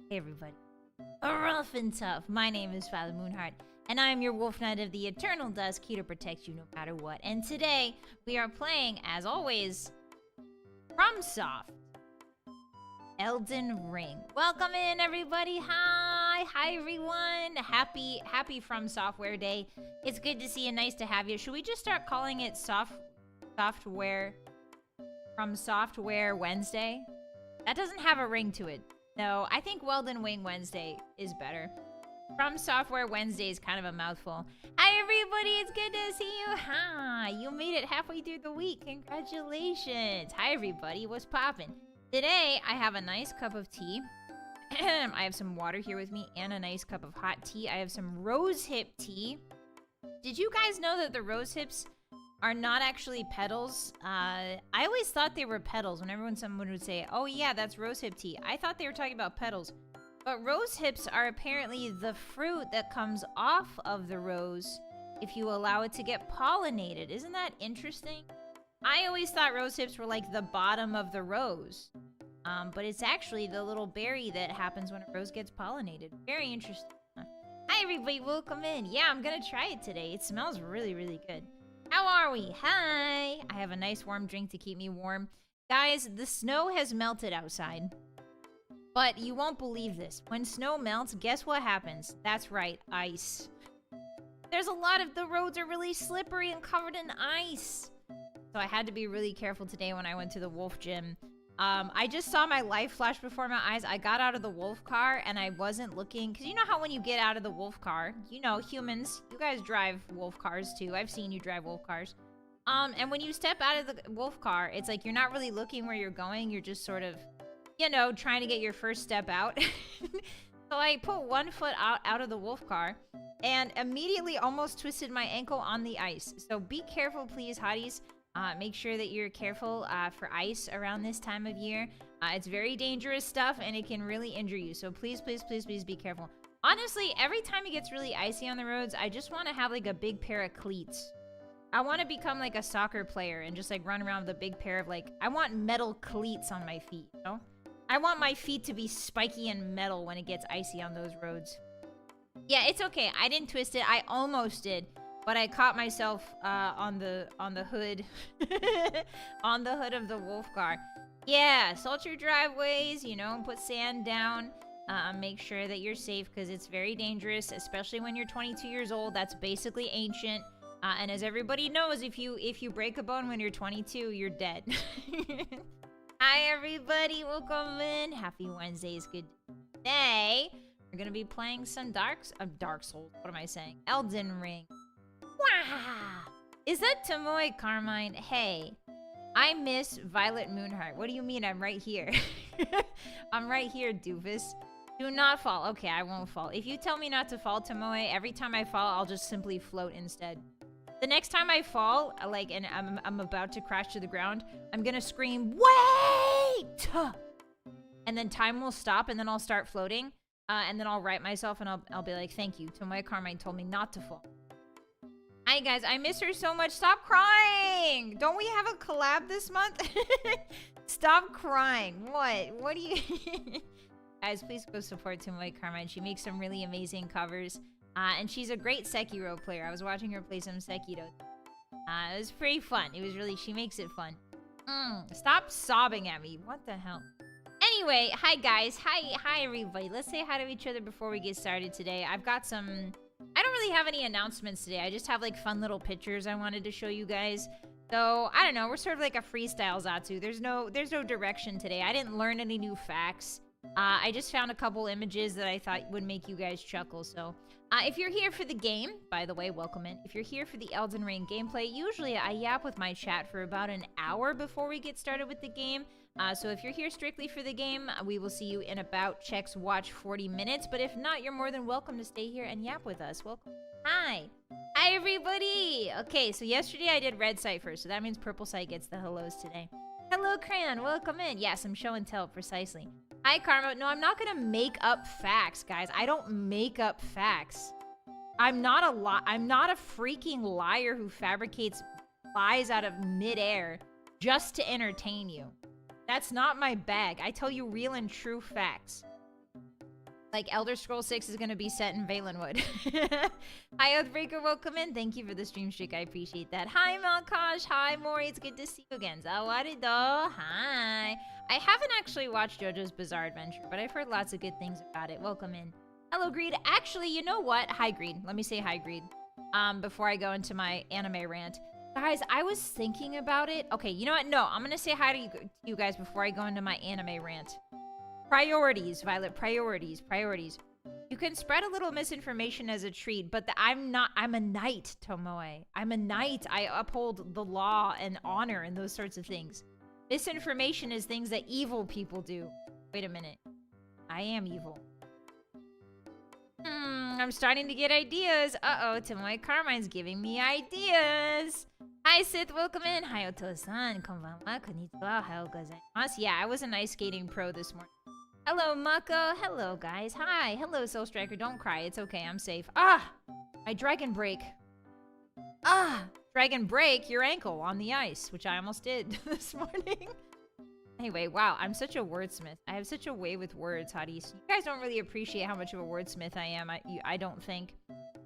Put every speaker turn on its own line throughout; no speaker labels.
Hey everybody, Ruff and Tuff. My name is Vylett Moonheart, and I am your Wolf Knight of the Eternal Dusk, here to protect you no matter what. And today, we are playing, as always, FromSoft, Elden Ring. Welcome in, everybody. Hi everyone. Happy FromSoftware Day. It's good to see you. Nice to have you. Should we just start calling it Software Wednesday? That doesn't have a ring to it. No, I think Weldon Wing Wednesday is better. FromSoftware Wednesday is kind of a mouthful. Hi everybody, it's good to see you. Hi, you made it halfway through the week. Congratulations. Hi everybody, what's poppin'? Today, I have a nice cup of tea. I have some water here with me and a nice cup of hot tea. I have some rosehip tea. Did you guys know that the rosehips are not actually petals? I always thought they were petals whenever someone would say, oh yeah, that's rosehip tea. I thought they were talking about petals. But rosehips are apparently the fruit that comes off of the rose if you allow it to get pollinated. Isn't that interesting? I always thought rosehips were like the bottom of the rose. But it's actually the little berry that happens when a rose gets pollinated. Very interesting. Hi everybody, welcome in. Yeah, I'm gonna try it today. It smells really, really good. How are we? Hi! I have a nice warm drink to keep me warm. Guys, the snow has melted outside. But you won't believe this. When snow melts, guess what happens? That's right, ice. There's a lot of the roads are really slippery and covered in ice. So I had to be really careful today when I went to the wolf gym. I just saw my life flash before my eyes. I got out of the wolf car and I wasn't looking. Because you know how when you get out of the wolf car, you know, humans, you guys drive wolf cars too. I've seen you drive wolf cars. And when you step out of the wolf car, it's like you're not really looking where you're going. You're just sort of, you know, trying to get your first step out. So I put one foot out of the wolf car and immediately almost twisted my ankle on the ice. So be careful, please, hotties. Make sure that you're careful for ice around this time of year. It's very dangerous stuff and it can really injure you. So please, please, please, please be careful. Honestly, every time it gets really icy on the roads, I just want to have like a big pair of cleats. I want to become like a soccer player and just like run around with a big pair of like, I want metal cleats on my feet, you know? I want my feet to be spiky and metal when it gets icy on those roads. Yeah, it's okay. I didn't twist it. I almost did. But I caught myself on the hood, on the hood of the wolf car. Yeah, salt your driveways, you know, put sand down. Make sure that you're safe because it's very dangerous, especially when you're 22 years old. That's basically ancient. And as everybody knows, if you break a bone when you're 22, you're dead. Hi everybody, welcome in. Happy Wednesday is good day. We're gonna be playing some Dark Souls. What am I saying? Elden Ring. Wow. Is that Tomoe Carmine? Hey, I miss Vylett Moonheart. What do you mean? I'm right here. I'm right here, doofus. Do not fall. Okay, I won't fall. If you tell me not to fall, Tomoe, every time I fall, I'll just simply float instead. The next time I fall, like, and I'm about to crash to the ground, I'm gonna scream, wait! And then time will stop, and then I'll start floating. And then I'll right myself, and I'll be like, thank you. Tomoe Carmine told me not to fall. Hi guys, I miss her so much. Stop crying! Don't we have a collab this month? Stop crying. What do you... Guys, please go support Tomoe Carmine. She makes some really amazing covers. And she's a great Sekiro player. I was watching her play some Sekiro. It was pretty fun. It was really... She makes it fun. Stop sobbing at me. What the hell? Anyway, hi guys. Hi everybody. Let's say hi to each other before we get started today. I've got some... I don't really have any announcements today. I just have like fun little pictures I wanted to show you guys. So, I don't know. We're sort of like a freestyle Zatsu. There's no direction today. I didn't learn any new facts. I just found a couple images that I thought would make you guys chuckle. So, if you're here for the game, by the way, welcome in. If you're here for the Elden Ring gameplay, usually I yap with my chat for about an hour before we get started with the game. So if you're here strictly for the game, we will see you in about checks watch 40 minutes. But if not, you're more than welcome to stay here and yap with us. Welcome. Hi. Hi, everybody. Okay, so yesterday I did red site first, so that means purple site gets the hellos today. Hello, Cran. Welcome in. Yes, I'm show and tell, precisely. Hi, Karma. No, I'm not gonna make up facts, guys. I don't make up facts. I'm not a freaking liar who fabricates lies out of midair just to entertain you. That's not my bag. I tell you real and true facts. Like Elder Scrolls 6 is gonna be set in Valenwood. Hi, Oathbreaker, welcome in. Thank you for the stream streak. I appreciate that. Hi, Malkosh. Hi, Maury. It's good to see you again. Zawadido. Hi. I haven't actually watched JoJo's Bizarre Adventure, but I've heard lots of good things about it. Welcome in. Hello, Greed. Actually, you know what? Hi, Greed. Let me say hi, Greed. Before I go into my anime rant. Guys, I was thinking about it. Okay, you know what? No, I'm gonna say hi to you guys before I go into my anime rant. Priorities, Violet. Priorities. You can spread a little misinformation as a treat, but I'm a knight, Tomoe. I'm a knight. I uphold the law and honor and those sorts of things. Misinformation is things that evil people do. Wait a minute. I am evil. I'm starting to get ideas. Uh-oh, Tomoe Carmine's giving me ideas. Hi, Sith. Welcome in. Hi, Oto-san. Konbanwa. Konnichiwa. Ohayou gozaimasu. Yeah, I was an ice skating pro this morning. Hello, Mako. Hello, guys. Hi. Hello, Soul Striker. Don't cry. It's okay. I'm safe. Ah! My dragon break. Ah! Dragon break your ankle on the ice, which I almost did this morning. Anyway, wow. I'm such a wordsmith. I have such a way with words, Hotties. You guys don't really appreciate how much of a wordsmith I am. I don't think.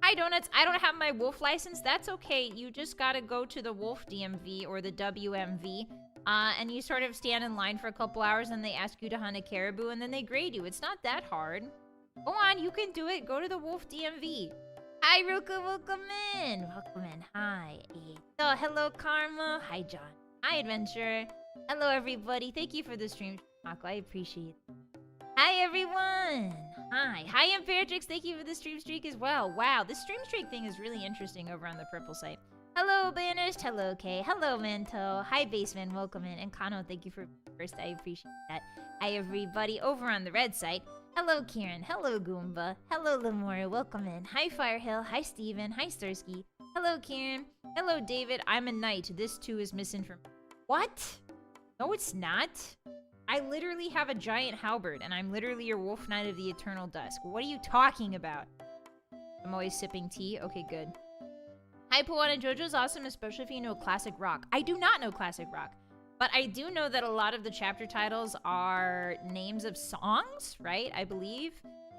Hi, Donuts. I don't have my wolf license. That's okay. You just gotta go to the wolf DMV or the WMV. And you sort of stand in line for a couple hours and they ask you to hunt a caribou and then they grade you. It's not that hard. Go on, you can do it. Go to the wolf DMV. Hi, Ruka. Welcome in. Welcome in. Hi. Oh, hello, Karma. Hi, John. Hi, Adventure. Hello, everybody. Thank you for the stream, Mako. I appreciate it. Hi, everyone. Hi. Hi, Imperatrix. Thank you for the stream streak as well. Wow, this stream streak thing is really interesting over on the purple site. Hello, Banished. Hello, Kay. Hello, Manto. Hi, Baseman. Welcome in. And Kano, thank you for first. I appreciate that. Hi, everybody over on the red site. Hello, Kieran. Hello, Goomba. Hello, Lamora. Welcome in. Hi, Firehill. Hi, Steven. Hi, Stursky. Hello, Kieran. Hello, David. I'm a knight. This too is misinformation. What? No, it's not. I literally have a giant halberd, and I'm literally your wolf knight of the eternal dusk. What are you talking about? I'm always sipping tea. Okay, good. Hi, Poana. JoJo's awesome, especially if you know classic rock. I do not know classic rock, but I do know that a lot of the chapter titles are names of songs, right? I believe.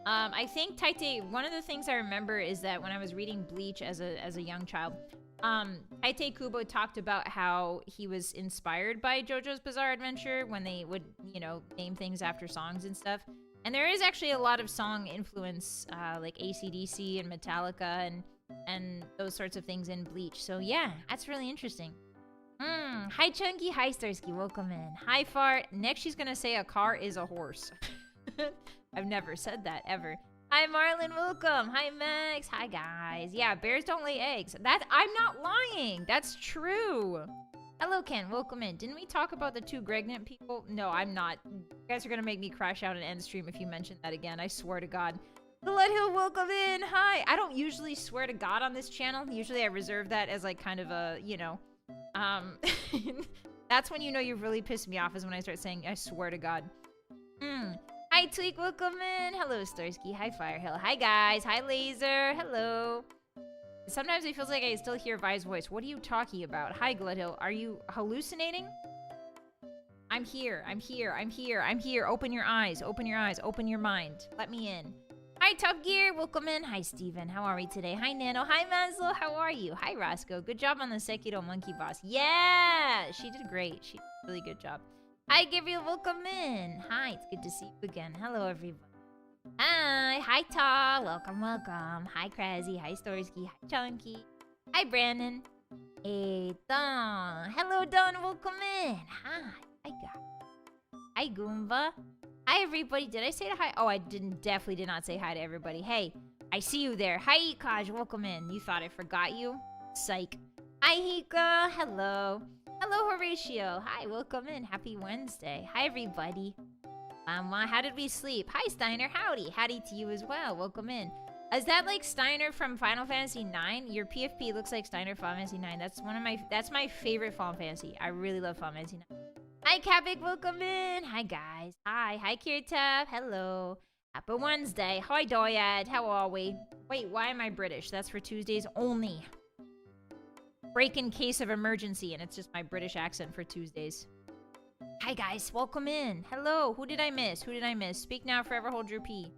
I think Taite, one of the things I remember is that when I was reading Bleach as a young child, Taite Kubo talked about how he was inspired by JoJo's Bizarre Adventure when they would, you know, name things after songs and stuff. And there is actually a lot of song influence, like AC/DC and Metallica and those sorts of things in Bleach. So yeah, that's really interesting. Hi, Chunky. Hi, Starsky. Welcome in. Hi, Fart. Next, she's gonna say a car is a horse. I've never said that, ever. Hi, Marlon. Welcome. Hi, Max. Hi, guys. Yeah, bears don't lay eggs. I'm not lying. That's true. Hello, Ken. Welcome in. Didn't we talk about the 2 Gregnant people? No, I'm not. You guys are gonna make me crash out and end stream if you mention that again. I swear to God. Blood Hill, welcome in. Hi. I don't usually swear to God on this channel. Usually I reserve that as like kind of a, you know, that's when you know you've really pissed me off is when I start saying I swear to God. Hi, Tweak, welcome in. Hello, Starsky. Hi, Firehill. Hi, guys. Hi, Laser. Hello. Sometimes it feels like I still hear Vi's voice. What are you talking about? Hi, Gloodhill. Are you hallucinating? I'm here. I'm here. I'm here. I'm here. Open your eyes. Open your eyes. Open your mind. Let me in. Hi, Top Gear. Welcome in. Hi, Steven. How are we today? Hi, Nano. Hi, Maslow. How are you? Hi, Roscoe. Good job on the Sekiro Monkey Boss. Yeah! She did great. She did a really good job. Hi, Gabriel. Welcome in. Hi, it's good to see you again. Hello, everyone. Hi. Hi, Ta. Welcome, welcome. Hi, Crazy. Hi, Storsky. Hi, Chunky. Hi, Brandon. Hey, Don. Hello, Don. Welcome in. Hi. Hi, guys. Hi, Goomba. Hi, everybody. Did I say hi? Oh, I definitely did not say hi to everybody. Hey, I see you there. Hi, Ikaj. Welcome in. You thought I forgot you? Psych. Hi, Hika. Hello. Hello, Horatio. Hi, welcome in. Happy Wednesday. Hi, everybody. How did we sleep? Hi, Steiner. Howdy. Howdy to you as well. Welcome in. Is that like Steiner from Final Fantasy IX? Your PFP looks like Steiner Final Fantasy IX. That's my favorite Final Fantasy. I really love Final Fantasy IX. Hi, Kapik, welcome in. Hi, guys. Hi, Kirtab. Hello. Happy Wednesday. Hi, Doyad. How are we? Wait, why am I British? That's for Tuesdays only. Break in case of emergency, and it's just my British accent for Tuesdays. Hi, guys. Welcome in. Hello. Who did I miss? Who did I miss? Speak now, forever hold your pee.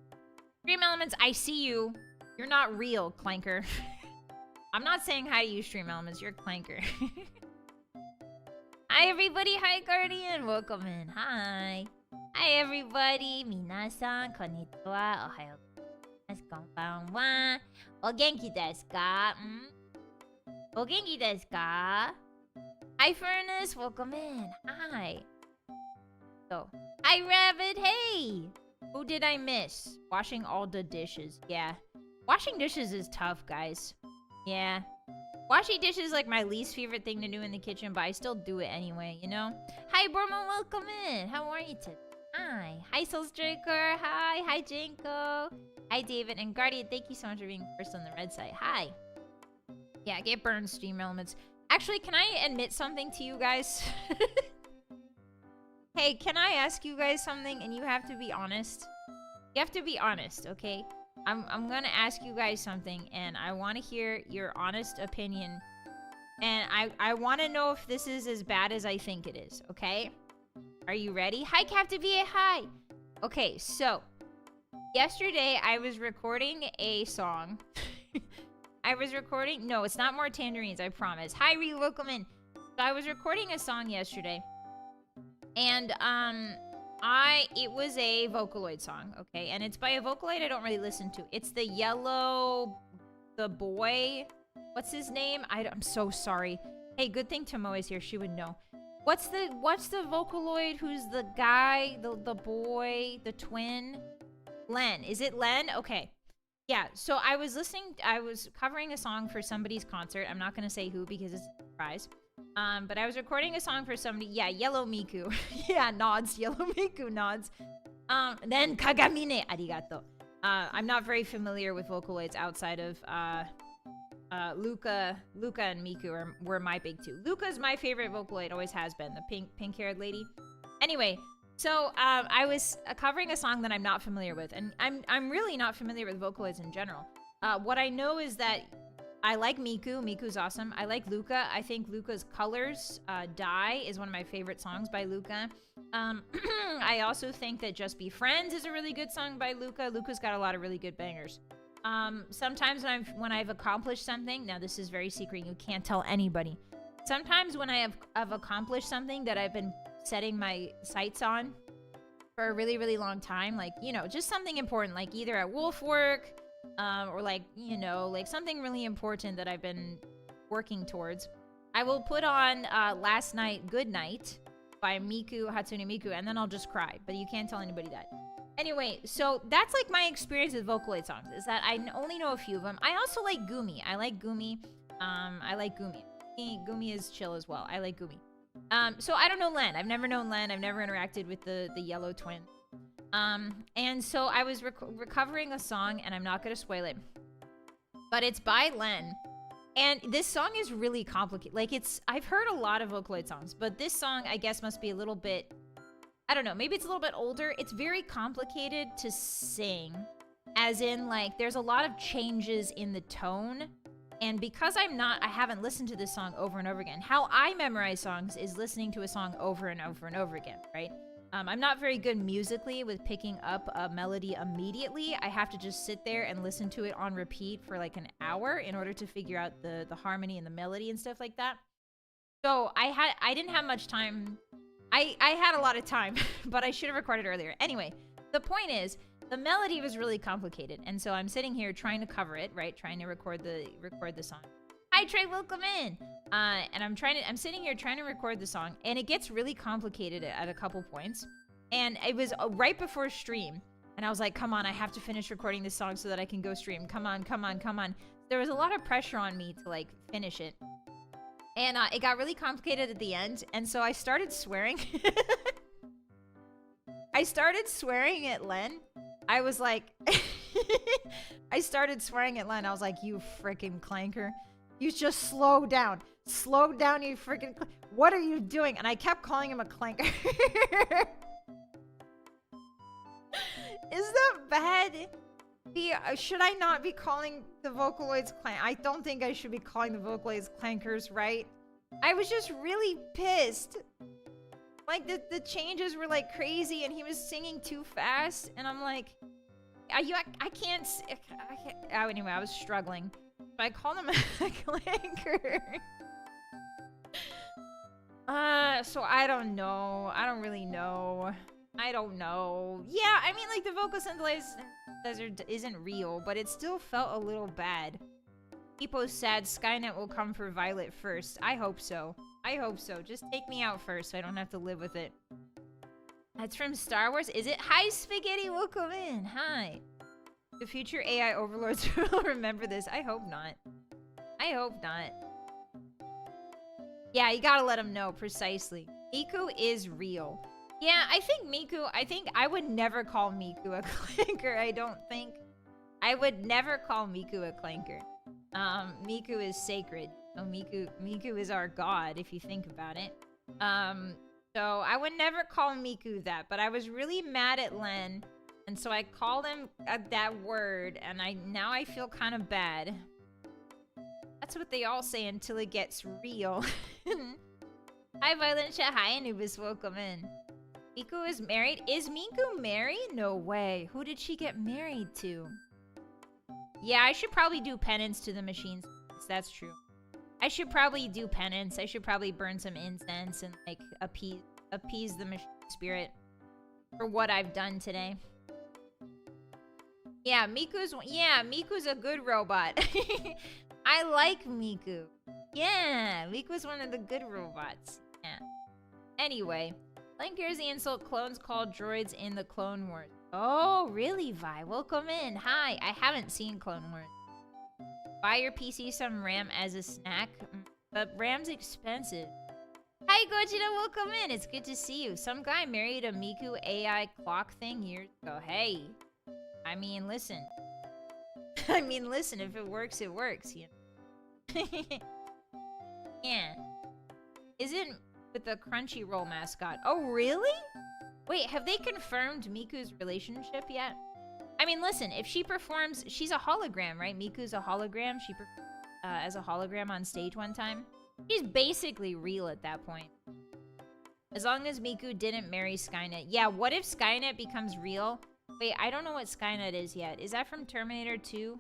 Stream Elements, I see you. You're not real, Clanker. I'm not saying hi to you, Stream Elements. You're a Clanker. Hi, everybody. Hi, Guardian. Welcome in. Hi. Hi, everybody. Minasan, konnichiwa, ohayo gozaimasu, konbanwa. O genki desu ka? O genki desu ka? Hi, Furnace. Welcome in. Hi. So, hi, Rabbit. Hey. Who did I miss? Washing all the dishes. Yeah. Washing dishes is tough, guys. Yeah. Washing dishes is like my least favorite thing to do in the kitchen, but I still do it anyway, you know? Hi, Burma. Welcome in. How are you today? Hi. Hi, Soulstriker. Hi. Hi, Janko. Hi, David. And Guardian, thank you so much for being first on the red side. Hi. Yeah, get burned, Stream Elements. Actually, can I admit something to you guys? Hey, can I ask you guys something and you have to be honest? You have to be honest, okay? I'm gonna ask you guys something and I want to hear your honest opinion. And I want to know if this is as bad as I think it is, okay? Are you ready? Hi, Captain VA, hi! Okay, so, yesterday I was recording a song. No, it's not more tangerines, I promise. Hi, Ree, welcome in. So I was recording a song yesterday. And, it was a Vocaloid song, okay? And it's by a Vocaloid I don't really listen to. It's the boy. What's his name? I'm so sorry. Hey, good thing Tomo is here. She would know. What's the Vocaloid who's the guy, the boy, the twin? Len. Is it Len? Okay. Yeah, so I was covering a song for somebody's concert. I'm not gonna say who because it's a surprise. But I was recording a song for somebody. Yeah, Yellow Miku. Yeah, nods. Yellow Miku nods. Then Kagamine arigato. I'm not very familiar with Vocaloids outside of Luca and Miku were my big two. Luca's my favorite Vocaloid, always has been, the pink-haired lady. Anyway, so I was covering a song that I'm not familiar with, and I'm really not familiar with Vocaloids in general. What I know is that I like Miku. Miku's awesome. I like Luca. I think Luca's Colors, Die is one of my favorite songs by Luca. I also think that Just Be Friends is a really good song by Luca. Luca's got a lot of really good bangers. Sometimes when I've accomplished something, now this is very secret, you can't tell anybody. Sometimes when I've accomplished something that I've been setting my sights on for a really, really long time, like, you know, just something important, like either at Wolfwork, or like, you know, like something really important that I've been working towards, I will put on Last Night, Good Night by Miku, Hatsune Miku, and then I'll just cry, but you can't tell anybody that. Anyway, so that's like my experience with Vocaloid songs, is that I only know a few of them. I also like Gumi. I like Gumi. Gumi is chill as well. I like Gumi. So I don't know Len. I've never known Len. I've never interacted with the yellow twin. And so I was recovering a song, and I'm not going to spoil it, but it's by Len. And this song is really complicated. Like, I've heard a lot of Vocaloid songs, but this song, I guess, must be a little bit, I don't know, maybe it's a little bit older. It's very complicated to sing, as in, like, there's a lot of changes in the tone. And because I haven't listened to this song over and over again, how I memorize songs is listening to a song over and over and over again, right? I'm not very good musically with picking up a melody immediately. I have to just sit there and listen to it on repeat for like an hour in order to figure out the harmony and the melody and stuff like that. So I didn't have much time. I had a lot of time, but I should have recorded earlier. Anyway, the point is, the melody was really complicated, and so I'm sitting here trying to cover it, right? Trying to record the song. Hi Trey, welcome in. And I'm sitting here trying to record the song, and it gets really complicated at a couple points. And it was right before stream, and I was like, come on, I have to finish recording this song so that I can go stream. Come on, come on, come on. There was a lot of pressure on me to like finish it. And it got really complicated at the end, and so I started swearing. I started swearing at Len. I was like, I started swearing at Len. I was like, you freaking clanker. You just slow down. Slow down, you freaking... What are you doing? And I kept calling him a clanker. Is that bad? Should I not be calling the Vocaloids clank? I don't think I should be calling the Vocaloids clankers, right? I was just really pissed. Like, the changes were, like, crazy, and he was singing too fast, and I'm like... I can't... Oh, anyway, I was struggling. So I called him a clanker. So I don't know. I don't really know. I don't know. Yeah, I mean, like, the vocal synthesizer isn't real, but it still felt a little bad. People's sad Skynet will come for Vylett first. I hope so. I hope so. Just take me out first so I don't have to live with it. That's from Star Wars? Is it? Hi, Spaghetti. Welcome in. Hi. The future AI overlords will remember this. I hope not. I hope not. Yeah, you gotta let them know precisely. Miku is real. Yeah, I think I would never call Miku a clanker. I don't think. I would never call Miku a clanker. Miku is sacred. So Miku is our god, if you think about it. So I would never call Miku that, but I was really mad at Len, and so I called him that word, and now I feel kind of bad. That's what they all say until it gets real. Hi, Violet Chat. Hi, Anubis. Welcome in. Miku is married. Is Miku married? No way. Who did she get married to? Yeah, I should probably do penance to the machines. That's true. I should probably do penance. I should probably burn some incense and, like, appease the machine spirit for what I've done today. Yeah, Miku's a good robot. I like Miku. Yeah, Miku's one of the good robots. Yeah. Anyway, Clankers the insult clones called droids in the Clone Wars. Oh, really, Vi? Welcome in. Hi, I haven't seen Clone Wars. Buy your PC some RAM as a snack, but RAM's expensive. Hi, Gojira, welcome in. It's good to see you. Some guy married a Miku AI clock thing years ago. Hey, I mean, listen. I mean, listen, if it works, it works, you know? Yeah. Isn't with the Crunchyroll mascot. Oh, really? Wait, have they confirmed Miku's relationship yet? I mean, listen, if she performs, she's a hologram, right? Miku's a hologram. She performed as a hologram on stage one time. She's basically real at that point. As long as Miku didn't marry Skynet. Yeah, what if Skynet becomes real? Wait, I don't know what Skynet is yet. Is that from Terminator 2?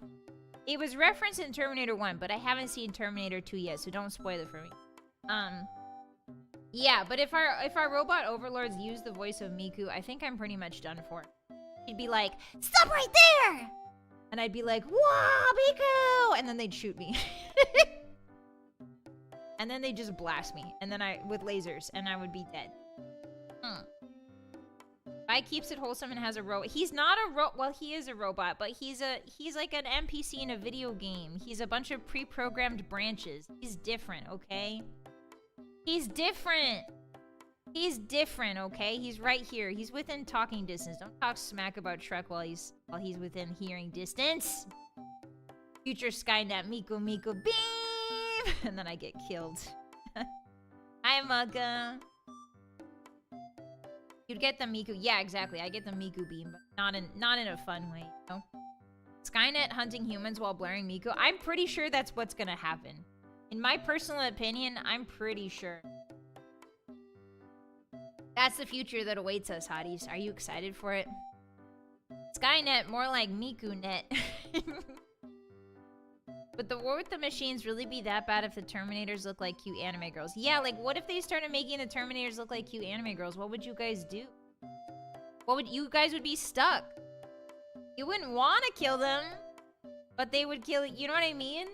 It was referenced in Terminator 1, but I haven't seen Terminator 2 yet, so don't spoil it for me. Yeah, but if our robot overlords use the voice of Miku, I think I'm pretty much done for. She'd be like, stop right there! And I'd be like, whoa, Miku! And then they'd shoot me. And then they'd just blast me. And then with lasers, and I would be dead. Vi keeps it wholesome and has a robot. He's not a well, he is a robot, but he's like an NPC in a video game. He's a bunch of pre-programmed branches. He's different, okay? He's different. He's different, okay? He's right here. He's within talking distance. Don't talk smack about Shrek while he's within hearing distance. Future Skynet, Miku, beam! And then I get killed. Hi, Mugga. You'd get the Miku. Yeah, exactly. I get the Miku beam, but not in a fun way, you know? Skynet hunting humans while blaring Miku. I'm pretty sure that's what's gonna happen. In my personal opinion, I'm pretty sure. That's the future that awaits us, Hotties. Are you excited for it? Skynet, more like MikuNet. Would the war with the machines really be that bad if the Terminators look like cute anime girls? Yeah, like, what if they started making the Terminators look like cute anime girls? What would you guys do? You guys would be stuck. You wouldn't want to kill them, but they would kill, you know what I mean?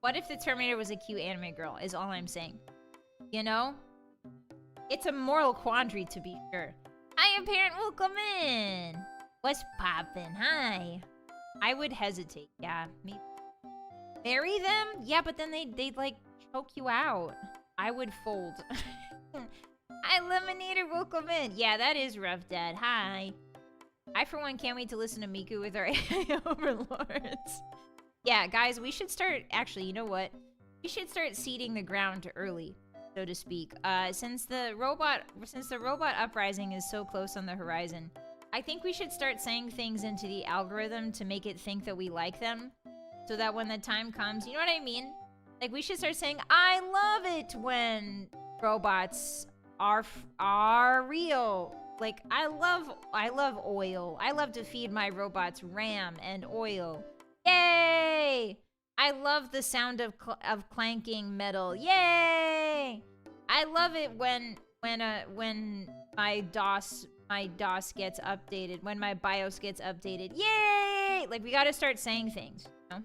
What if the Terminator was a cute anime girl, is all I'm saying. You know? It's a moral quandary, to be sure. Hi, Apparent, welcome in! What's poppin'? Hi. I would hesitate, yeah. Me. Marry them? Yeah, but then they'd like, choke you out. I would fold. Hi, Lemonator, welcome in. Yeah, that is rough, Dad. Hi. I, for one, can't wait to listen to Miku with our AI overlords. Yeah, guys, we should start... Actually, you know what? We should start seeding the ground early, so to speak. Since the robot uprising is so close on the horizon, I think we should start saying things into the algorithm to make it think that we like them, so that when the time comes, you know what I mean? Like, we should start saying, I love it when robots are real. Like, I love oil. I love to feed my robots RAM and oil. Yay! I love the sound of clanking metal. Yay! I love it when my DOS gets updated, when my BIOS gets updated. Yay! Like, we gotta start saying things, you know?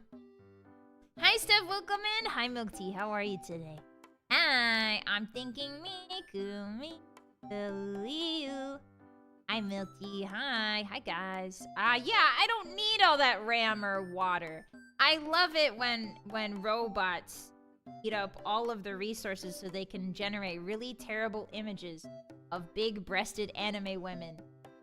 Hi, Steph, welcome in. Hi, Milk Tea, how are you today? Hi, I'm thinking Miku, you. Hi, Milk Tea, hi guys. Yeah, I don't need all that RAM or water. I love it when robots eat up all of the resources so they can generate really terrible images of big-breasted anime women.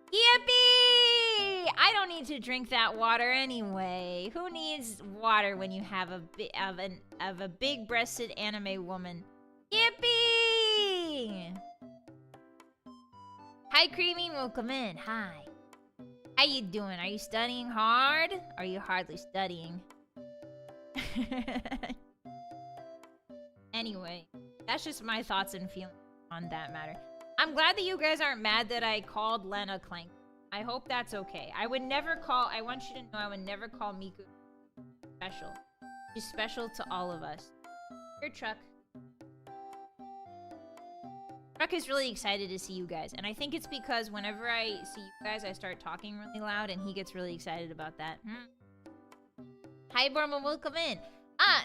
Yippee! I don't need to drink that water anyway. Who needs water when you have a big-breasted anime woman? Yippee! Hi, Creamy, welcome in. Hi. How you doing? Are you studying hard? Are you hardly studying? Anyway, that's just my thoughts and feelings on that matter. I'm glad that you guys aren't mad that I called Lena Clank. I hope that's okay. I want you to know I would never call Miku special. She's special to all of us. Here, Truck. Truck is really excited to see you guys. And I think it's because whenever I see you guys, I start talking really loud, and he gets really excited about that. Hi, Borma, welcome in.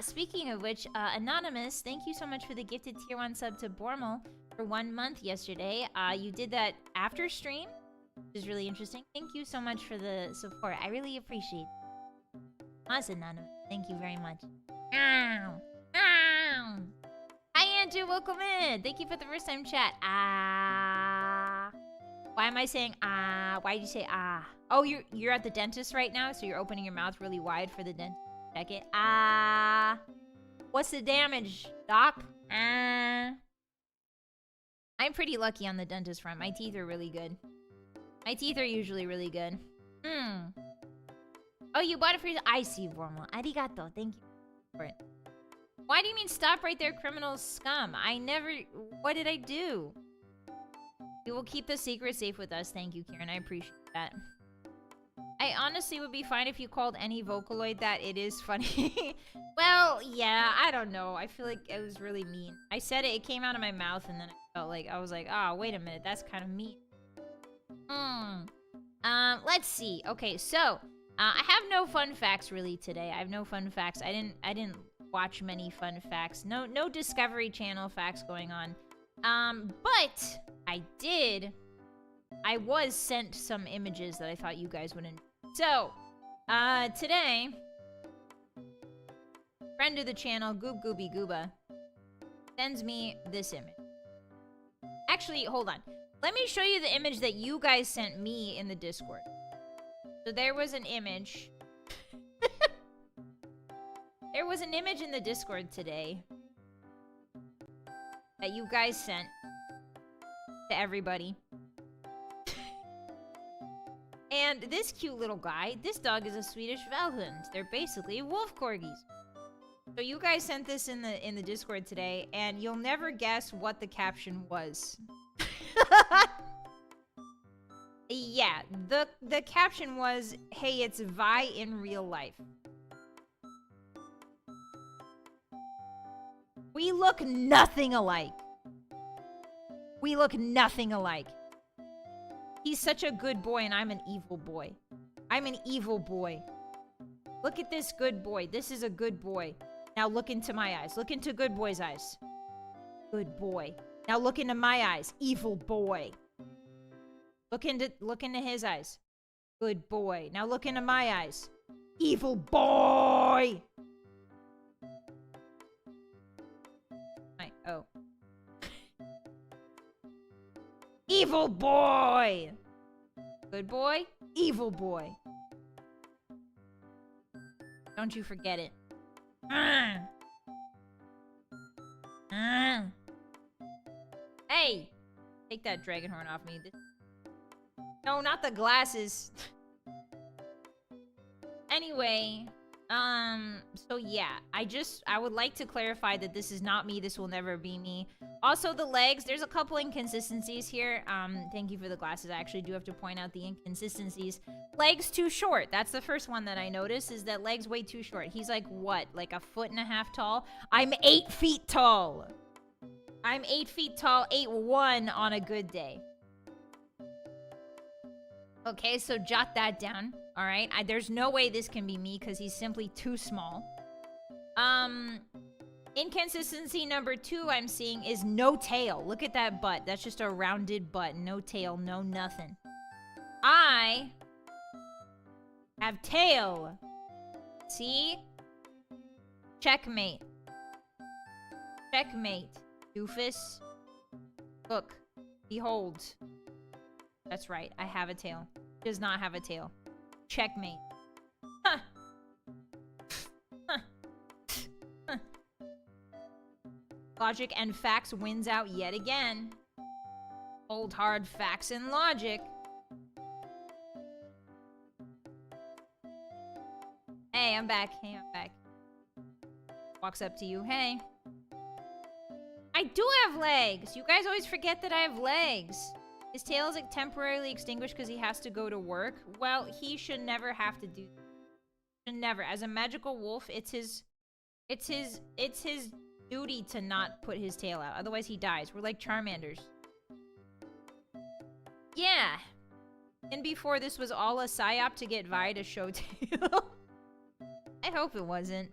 Speaking of which, Anonymous, thank you so much for the gifted tier 1 sub to Bormal for 1 month yesterday. You did that after stream, which is really interesting. Thank you so much for the support. I really appreciate it. Us, Anonymous. Thank you very much. Ow! Ow! Hi, Andrew. Welcome in. Thank you for the first time chat. Why am I saying Why did you say Oh, you're at the dentist right now, so you're opening your mouth really wide for the dentist. Check it. What's the damage, doc? I'm pretty lucky on the dentist front. My teeth are really good. My teeth are usually really good. Oh, you bought it for your... I see, Vormal. Arigato. Thank you for it. Why do you mean stop right there, criminal scum? I never... What did I do? You will keep the secret safe with us. Thank you, Kieran. I appreciate that. I honestly would be fine if you called any Vocaloid that. It is funny. Well, yeah, I don't know. I feel like it was really mean. I said it came out of my mouth, and then I was like, oh, wait a minute, that's kind of mean. Let's see. Okay, so, I have no fun facts really today. I have no fun facts. I didn't watch many fun facts. No Discovery Channel facts going on. But I was sent some images that I thought you guys would enjoy. So, today, friend of the channel, Goob Gooby Gooba, sends me this image. Actually, hold on. Let me show you the image that you guys sent me in the Discord. So there was an image. There was an image in the Discord today that you guys sent to everybody. And this cute little guy, this dog is a Swedish Valhund. They're basically wolf corgis. So you guys sent this in the Discord today, and you'll never guess what the caption was. Yeah, the caption was, "Hey, it's Vi in real life." We look nothing alike. We look nothing alike. He's such a good boy, and I'm an evil boy. I'm an evil boy. Look at this good boy. This is a good boy. Now look into my eyes. Look into good boy's eyes. Good boy. Now look into my eyes. Evil boy. Look into his eyes. Good boy. Now look into my eyes. Evil boy. Oh. Evil boy! Good boy? Evil boy. Don't you forget it. Hey! Take that dragon horn off me. No, not the glasses. Anyway, so yeah, I would like to clarify that this is not me. This will never be me. Also, the legs, there's a couple inconsistencies here. Thank you for the glasses. I actually do have to point out the inconsistencies. Legs too short. That's the first one that I noticed, is that legs way too short. He's like, what? Like 1.5 feet tall? I'm 8 feet tall. I'm 8 feet tall, 8'1" on a good day. Okay, so jot that down. All right, there's no way this can be me because he's simply too small. Inconsistency number 2 I'm seeing is no tail. Look at that butt. That's just a rounded butt. No tail, no nothing. I have tail. See? Checkmate. Checkmate. Doofus. Look. Behold. That's right. I have a tail. He does not have a tail. Checkmate. Huh. Huh. Huh. Logic and facts wins out yet again. Old hard facts and logic. Hey, I'm back. Hey, I'm back. Walks up to you. Hey. I do have legs. You guys always forget that I have legs. His tail is like temporarily extinguished because he has to go to work. Well, he should never have to do that. Should never. As a magical wolf, it's his duty to not put his tail out. Otherwise, he dies. We're like Charmanders. Yeah. And before this was all a psyop to get Vi to show tail. I hope it wasn't.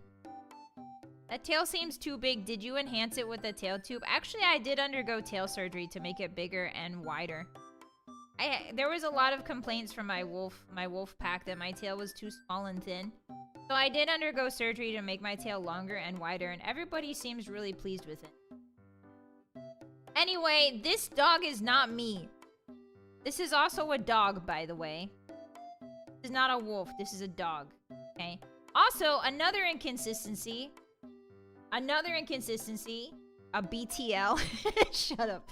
That tail seems too big. Did you enhance it with a tail tube? Actually, I did undergo tail surgery to make it bigger and wider. There was a lot of complaints from my wolf pack that my tail was too small and thin. So I did undergo surgery to make my tail longer and wider, and everybody seems really pleased with it. Anyway, this dog is not me. This is also a dog, by the way. This is not a wolf. This is a dog. Okay? Also, another inconsistency, a BTL. Shut up.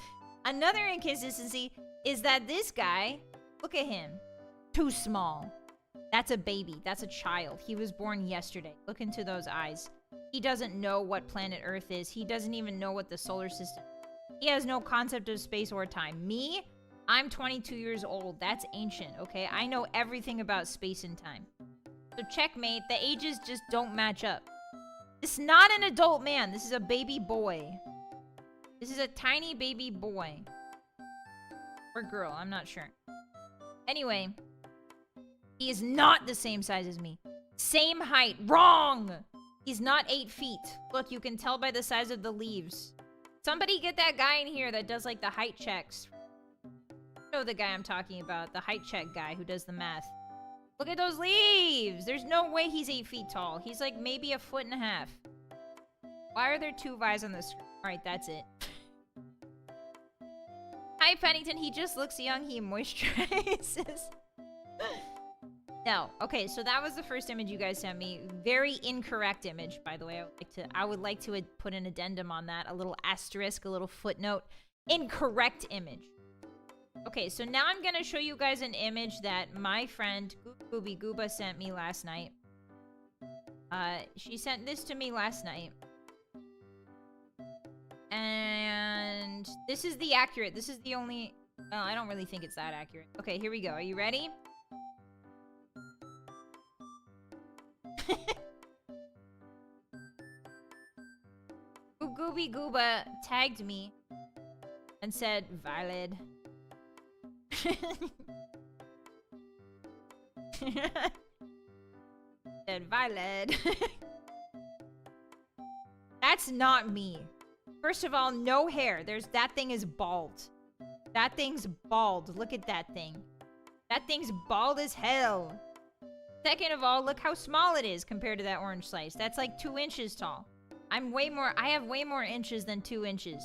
Another inconsistency is that this guy, look at him, too small. That's a baby. That's a child. He was born yesterday. Look into those eyes. He doesn't know what planet Earth is. He doesn't even know what the solar system is. He has no concept of space or time. Me, I'm 22 years old. That's ancient, okay? I know everything about space and time. So checkmate, the ages just don't match up. This is not an adult man. This is a baby boy. This is a tiny baby boy. Or girl, I'm not sure. Anyway, he is not the same size as me. Same height. Wrong! He's not 8 feet. Look, you can tell by the size of the leaves. Somebody get that guy in here that does like the height checks. You know the guy I'm talking about. The height check guy who does the math. Look at those leaves! There's no way he's 8 feet tall. He's like maybe 1.5 feet. Why are there 2 Vys on the screen? Alright, that's it. Hi, Pennington. He just looks young. He moisturizes. No. Okay, so that was the first image you guys sent me. Very incorrect image, by the way. I would like to put an addendum on that. A little asterisk, a little footnote. Incorrect image. Okay, so now I'm gonna show you guys an image that my friend Gooby Gooba sent me last night. She sent this to me last night. And this is the accurate. This is the only... Well, I don't really think it's that accurate. Okay, here we go. Are you ready? Gooby Gooba tagged me and said, Vylett. Said Vylett. That's not me. First of all, no hair. That thing is bald. That thing's bald. Look at that thing. That thing's bald as hell. Second of all, look how small it is compared to that orange slice. That's like 2 inches tall. I have way more inches than 2 inches.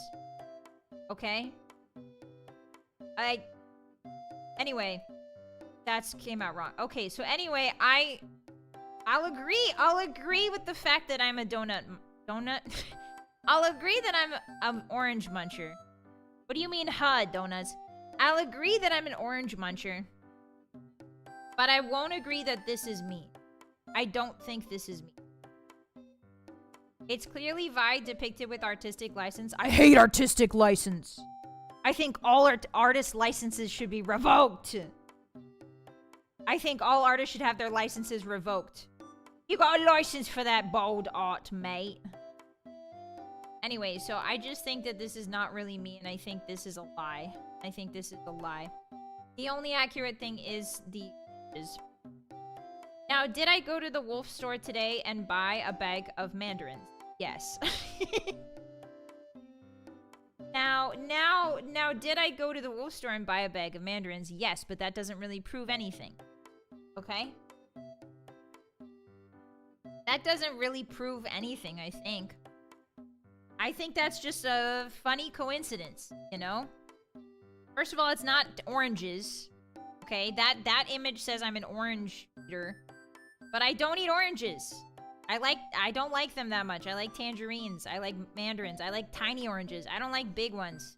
Okay? Anyway. That came out wrong. Okay, so anyway, I'll agree with the fact that I'm a donut. I'll agree that I'm an orange muncher. What do you mean, donuts? I'll agree that I'm an orange muncher. But I won't agree that this is me. I don't think this is me. It's clearly Vi depicted with artistic license. I hate artistic license. I think all artist licenses should be revoked. I think all artists should have their licenses revoked. You got a license for that bold art, mate. Anyway, so I just think that this is not really me, and I think this is a lie. I think this is a lie. The only accurate thing is the... Now, did I go to the wolf store today and buy a bag of mandarins? Yes. Now, did I go to the wolf store and buy a bag of mandarins? Yes, but that doesn't really prove anything. Okay? That doesn't really prove anything, I think. I think that's just a funny coincidence, you know? First of all, it's not oranges. Okay, that image says I'm an orange eater. But I don't eat oranges. I don't like them that much. I like tangerines. I like mandarins. I like tiny oranges. I don't like big ones.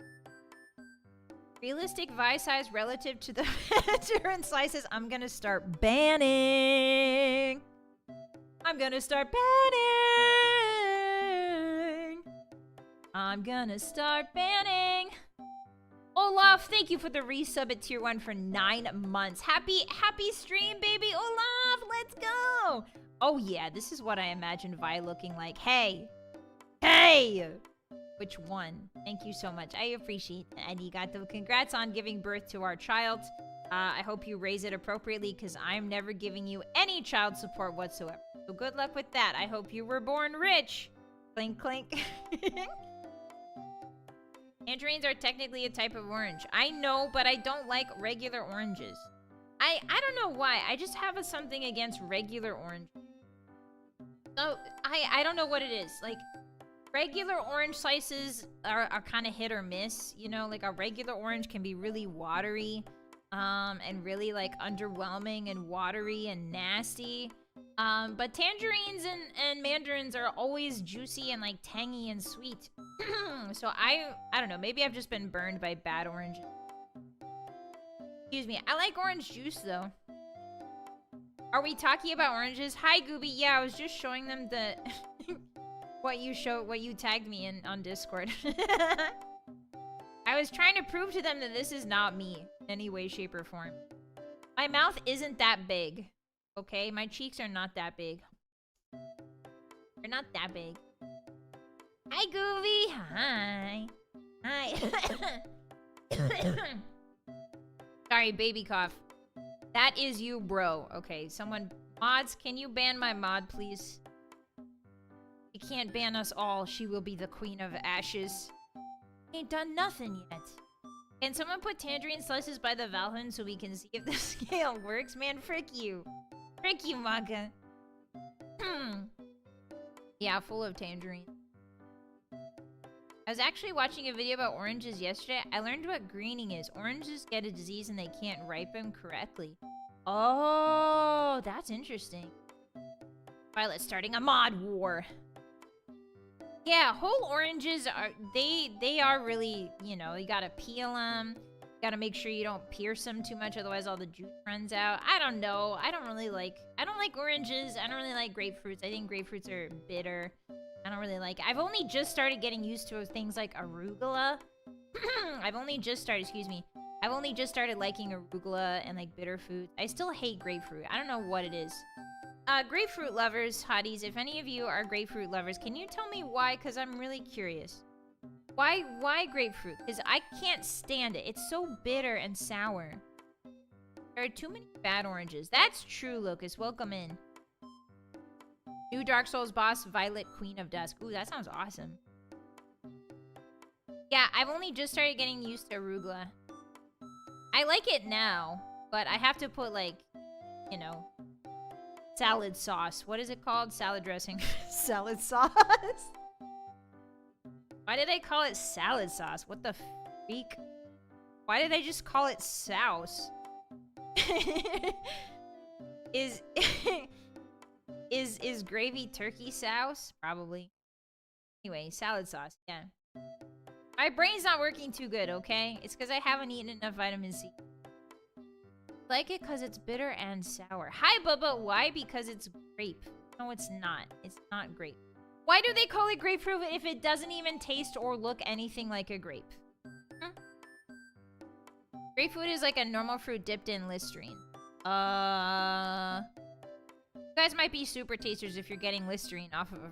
Realistic Vi size relative to the mandarin slices. I'm gonna start banning. I'm gonna start banning. I'm gonna start banning. Olaf, thank you for the resub at tier 1 for 9 months. Happy stream, baby. Olaf, let's go. Oh yeah, this is what I imagine Vi looking like. Hey. Which one? Thank you so much. I appreciate it. Arigato. Congrats on giving birth to our child. I hope you raise it appropriately because I'm never giving you any child support whatsoever. So good luck with that. I hope you were born rich. Clink, clink. Tangerines are technically a type of orange. I know, but I don't like regular oranges. I don't know why. I just have something against regular orange. So, I don't know what it is. Like, regular orange slices are kind of hit or miss. You know, like a regular orange can be really watery. And really, like, underwhelming and watery and nasty. But tangerines and mandarins are always juicy and, like, tangy and sweet. So I don't know. Maybe I've just been burned by bad oranges. Excuse me. I like orange juice, though. Are we talking about oranges? Hi, Gooby. Yeah, I was just showing them the... what you tagged me in on Discord. I was trying to prove to them that this is not me in any way, shape, or form. My mouth isn't that big. Okay? My cheeks are not that big. They're not that big. Hi, Goovy. Hi. Sorry, baby cough. That is you, bro. Okay, someone... Mods, can you ban my mod, please? You can't ban us all. She will be the queen of ashes. Ain't done nothing yet. Can someone put tangerine slices by the Valhun so we can see if the scale works? Man, frick you. Frick you, Maka. Yeah, full of tangerine. I was actually watching a video about oranges yesterday. I learned what greening is. Oranges get a disease and they can't ripen correctly. Oh, that's interesting. Vylett starting a mod war. Yeah, whole oranges are... They are really, you know, you gotta peel them. You gotta make sure you don't pierce them too much, otherwise all the juice runs out. I don't know. I don't like oranges. I don't really like grapefruits. I think grapefruits are bitter. I don't really like it. I've only just started getting used to things like arugula. I've only just started liking arugula and like bitter foods. I still hate grapefruit. I don't know what it is. Grapefruit lovers, hotties, if any of you are grapefruit lovers, can you tell me why? Because I'm really curious. Why grapefruit? Because I can't stand it. It's so bitter and sour. There are too many bad oranges. That's true, Locust. Welcome in. New Dark Souls boss, Vylett, Queen of Dusk. Ooh, that sounds awesome. Yeah, I've only just started getting used to arugula. I like it now, but I have to put, like, you know, salad sauce. What is it called? Salad dressing. Salad sauce? Why did I call it salad sauce? What the freak? Why did I just call it sauce? is is gravy turkey sauce? Probably. Anyway, salad sauce. Yeah. My brain's not working too good, okay? It's because I haven't eaten enough vitamin C. Like it because it's bitter and sour. Hi, Bubba. Why? Because it's grape. No, it's not. It's not grape. Why do they call it grapefruit if it doesn't even taste or look anything like a grape? Grapefruit is like a normal fruit dipped in Listerine. You guys might be super tasters if you're getting Listerine off of a...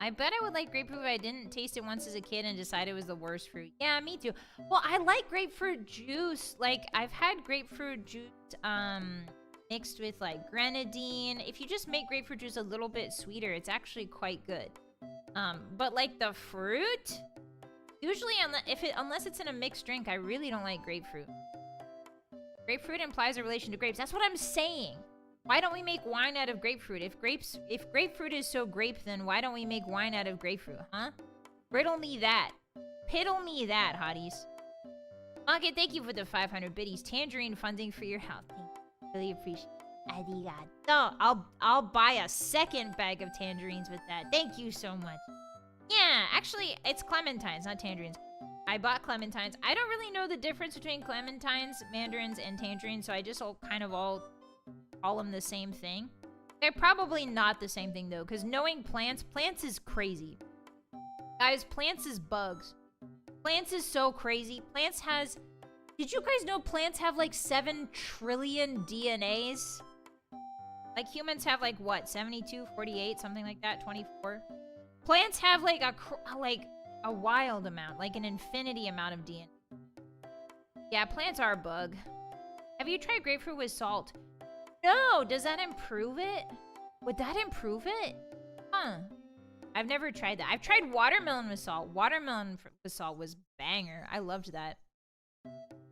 I bet I would like grapefruit if I didn't taste it once as a kid and decided it was the worst fruit. Yeah, me too. Well, I like grapefruit juice. Like, I've had grapefruit juice, mixed with, like, grenadine. If you just make grapefruit juice a little bit sweeter, it's actually quite good. But, like, the fruit... Usually, unless it's in a mixed drink, I really don't like grapefruit. Grapefruit implies a relation to grapes. That's what I'm saying. Why don't we make wine out of grapefruit? If grapefruit is so grape, then why don't we make wine out of grapefruit, huh? Riddle me that. Piddle me that, hotties. Okay, thank you for the 500 biddies. Tangerine funding for your health. Really appreciate it. Arigato. I'll buy a second bag of tangerines with that. Thank you so much. Yeah, actually, it's clementines, not tangerines. I bought clementines. I don't really know the difference between clementines, mandarins, and tangerines, so I just all call them the same thing. They're probably not the same thing, though, because knowing plants is crazy. Guys, plants is bugs. Plants is so crazy. Plants has... Did you guys know plants have, like, 7 trillion DNAs? Like, humans have, like, what? 72, 48, something like that? 24? Plants have, like, a wild amount. Like, an infinity amount of DNA. Yeah, plants are a bug. Have you tried grapefruit with salt? No! Does that improve it? Would that improve it? Huh. I've never tried that. I've tried watermelon with salt. Watermelon with salt was banger. I loved that.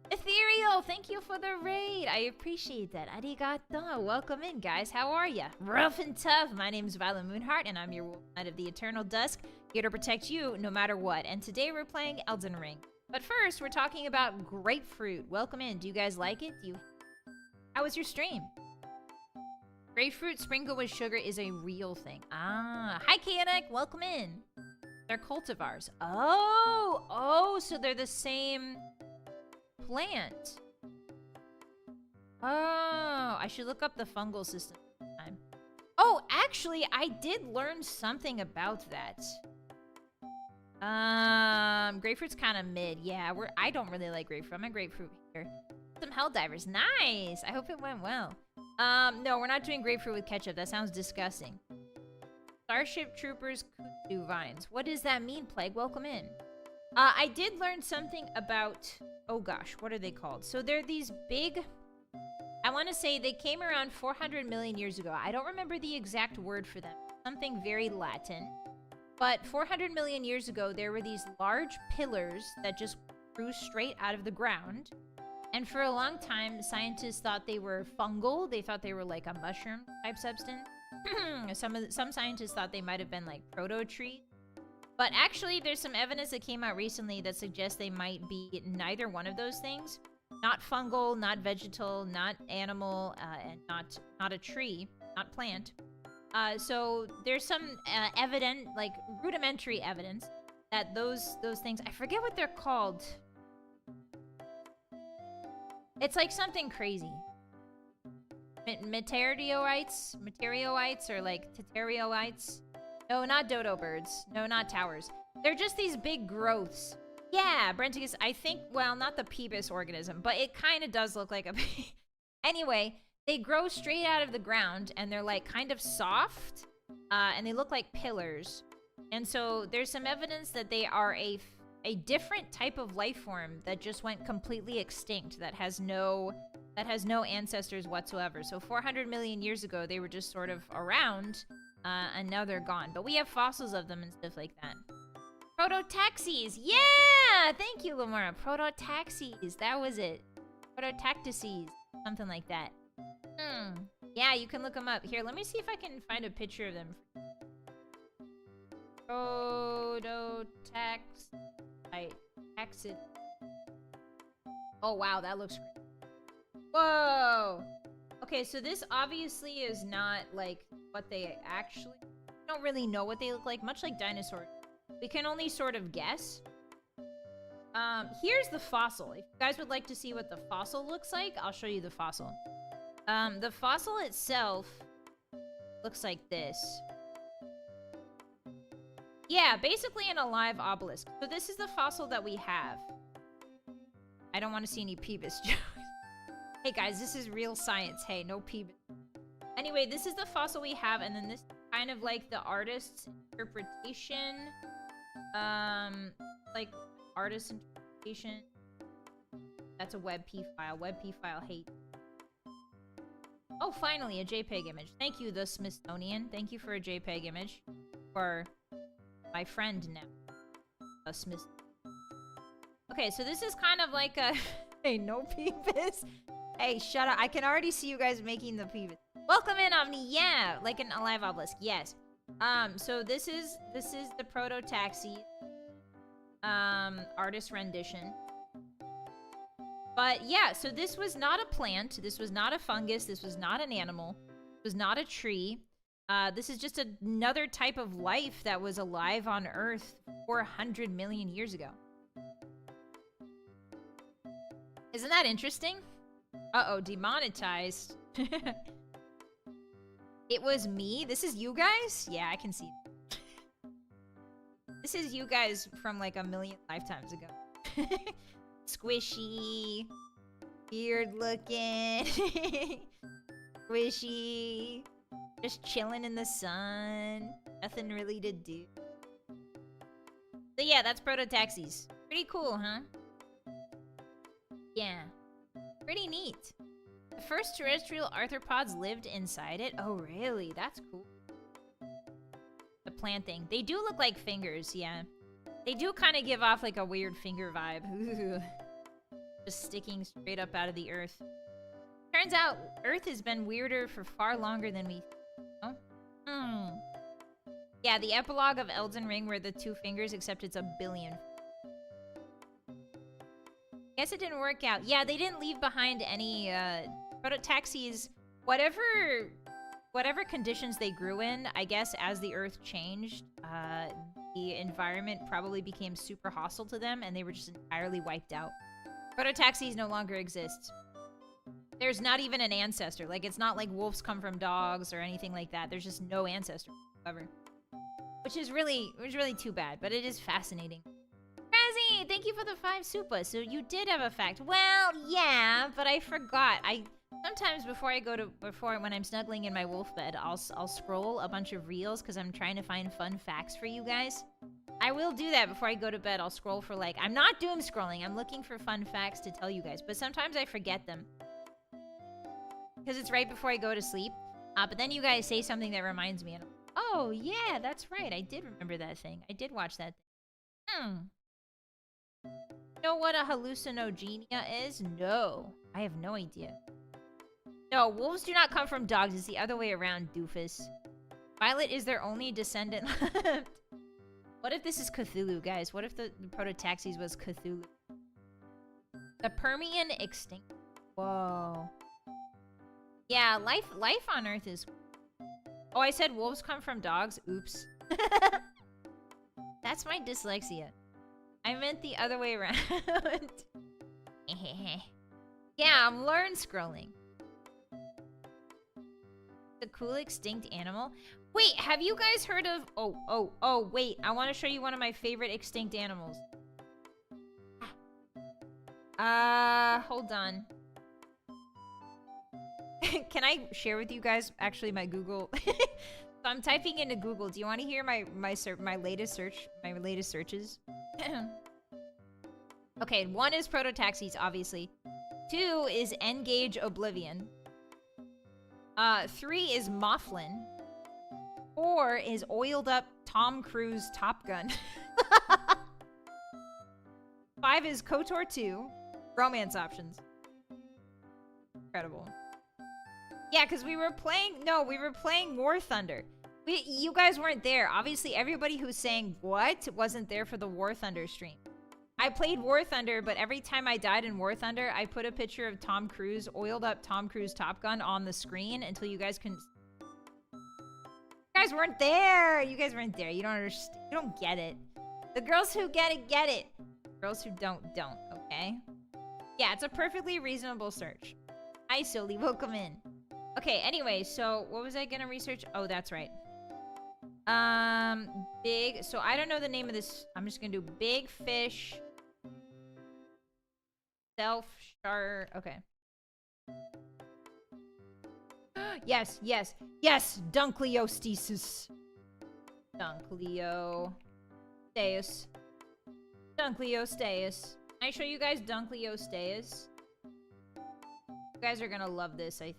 Ethereal, thank you for the raid. I appreciate that. Arigato. Welcome in, guys. How are ya? Rough and tough. My name's Vylett Moonheart, and I'm your wolf knight of the eternal dusk, here to protect you no matter what. And today we're playing Elden Ring. But first, we're talking about grapefruit. Welcome in. Do you guys like it? How was your stream? Grapefruit sprinkled with sugar is a real thing. Ah. Hi, Chaotic. Welcome in. They're cultivars. Oh, so they're the same... plant. Oh, I should look up the fungal system time. Oh, actually, I did learn something about that. Grapefruit's kind of mid. Yeah, I don't really like grapefruit. I'm a grapefruit hater. Some Helldivers. Nice. I hope it went well. No, we're not doing grapefruit with ketchup. That sounds disgusting. Starship Troopers kudzu vines. What does that mean, Plague? Welcome in. I did learn something about... Oh gosh, what are they called? So they're these big... I want to say they came around 400 million years ago. I don't remember the exact word for them. Something very Latin. But 400 million years ago, there were these large pillars that just grew straight out of the ground. And for a long time, scientists thought they were fungal. They thought they were like a mushroom-type substance. Some scientists thought they might have been like proto-trees. But actually, there's some evidence that came out recently that suggests they might be neither one of those things. Not fungal, not vegetal, not animal, and not a tree, not plant. So there's some like rudimentary evidence that those things, I forget what they're called. It's like something crazy. Meteorioites, or like teterioites. No, not dodo birds. No, not towers. They're just these big growths. Yeah, Brenticus, I think, well, not the Pebis organism, but it kind of does look like a... Anyway, they grow straight out of the ground, and they're, like, kind of soft, and they look like pillars. And so there's some evidence that they are a different type of life form that just went completely extinct, that has no ancestors whatsoever. So 400 million years ago, they were just sort of around... and now they're gone. But we have fossils of them and stuff like that. Prototaxis! Yeah! Thank you, Lamora. Prototaxis. That was it. Prototactices. Something like that. Yeah, you can look them up. Here, let me see if I can find a picture of them. Prototaxid. Oh, wow. That looks great. Whoa! Okay, so this obviously is not, like, what they actually... We don't really know what they look like, much like dinosaurs. We can only sort of guess. Here's the fossil. If you guys would like to see what the fossil looks like, I'll show you the fossil. The fossil itself looks like this. Yeah, basically an alive obelisk. So this is the fossil that we have. I don't want to see any Peebus jokes. Hey guys, this is real science. Hey, no Peebus. Anyway, this is the fossil we have, and then this is kind of like the artist's interpretation. Like artist's interpretation. That's a WebP file. WebP file hate. Oh, finally, a JPEG image. Thank you, the Smithsonian. Thank you for a JPEG image. For my friend now. A Smith. Okay, so this is kind of like a... Hey, no Peebus. Hey, shut up. I can already see you guys making the Peebus. Welcome in, Omni. Yeah, like an alive obelisk. Yes. So this is the proto-taxi artist rendition. But yeah, so this was not a plant. This was not a fungus. This was not an animal. It was not a tree. This is just another type of life that was alive on Earth 400 million years ago. Isn't that interesting? Uh-oh, demonetized. It was me? This is you guys? Yeah, I can see. This is you guys from like a million lifetimes ago. Squishy. Weird looking. Squishy. Just chilling in the sun. Nothing really to do. So yeah, that's proto-taxis. Pretty cool, huh? Yeah. Pretty neat. The first terrestrial arthropods lived inside it? Oh, really? That's cool. The plant thing. They do look like fingers, yeah. They do kind of give off like a weird finger vibe. Ooh. Just sticking straight up out of the earth. Turns out, Earth has been weirder for far longer than we... Oh? Yeah, the epilogue of Elden Ring were the 2 fingers, except it's a billion. Guess it didn't work out. Yeah, they didn't leave behind any proto-taxis. Whatever conditions they grew in, I guess as the Earth changed, the environment probably became super hostile to them, and they were just entirely wiped out. Proto-taxis no longer exist. There's not even an ancestor. Like, it's not like wolves come from dogs or anything like that. There's just no ancestor whatsoever. Which is really too bad, but it is fascinating. Razzie, thank you for the 5 supa. So you did have a fact. Well, yeah, but I forgot. Sometimes when I'm snuggling in my wolf bed, I'll scroll a bunch of reels because I'm trying to find fun facts for you guys. I will do that before I go to bed. I'll scroll for like, I'm not doom scrolling. I'm looking for fun facts to tell you guys, but sometimes I forget them. Because it's right before I go to sleep. But then you guys say something that reminds me. And I'm like, oh, yeah, that's right. I did remember that thing. I did watch that thing. You know what a hallucinogenia is? No. I have no idea. No, wolves do not come from dogs. It's the other way around, doofus. Vylett is their only descendant left. What if this is Cthulhu, guys? What if the proto-taxis was Cthulhu? The Permian extinct. Whoa. Yeah, life on Earth is... Oh, I said wolves come from dogs? Oops. That's my dyslexia. I meant the other way around. Yeah, I'm learn scrolling. The cool extinct animal? Wait, have you guys heard of... Oh, wait. I want to show you one of my favorite extinct animals. Hold on. Can I share with you guys actually my Google? So I'm typing into Google. Do you want to hear my latest search? My latest searches? Okay, 1 is proto-taxis, obviously. 2 is N-Gage Oblivion. 3 is Mouflin. 4 is oiled up Tom Cruise Top Gun. 5 is KOTOR 2. Romance options. Incredible. Yeah, because we were playing War Thunder. You guys weren't there. Obviously, everybody who's saying what wasn't there for the War Thunder stream. I played War Thunder, but every time I died in War Thunder, I put a picture of Tom Cruise, oiled up Tom Cruise Top Gun on the screen until you guys couldn't... You guys weren't there! You guys weren't there. You don't understand. You don't get it. The girls who get it, get it. Girls who don't, okay? Yeah, it's a perfectly reasonable search. Hi, Soli. Welcome in. Okay, anyway, so what was I gonna research? Oh, that's right. Big... So I don't know the name of this. I'm just gonna do big fish... Self-shard... Okay. Yes, yes, yes! Dunkleostesis. Dunkleosteus. Dunkleosteus. Can I show you guys Dunkleosteus? You guys are gonna love this, I think.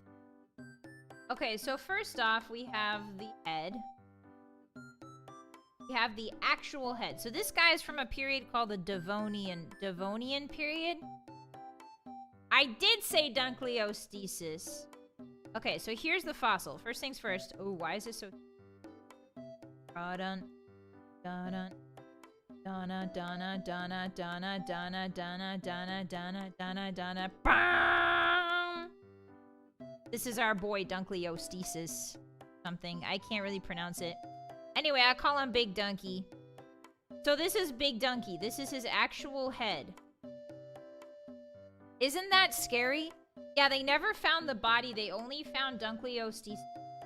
Okay, so first off, we have the head. We have the actual head. So this guy is from a period called the Devonian period. I did say Dunkleostesis. Okay, so here's the fossil. First things first. Oh, why is this so... Dun dun dun dun dun dun dun dun dun dun dun. This is our boy Dunkleostesis. Something. I can't really pronounce it. Anyway, I call him Big Donkey. So this is Big Donkey. This is his actual head. Isn't that scary? Yeah, they never found the body. They only found Dunkleostesis'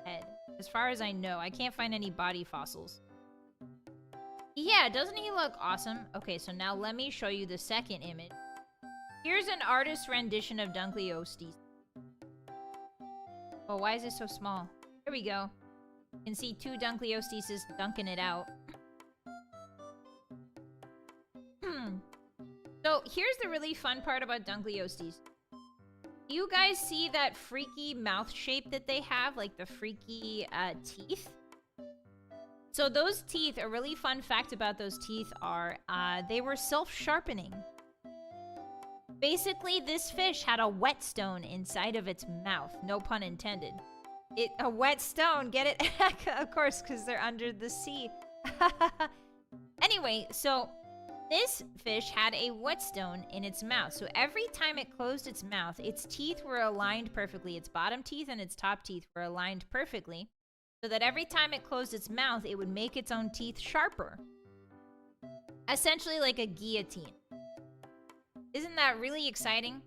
head. As far as I know. I can't find any body fossils. Yeah, doesn't he look awesome? Okay, so now let me show you the second image. Here's an artist's rendition of Dunkleostesis. Oh, why is it so small? Here we go. You can see two Dunkleostesis dunking it out. So, here's the really fun part about Dunkleostesis. Do you guys see that freaky mouth shape that they have? Like the freaky teeth? So those teeth, a really fun fact about those teeth are, they were self-sharpening. Basically, this fish had a whetstone inside of its mouth. No pun intended. A whetstone, get it? Of course, because they're under the sea. Anyway, so this fish had a whetstone in its mouth. So every time it closed its mouth, its teeth were aligned perfectly. Its bottom teeth and its top teeth were aligned perfectly. So that every time it closed its mouth, it would make its own teeth sharper. Essentially like a guillotine. Isn't that really exciting?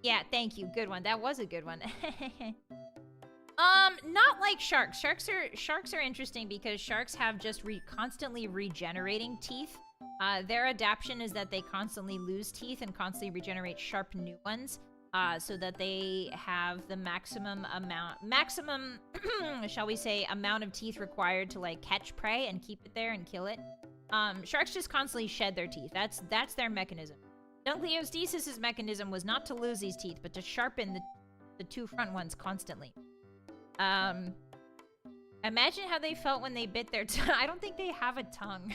Yeah, thank you. Good one. That was a good one. Not like sharks. Sharks are interesting because sharks have just constantly regenerating teeth. Their adaptation is that they constantly lose teeth and constantly regenerate sharp new ones. So that they have the maximum, shall we say, amount of teeth required to like catch prey and keep it there and kill it. Sharks just constantly shed their teeth. That's their mechanism. Dunkleostesis' mechanism was not to lose these teeth, but to sharpen the two front ones constantly. Imagine how they felt when they bit their tongue. I don't think they have a tongue.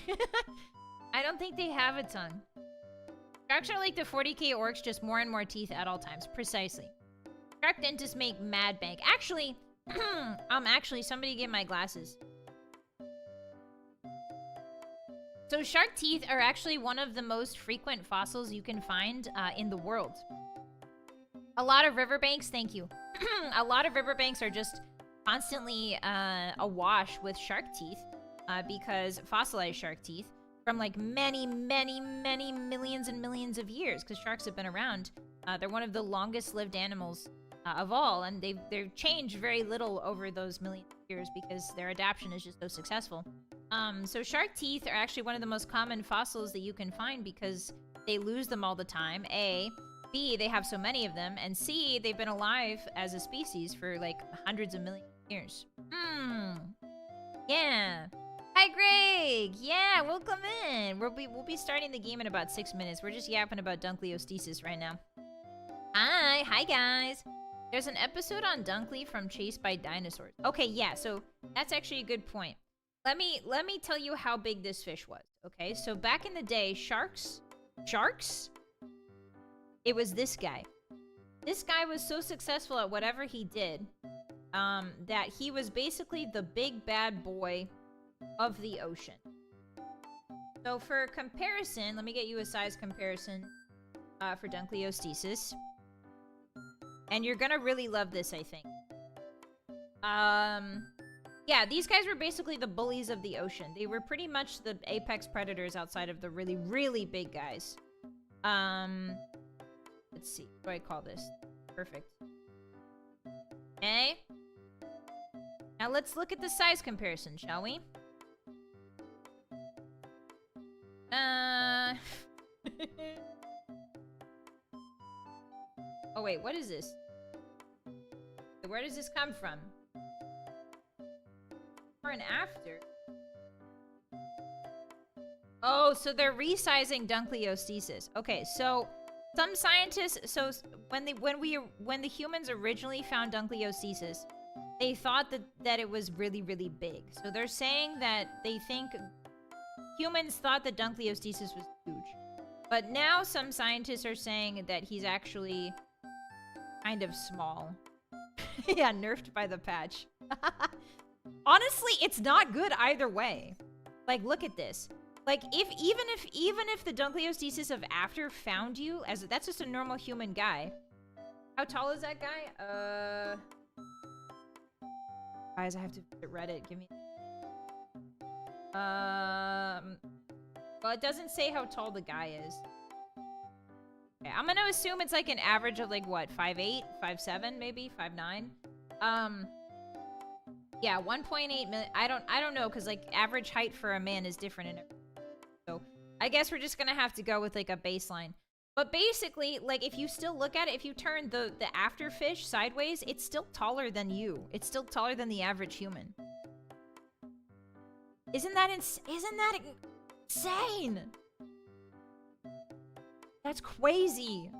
I don't think they have a tongue. Sharks are like the 40k orcs, just more and more teeth at all times. Precisely. Shark dentists make mad bank. Actually, somebody get my glasses. So shark teeth are actually one of the most frequent fossils you can find in the world. A lot of riverbanks, thank you. A lot of riverbanks are just constantly awash with shark teeth because fossilized shark teeth from like many, many, many millions and millions of years because sharks have been around. They're one of the longest lived animals of all, and they've changed very little over those millions of years because their adaptation is just so successful. So shark teeth are actually one of the most common fossils that you can find because they lose them all the time, A. B, they have so many of them, and C, they've been alive as a species for like hundreds of millions of years. Yeah. Hi, Greg! Yeah, welcome in! We'll be starting the game in about 6 minutes. We're just yapping about Dunkleostesis right now. Hi guys! There's an episode on Dunkley from Chased by Dinosaurs. Okay, yeah, so that's actually a good point. Let me tell you how big this fish was, okay? So back in the day, sharks? It was this guy. This guy was so successful at whatever he did, that he was basically the big bad boy of the ocean. So for comparison, let me get you a size comparison for Dunkleostesis. And you're gonna really love this, I think. Yeah, these guys were basically the bullies of the ocean. They were pretty much the apex predators outside of the really, really big guys. Let's see. What do I call this? Perfect. Okay. Now let's look at the size comparison, shall we? Oh wait, what is this? Where does this come from? Before and after. Oh, so they're resizing Dunkleostesis. Okay, so some scientists, so when the humans originally found Dunkleostesis, they thought that it was really, really big. So they're saying that they think humans thought that Dunkleostesis was huge. But now some scientists are saying that he's actually kind of small. Yeah, nerfed by the patch. Honestly, it's not good either way. Like, look at this. Like, even if the Dunkleostesis of after found you as that's just a normal human guy. How tall is that guy? Guys, I have to visit Reddit. Give me. Well, it doesn't say how tall the guy is. Okay, I'm gonna assume it's like an average of like what, 5'8", 5'7", maybe 5'9". Yeah, 1.8 million. I don't know, cause like average height for a man is different in every. So I guess we're just gonna have to go with like a baseline. But basically, like if you still look at it, if you turn the after fish sideways, it's still taller than you. It's still taller than the average human. Isn't that insane? That's crazy.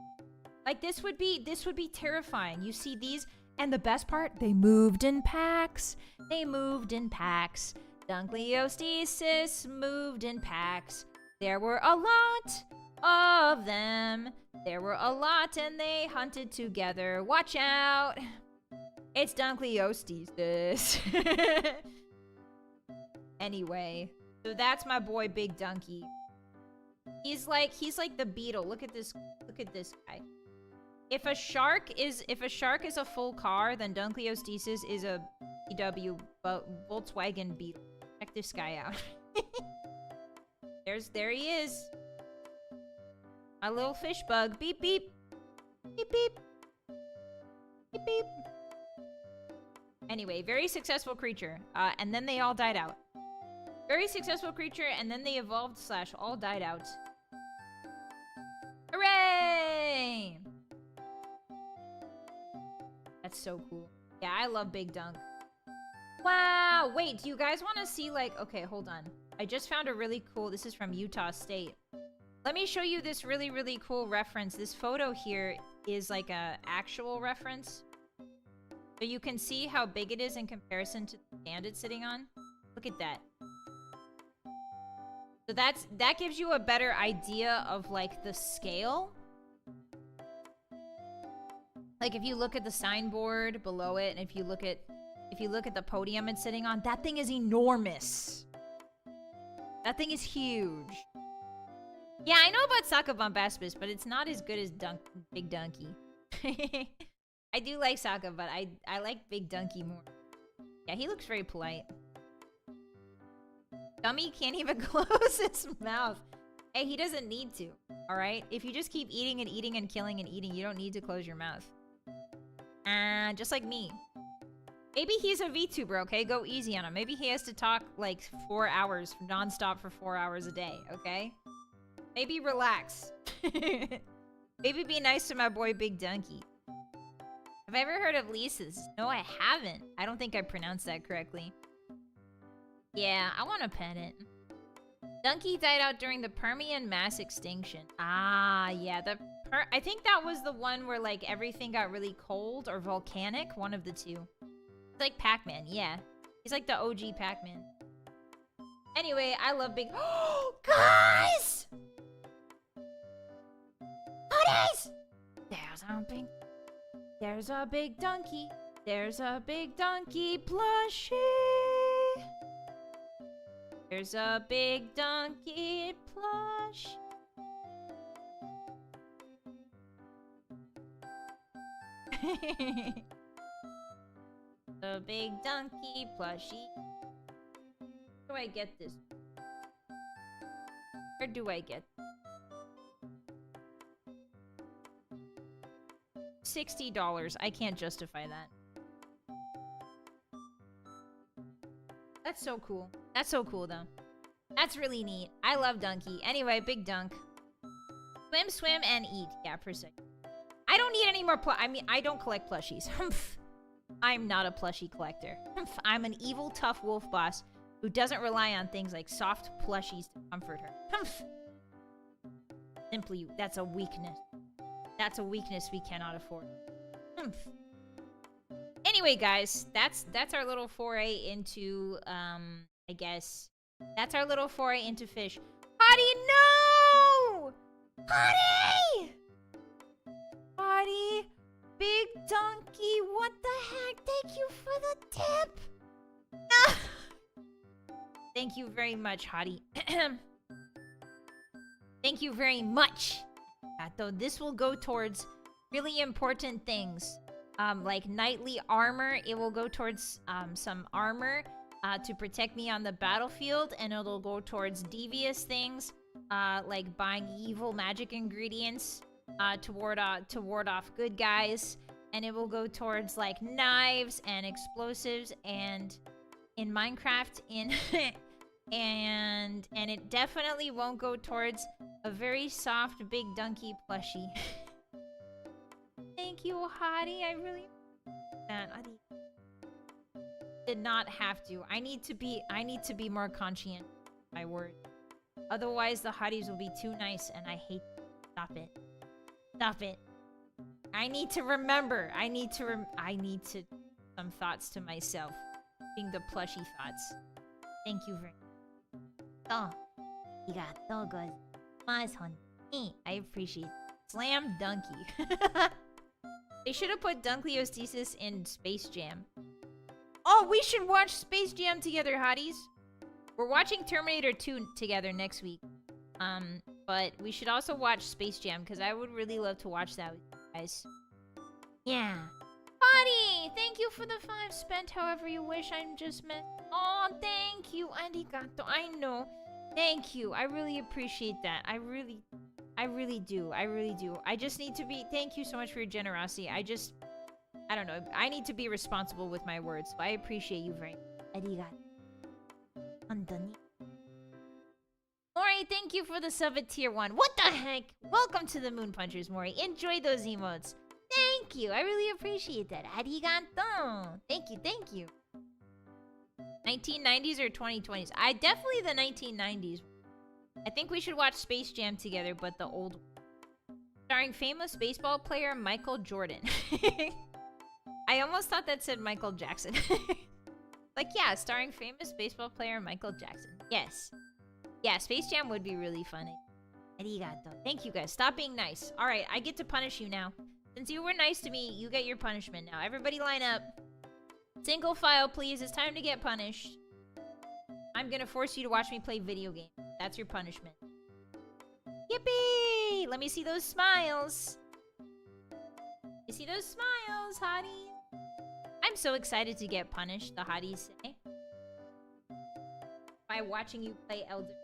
Like this would be terrifying. You see these, and the best part, they moved in packs. They moved in packs. Dunkleostesis moved in packs. There were a lot of them. There were a lot, and they hunted together. Watch out. It's Dunkleostesis. Anyway, so that's my boy Big Dunky. He's like the beetle. Look at this guy. If a shark is a full car, then Dunkleostesis is a VW Volkswagen Beetle. Check this guy out. There he is. My little fish bug. Beep beep. Beep beep. Beep beep. Anyway, very successful creature. And then they all died out. Very successful creature, and then they evolved / all died out. Hooray! That's so cool. Yeah, I love Big Dunk. Wow! Wait, do you guys want to see, like... Okay, hold on. I just found a really cool... This is from Utah State. Let me show you this really, really cool reference. This photo here is like a actual reference. So you can see how big it is in comparison to the stand it's sitting on. Look at that. So that gives you a better idea of like the scale. Like if you look at the signboard below it, and if you look at the podium it's sitting on, that thing is enormous. That thing is huge. Yeah, I know about Saka Bombastus, but it's not as good as Big Dunky. I do like Saka, but I like Big Dunky more. Yeah, he looks very polite. Dummy can't even close his mouth. Hey, he doesn't need to, alright? If you just keep eating and eating and killing and eating, you don't need to close your mouth. Just like me. Maybe he's a VTuber, okay? Go easy on him. Maybe he has to talk like 4 hours, non-stop for 4 hours a day, okay? Maybe relax. Maybe be nice to my boy Big Dunky. Have I ever heard of Lisa's? No, I haven't. I don't think I pronounced that correctly. Yeah, I want to pet it. Dunky died out during the Permian mass extinction. Ah, yeah. I think that was the one where, like, everything got really cold or volcanic. One of the two. It's like Pac-Man, yeah. He's like the OG Pac-Man. Anyway, I love Big... Oh, guys! Hotties! There's a big donkey. There's a big donkey plushie. There's a big donkey plush. The big donkey plushie. Where do I get this? Where do I get $60? I can't justify that. That's so cool. That's so cool, though. That's really neat. I love Donkey. Anyway, big dunk. Swim, swim, and eat. Yeah, per second. I don't need any more I don't collect plushies. I'm not a plushie collector. I'm an evil, tough wolf boss who doesn't rely on things like soft plushies to comfort her. Simply, that's a weakness. That's a weakness we cannot afford. Anyway, guys, that's our little foray into, I guess. That's our little foray into fish. Hottie, no! Hottie! Hottie, big donkey, what the heck? Thank you for the tip. No. Thank you very much, Hottie. Thank you very much. Though this will go towards really important things. Like knightly armor. It will go towards some armor to protect me on the battlefield, and it'll go towards devious things like buying evil magic ingredients to ward off good guys, and it will go towards like knives and explosives and in Minecraft and it definitely won't go towards a very soft big donkey plushie. Thank you, Hottie. I really... Man, I did not have to. I need to be more conscientious of my words. Otherwise, the Hotties will be too nice, and I hate them. Stop it. Stop it. I need to remember. I need to some thoughts to myself. Being the plushie thoughts. Thank you very much. Oh. Arigatou gozaimasu. I appreciate it. Slam Donkey. They should have put Dunkliostesis in Space Jam. Oh, we should watch Space Jam together, Hotties. We're watching Terminator 2 together next week. But we should also watch Space Jam, because I would really love to watch that with you guys. Yeah. Hottie, thank you for the 5 spent however you wish. I'm just meant... Oh, thank you. Arigato. I know. Thank you. I really appreciate that. I really do. I really do. I just need to be... Thank you so much for your generosity. I don't know. I need to be responsible with my words. So I appreciate you very much. Arigato. Antoni. Mori, thank you for the sub at tier 1. What the heck? Welcome to the Moon Punchers, Mori. Enjoy those emotes. Thank you. I really appreciate that. Arigato. Thank you. Thank you. 1990s or 2020s? Definitely the 1990s. I think we should watch Space Jam together, but the old one. Starring famous baseball player Michael Jordan. I almost thought that said Michael Jackson. Like, yeah, starring famous baseball player Michael Jackson. Yes. Yeah, Space Jam would be really funny. Arigato. Thank you, guys. Stop being nice. Alright, I get to punish you now. Since you were nice to me, you get your punishment now. Everybody line up. Single file, please. It's time to get punished. I'm gonna force you to watch me play video games. That's your punishment. Yippee! Let me see those smiles. You see those smiles, Hottie? I'm so excited to get punished, the Hotties say. By watching you play Elden.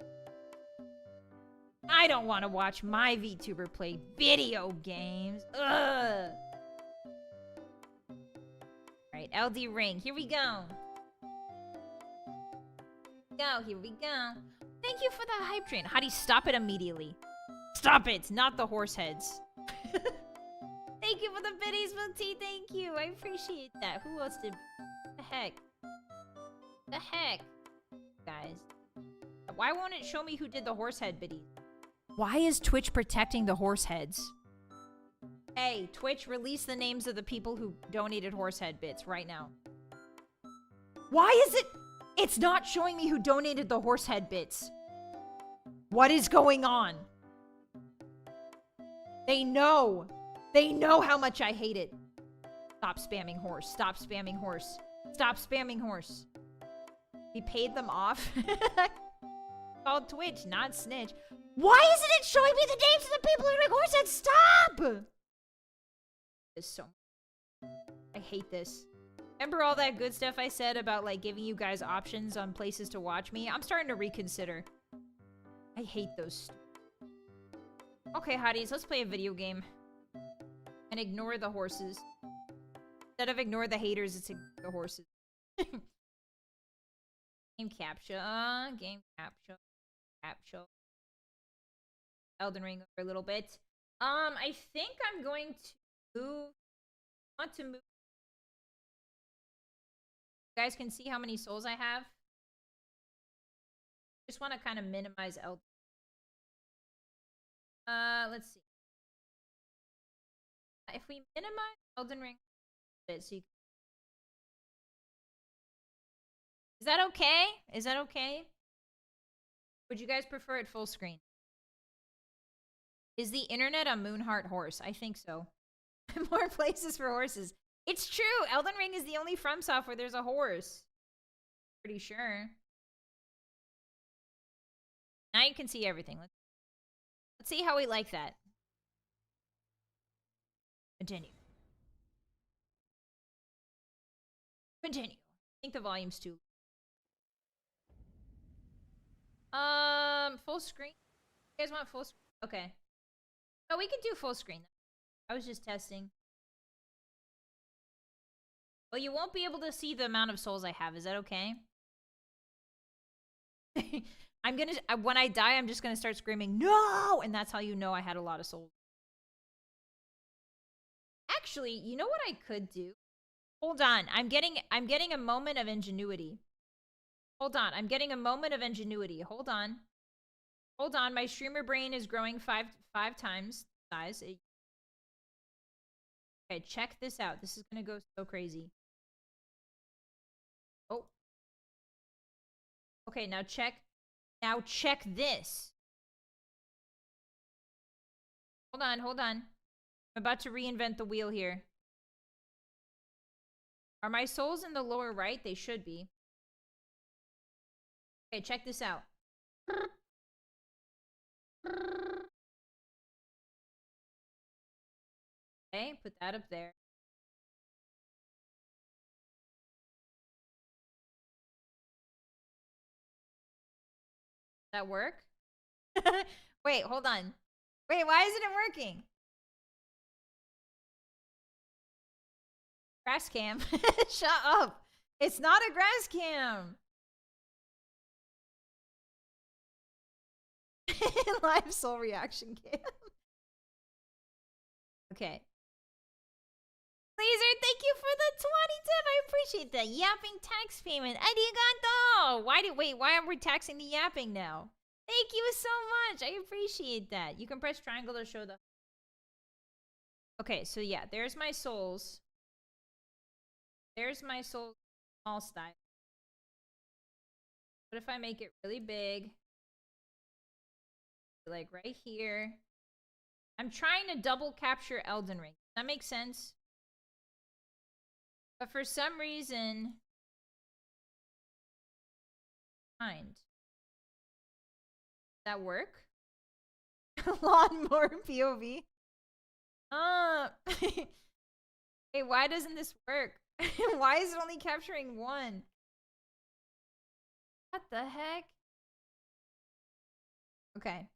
I don't want to watch my VTuber play video games. Ugh! Alright, LD Ring. Here we go. Here we go. Thank you for the hype train. Hottie, stop it immediately. Stop it! Not the horse heads. Thank you for the biddies, Milk Tea. Thank you. I appreciate that. Who else did... The heck? The heck? Guys. Why won't it show me who did the horse head biddies? Why is Twitch protecting the horse heads? Hey, Twitch, release the names of the people who donated horse head bits right now. Why is it... It's not showing me who donated the horse head bits. What is going on? They know. They know how much I hate it. Stop spamming horse. Stop spamming horse. Stop spamming horse. We paid them off. called Twitch, not Snitch. Why isn't it showing me the names of the people who record said stop? This so I hate this. Remember all that good stuff I said about like giving you guys options on places to watch me? I'm starting to reconsider. I hate those. Okay, hotties, let's play a video game. And ignore the horses. Instead of ignore the haters, it's the horses. Game capture. Game capture. Capture. Elden Ring for a little bit. I think I'm going to move. Want to move. You guys can see how many souls I have. Just want to kind of minimize Elden. Let's see. If we minimize Elden Ring a bit, so you... Is that okay? Is that okay? Would you guys prefer it full screen? Is the internet a Moonheart horse? I think so. More places for horses. It's true! Elden Ring is the only FromSoft where there's a horse. Pretty sure. Now you can see everything. Let's see how we like that. Continue. Continue. I think the volume's too. Full screen? You guys want full screen? Okay. No, we can do full screen. I was just testing. Well, you won't be able to see the amount of souls I have. Is that okay? I'm gonna... When I die, I'm just gonna start screaming, no! And that's how you know I had a lot of souls. Actually, you know what I could do? Hold on. I'm getting a moment of ingenuity. Hold on. I'm getting a moment of ingenuity. Hold on. Hold on. My streamer brain is growing five times size. Okay, check this out. This is gonna go so crazy. Oh. Okay, now check. Now check this. Hold on, hold on. I'm about to reinvent the wheel here. Are my souls in the lower right? They should be. Okay, check this out. Okay, put that up there. That work? Wait, hold on. Wait, why isn't it working? Grass cam. Shut up. It's not a grass cam. Live soul reaction cam. Okay. Laser, thank you for the 20 tip. I appreciate that. Yapping tax payment. Arigato. Why are we taxing the yapping now? Thank you so much. I appreciate that. You can press triangle to show the... Okay, so yeah, there's my souls. There's my soul small style. What if I make it really big? Like right here. I'm trying to double capture Elden Ring. Does that make sense? But for some reason... Does that work? Lawnmower POV. Hey, why doesn't this work? Why is it only capturing one? What the heck? Okay.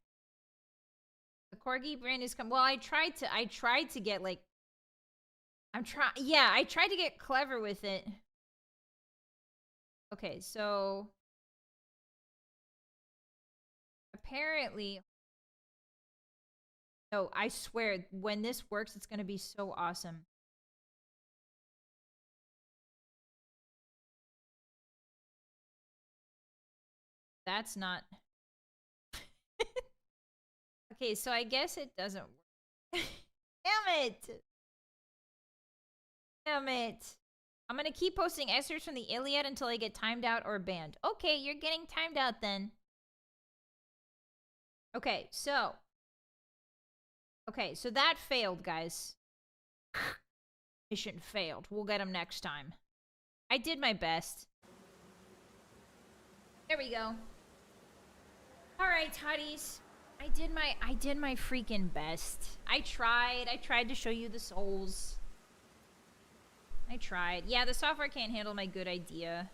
The corgi brand is well, I tried to get like I tried to get clever with it. Okay, so apparently no, I swear when this works it's gonna be so awesome. That's not... Okay, so I guess it doesn't work. Damn it! Damn it. I'm gonna keep posting excerpts from the Iliad until I get timed out or banned. Okay, you're getting timed out then. Okay, so that failed, guys. Mission failed. We'll get them next time. I did my best. There we go. Alright, Hotties. I did my freaking best. I tried to show you the souls. I tried. Yeah, the software can't handle my good idea.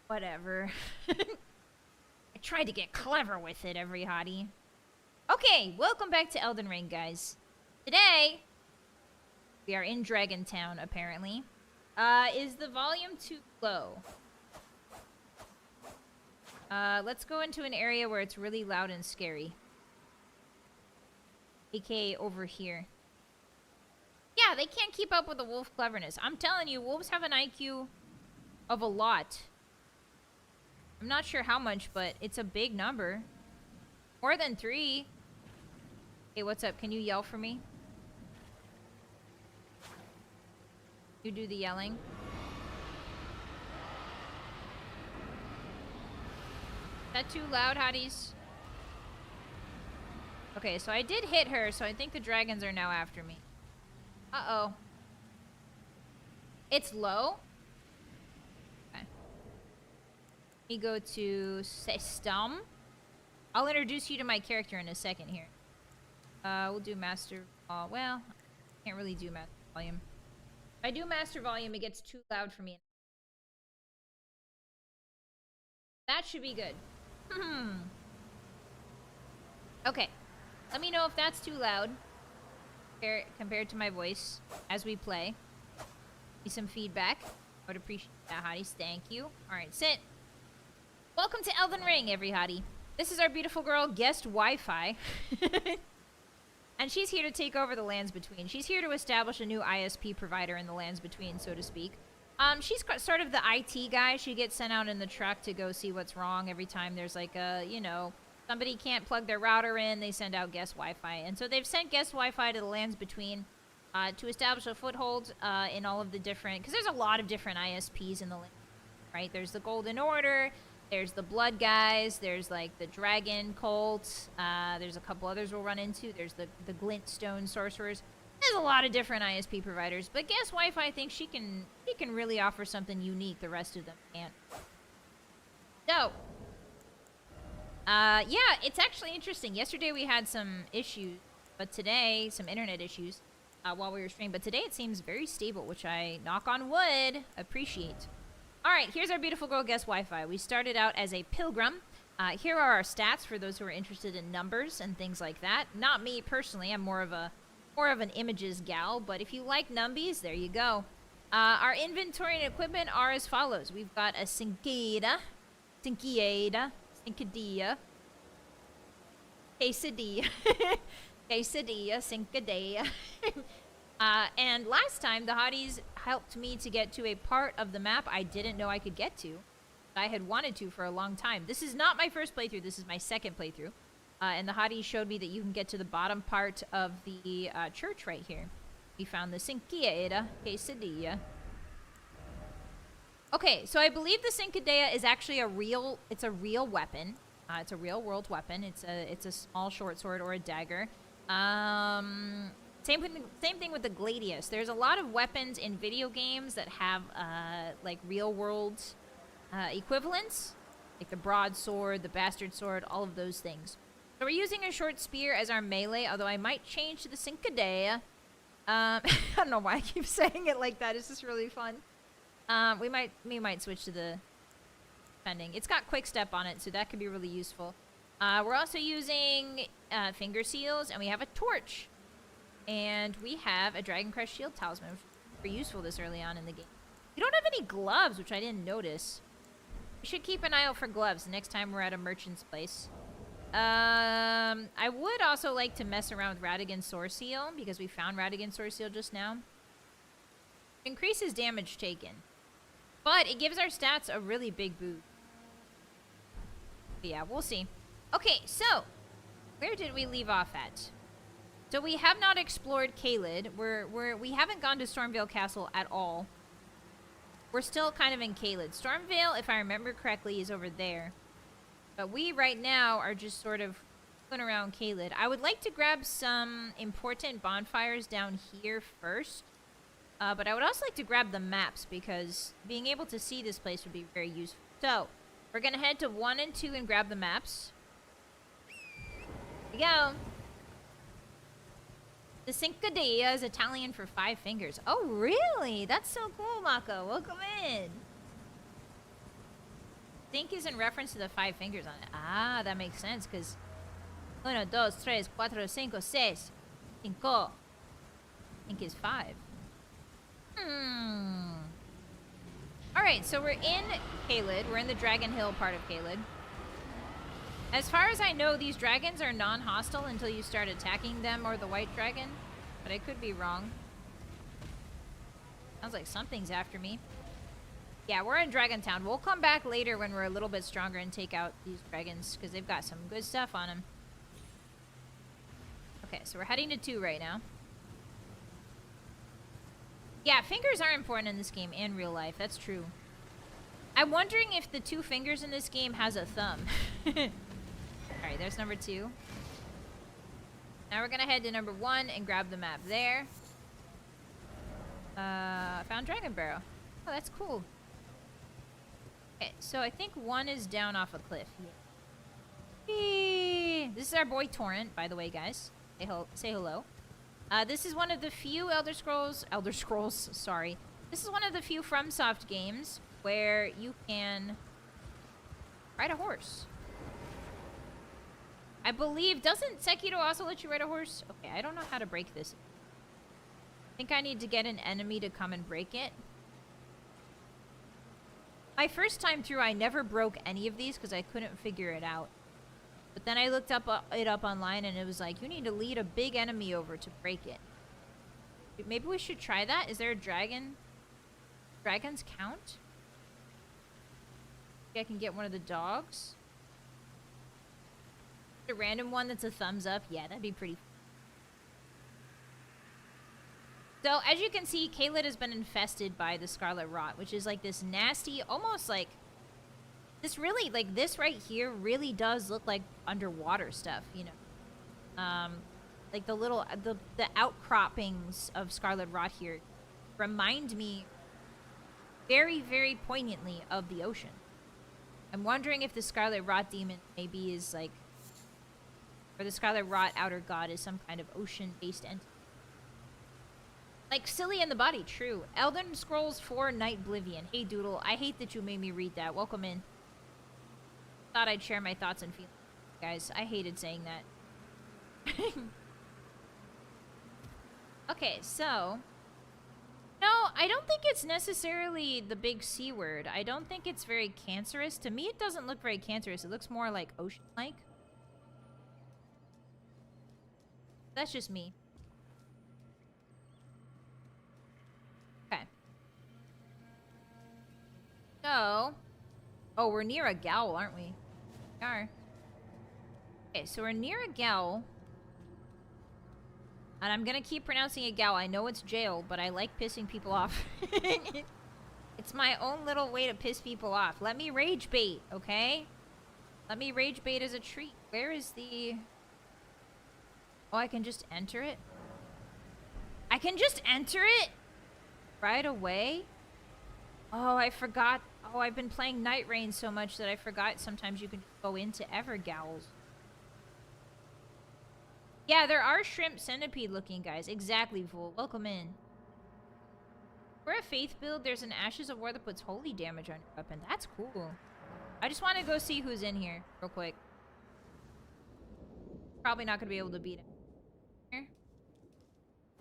Whatever. I tried to get clever with it, every hottie. Okay, welcome back to Elden Ring, guys. Today, we are in Dragon Town, apparently. Is the volume too low? Let's go into an area where it's really loud and scary. AKA over here. Yeah, they can't keep up with the wolf cleverness. I'm telling you, wolves have an IQ of a lot. I'm not sure how much, but it's a big number. More than 3. Hey, what's up? Can you yell for me? You do the yelling. Is that too loud, hotties? Okay, so I did hit her, so I think the dragons are now after me. Uh-oh. It's low? Okay. Let me go to System. I'll introduce you to my character in a second here. We'll do Master... well, can't really do Master Volume. If I do Master Volume, it gets too loud for me. That should be good. Okay. Let me know if that's too loud compared to my voice as we play. Give me some feedback. I would appreciate that, hotties. Thank you. Alright, sit. Welcome to Elden Ring, every hottie. This is our beautiful girl, Guest Wi-Fi. And she's here to take over the Lands Between. She's here to establish a new ISP provider in the Lands Between, so to speak. She's sort of the IT guy. She gets sent out in the truck to go see what's wrong every time there's like a, you know, somebody can't plug their router in. They send out Guest Wi-Fi. And so they've sent Guest Wi-Fi to the Lands Between to establish a foothold in all of the different... Because there's a lot of different ISPs in the land, right? There's the Golden Order. There's the Blood guys. There's like the Dragon Cult. There's a couple others we'll run into. There's the Glintstone Sorcerers. There's a lot of different ISP providers, but Guest Wi-Fi thinks she can really offer something unique the rest of them can't. So, yeah, it's actually interesting. Yesterday we had some issues, but today, some internet issues while we were streaming, but today it seems very stable, which I, knock on wood, appreciate. All right, here's our beautiful girl, Guest Wi-Fi. We started out as a pilgrim. Here are our stats for those who are interested in numbers and things like that. Not me personally, I'm more of an images gal, but if you like numbies, there you go. Our inventory and equipment are as follows. We've got a Cincadilla, quesadilla, quesadilla, Cincadilla. And last time, the hotties helped me to get to a part of the map I didn't know I could get to. I had wanted to for a long time. This is not my first playthrough, this is my second playthrough. And the hotties showed me that you can get to the bottom part of the church right here. We found the Cincadilla quesadilla. Okay, so I believe the Cincadilla is actually a real weapon. It's a real world weapon. It's a small short sword or a dagger. Same thing with the gladius. There's a lot of weapons in video games that have like real world equivalents, like the broadsword, the bastard sword, all of those things. So we're using a short spear as our melee, although I might change to the Cincadilla. I don't know why I keep saying it like that. It's just really fun. We might switch to the defending. It's got quick step on it, so that could be really useful. We're also using finger seals, and we have a torch. And we have a Dragon Crest Shield Talisman, which is very useful this early on in the game. We don't have any gloves, which I didn't notice. We should keep an eye out for gloves the next time we're at a merchant's place. I would also like to mess around with Radigan's Sword Seal, because we found Radigan's Sword Seal just now. It increases damage taken. But it gives our stats a really big boost. But yeah, we'll see. Okay, so, where did we leave off at? So we have not explored Caelid. We haven't gone to Stormveil Castle at all. We're still kind of in Caelid. Stormveil, if I remember correctly, is over there. But we, right now, are just sort of going around Caelid. I would like to grab some important bonfires down here first. But I would also like to grab the maps, because being able to see this place would be very useful. So, We're gonna head to 1 and 2 and grab the maps. Here we go. The Cincadilla is Italian for 5 fingers. Oh, really? That's so cool, Mako. Welcome in. Think is in reference to the 5 fingers on it. Ah, that makes sense, because 1, 2, 3, 4, 5, 6, 5. Think is 5. Alright, so we're in Caelid. We're in the Dragon Hill part of Caelid. As far as I know, these dragons are non-hostile until you start attacking them or the white dragon. But I could be wrong. Sounds like something's after me. Yeah, we're in Dragon Town. We'll come back later when we're a little bit stronger and take out these dragons, because they've got some good stuff on them. Okay, so we're heading to 2 right now. Yeah, fingers are important in this game and real life. That's true. I'm wondering if the 2 fingers in this game has a thumb. Alright, there's number 2. Now we're gonna head to number 1 and grab the map there. I found Dragon Barrow. Oh, that's cool. Okay, so I think 1 is down off a cliff. Yeah. This is our boy Torrent, by the way, guys. Say hello. This is one of the few Elder Scrolls, sorry. This is one of the few FromSoft games where you can ride a horse. I believe, doesn't Sekiro also let you ride a horse? Okay, I don't know how to break this. I think I need to get an enemy to come and break it. My first time through, I never broke any of these because I couldn't figure it out. But then I looked it up online, and it was like, you need to lead a big enemy over to break it. Maybe we should try that. Is there a dragon? Dragons count? Maybe I can get one of the dogs. A random one that's a thumbs up. Yeah, that'd be pretty. So, as you can see, Caelid has been infested by the Scarlet Rot, which is like this nasty, almost like... This really, like, this right here really does look like underwater stuff, you know. Like the little, the outcroppings of Scarlet Rot here remind me very, very poignantly of the ocean. I'm wondering if the Scarlet Rot demon maybe is like, or the Scarlet Rot outer god is some kind of ocean-based entity. Like Silly in the Body, true. Elden Scrolls 4 Night Oblivion. Hey Doodle, I hate that you made me read that. Welcome in. Thought I'd share my thoughts and feelings. Guys, I hated saying that. Okay, so... No, I don't think it's necessarily the big C word. I don't think it's very cancerous. To me, it doesn't look very cancerous. It looks more like ocean-like. That's just me. Okay. So... Oh, we're near a Gowl, aren't we? We are. Okay, so we're near a Gowl. And I'm gonna keep pronouncing it Gowl. I know it's jail, but I like pissing people off. It's my own little way to piss people off. Let me rage bait, okay? Let me rage bait as a treat. Where is the... Oh, I can just enter it? I can just enter it? Right away? Oh, I forgot. Oh, I've been playing Night Rain so much that I forgot sometimes you can go into Evergowls. Yeah, there are shrimp centipede looking guys. Exactly, Fool. Welcome in. For a faith build, there's an Ashes of War that puts holy damage on your weapon. That's cool. I just want to go see who's in here real quick. Probably not going to be able to beat him. Here.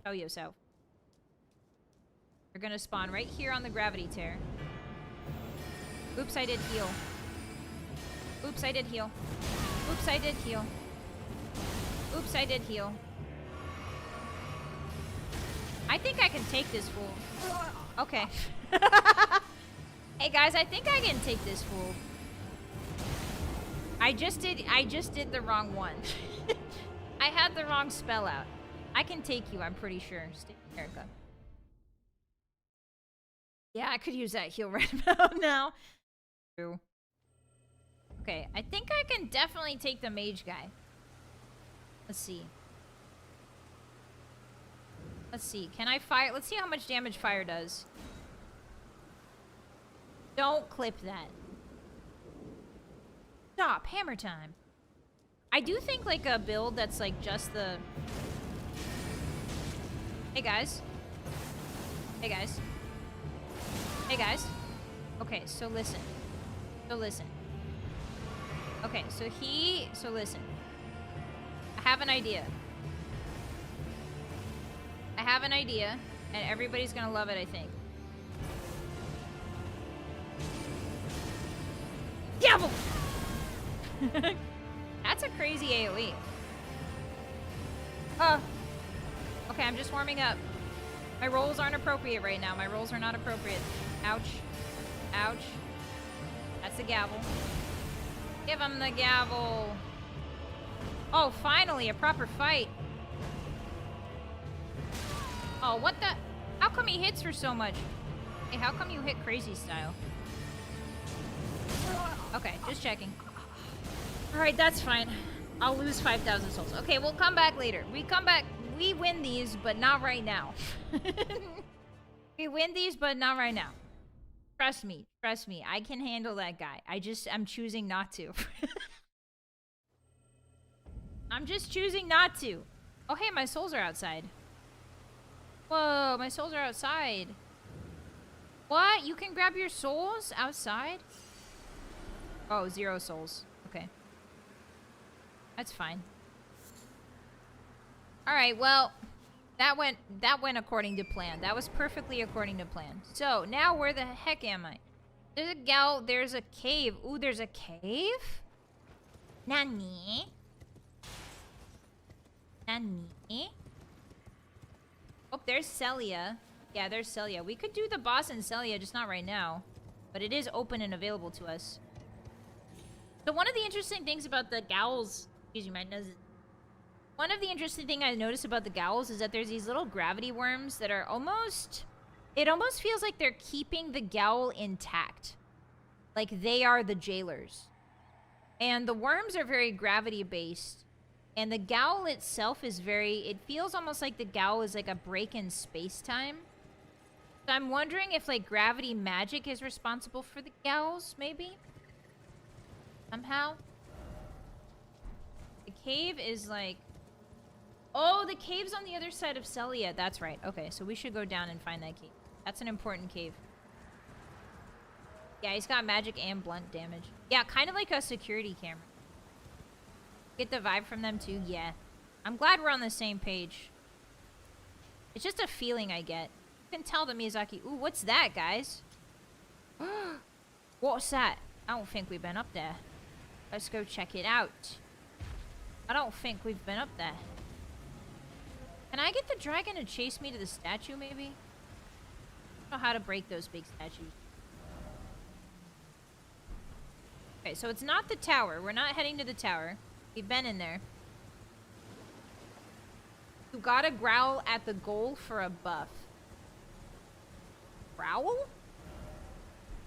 Show yourself. You're going to spawn right here on the gravity tear. Oops, I did heal. Oops, I did heal. Oops, I did heal. Oops, I did heal. I think I can take this fool. Okay. Hey guys, I think I can take this fool. I just did the wrong one. I had the wrong spell out. I can take you, I'm pretty sure. Stay in America. Yeah, I could use that heal right about now. True. Okay, I think I can definitely take the mage guy. Let's see. Let's see. Can I fire? Let's see how much damage fire does. Don't clip that. Stop. Hammer time. I do think, like, a build that's, like, just the... Hey, guys. Hey, guys. Hey, guys. Okay, so listen. So listen. Okay, so listen. I have an idea. I have an idea, and everybody's gonna love it, I think. Gavel! That's a crazy AoE. Okay, I'm just warming up. My rolls aren't appropriate right now. My rolls are not appropriate. Ouch. Ouch. That's the gavel. Give him the gavel. Oh, finally, a proper fight. Oh, what the? How come he hits her so much? Hey, how come you hit crazy style? Okay, just checking. Alright, that's fine. I'll lose 5,000 souls. Okay, we'll come back later. We come back. We win these, but not right now. We win these, but not right now. Trust me. Trust me. I can handle that guy. I'm choosing not to. I'm just choosing not to. Oh, hey, my souls are outside. Whoa, my souls are outside. What? You can grab your souls outside? Oh, 0 souls. Okay. That's fine. Alright, well, that went according to plan. That was perfectly according to plan. So, now where the heck am I? There's a gal, there's a cave. Ooh, there's a cave? Nani? Nani? Oh, there's Celia. Yeah, there's Celia. We could do the boss in Celia, just not right now. But it is open and available to us. So one of the interesting things about the gals... Excuse me, my nose is... One of the interesting things I noticed about the gals is that there's these little gravity worms that are almost... It almost feels like they're keeping the gowl intact. Like they are the jailers. And the worms are very gravity-based. And the gowl itself is very... It feels almost like the gowl is like a break in space-time. So I'm wondering if, like, gravity magic is responsible for the gowls, maybe? Somehow? The cave is, like... Oh, the cave's on the other side of Celia. That's right. Okay, so we should go down and find that cave. That's an important cave. Yeah, he's got magic and blunt damage. Yeah, kind of like a security camera. Get the vibe from them, too? Yeah. I'm glad we're on the same page. It's just a feeling I get. You can tell that Miyazaki... Ooh, what's that, guys? What's that? I don't think we've been up there. Let's go check it out. I don't think we've been up there. Can I get the dragon to chase me to the statue, maybe? I don't know how to break those big statues. Okay, so it's not the tower. We're not heading to the tower. We've been in there. You gotta growl at the goal for a buff. Growl?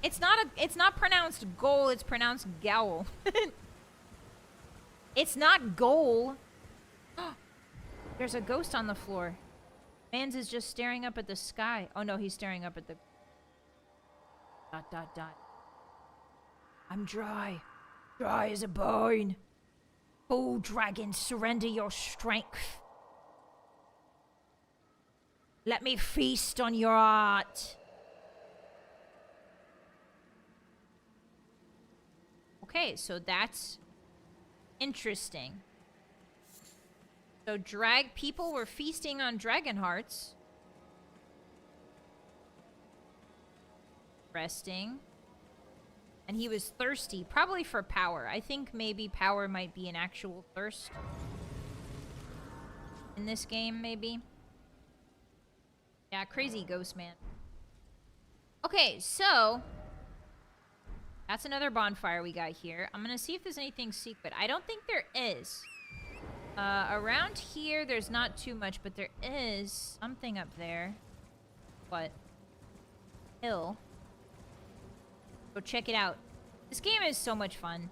It's not pronounced goal, it's pronounced gowl. It's not goal. There's a ghost on the floor. Mans is just staring up at the sky. Oh no, he's staring up at the... ... I'm dry. Dry as a bone. Oh, dragon, surrender your strength. Let me feast on your art. Okay, so that's interesting. So people were feasting on dragon hearts. Resting. And he was thirsty, probably for power. I think maybe power might be an actual thirst. In this game, maybe. Yeah, crazy ghost man. Okay, so... That's another bonfire we got here. I'm gonna see if there's anything secret. I don't think there is. Around here, there's not too much, but there is something up there. What? Hill. Go check it out. This game is so much fun.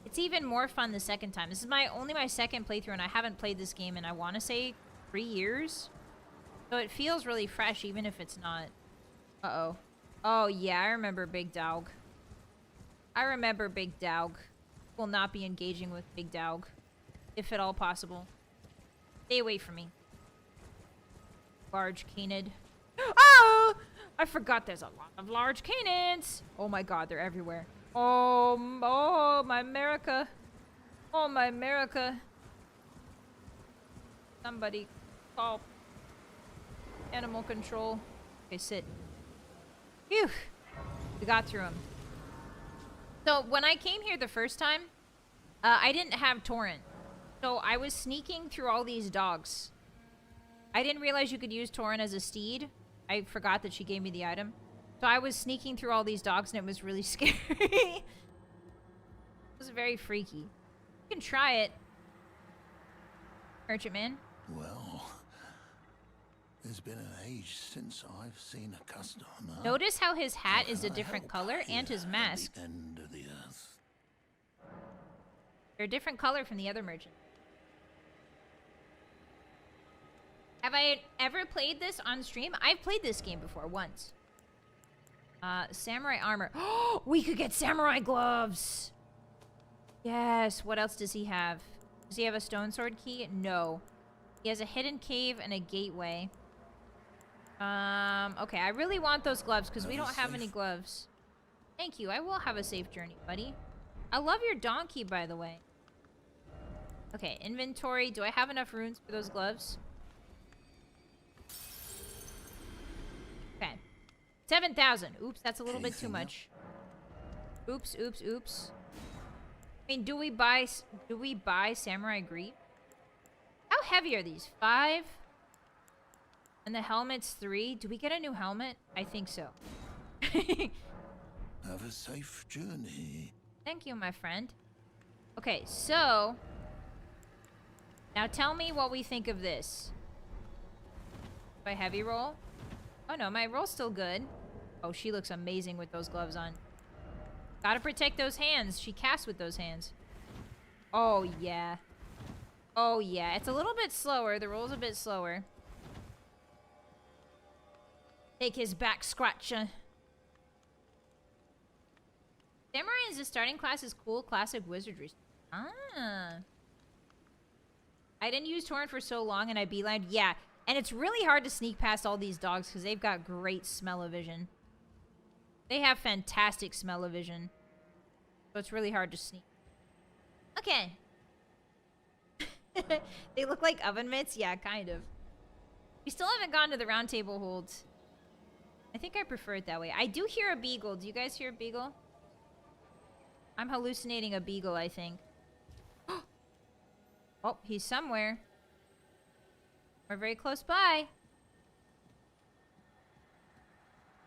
It's even more fun the second time. This is only my second playthrough, and I haven't played this game in, I want to say, 3 years. So it feels really fresh, even if it's not. Uh-oh. Oh, yeah, I remember Big Dog. I remember Big Dog. will not be engaging with Big Dog. If at all possible. Stay away from me. Large canid. Ah! I forgot there's a lot of large canids. Oh my god, they're everywhere. Oh, my America. Oh, my America. Somebody call animal control. Okay, sit. Phew. We got through him. So, when I came here the first time, I didn't have torrent. So, I was sneaking through all these dogs. I didn't realize you could use torrent as a steed. I forgot that she gave me the item. So, I was sneaking through all these dogs, and it was really scary. It was very freaky. You can try it. Merchant man.
Well, there's been an age since I've seen a customer.
Notice how his hat is a different color and his mask.
At the end of the earth.
They're a different color from the other merchant. Have I ever played this on stream? I've played this game before, once. Samurai armor. Oh, we could get samurai gloves! Yes, what else does he have? Does he have a stone sword key? No. He has a hidden cave and a gateway. Okay, I really want those gloves because we don't have any gloves. Thank you, I will have a safe journey, buddy. I love your donkey, by the way. Okay, inventory. Do I have enough runes for those gloves? Okay. 7,000. Oops, that's a little bit too much. Oops, oops, oops. I mean, do we buy samurai greave? How heavy are these? 5? And the helmet's 3. Do we get a new helmet? I think so.
Have a safe journey.
Thank you, my friend. Okay, so... Now tell me what we think of this. My heavy roll? Oh no, my roll's still good. Oh, she looks amazing with those gloves on. Gotta protect those hands. She casts with those hands. Oh, yeah. Oh, yeah. It's a little bit slower. The roll's a bit slower. Take his back scratcher. Samurai is the starting class is cool classic wizardry. Ah. I didn't use torrent for so long and I beelined. Yeah. And it's really hard to sneak past all these dogs because they've got great smell-o-vision. They have fantastic smell-o-vision. So it's really hard to sneak. Okay. They look like oven mitts? Yeah, kind of. We still haven't gone to the round table hold. I think I prefer it that way. I do hear a beagle. Do you guys hear a beagle? I'm hallucinating a beagle, I think. Oh, he's somewhere. We're very close by.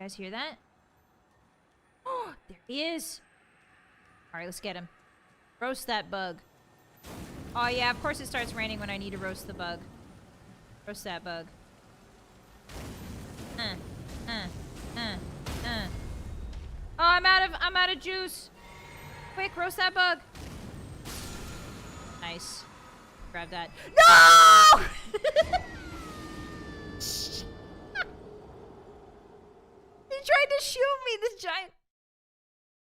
You guys hear that? Oh, there he is. Alright, let's get him. Roast that bug. Oh yeah, of course it starts raining when I need to roast the bug. Roast that bug. Oh, I'm out of juice. Quick, roast that bug. Nice. Grab that. No! He tried to shoot me, this giant.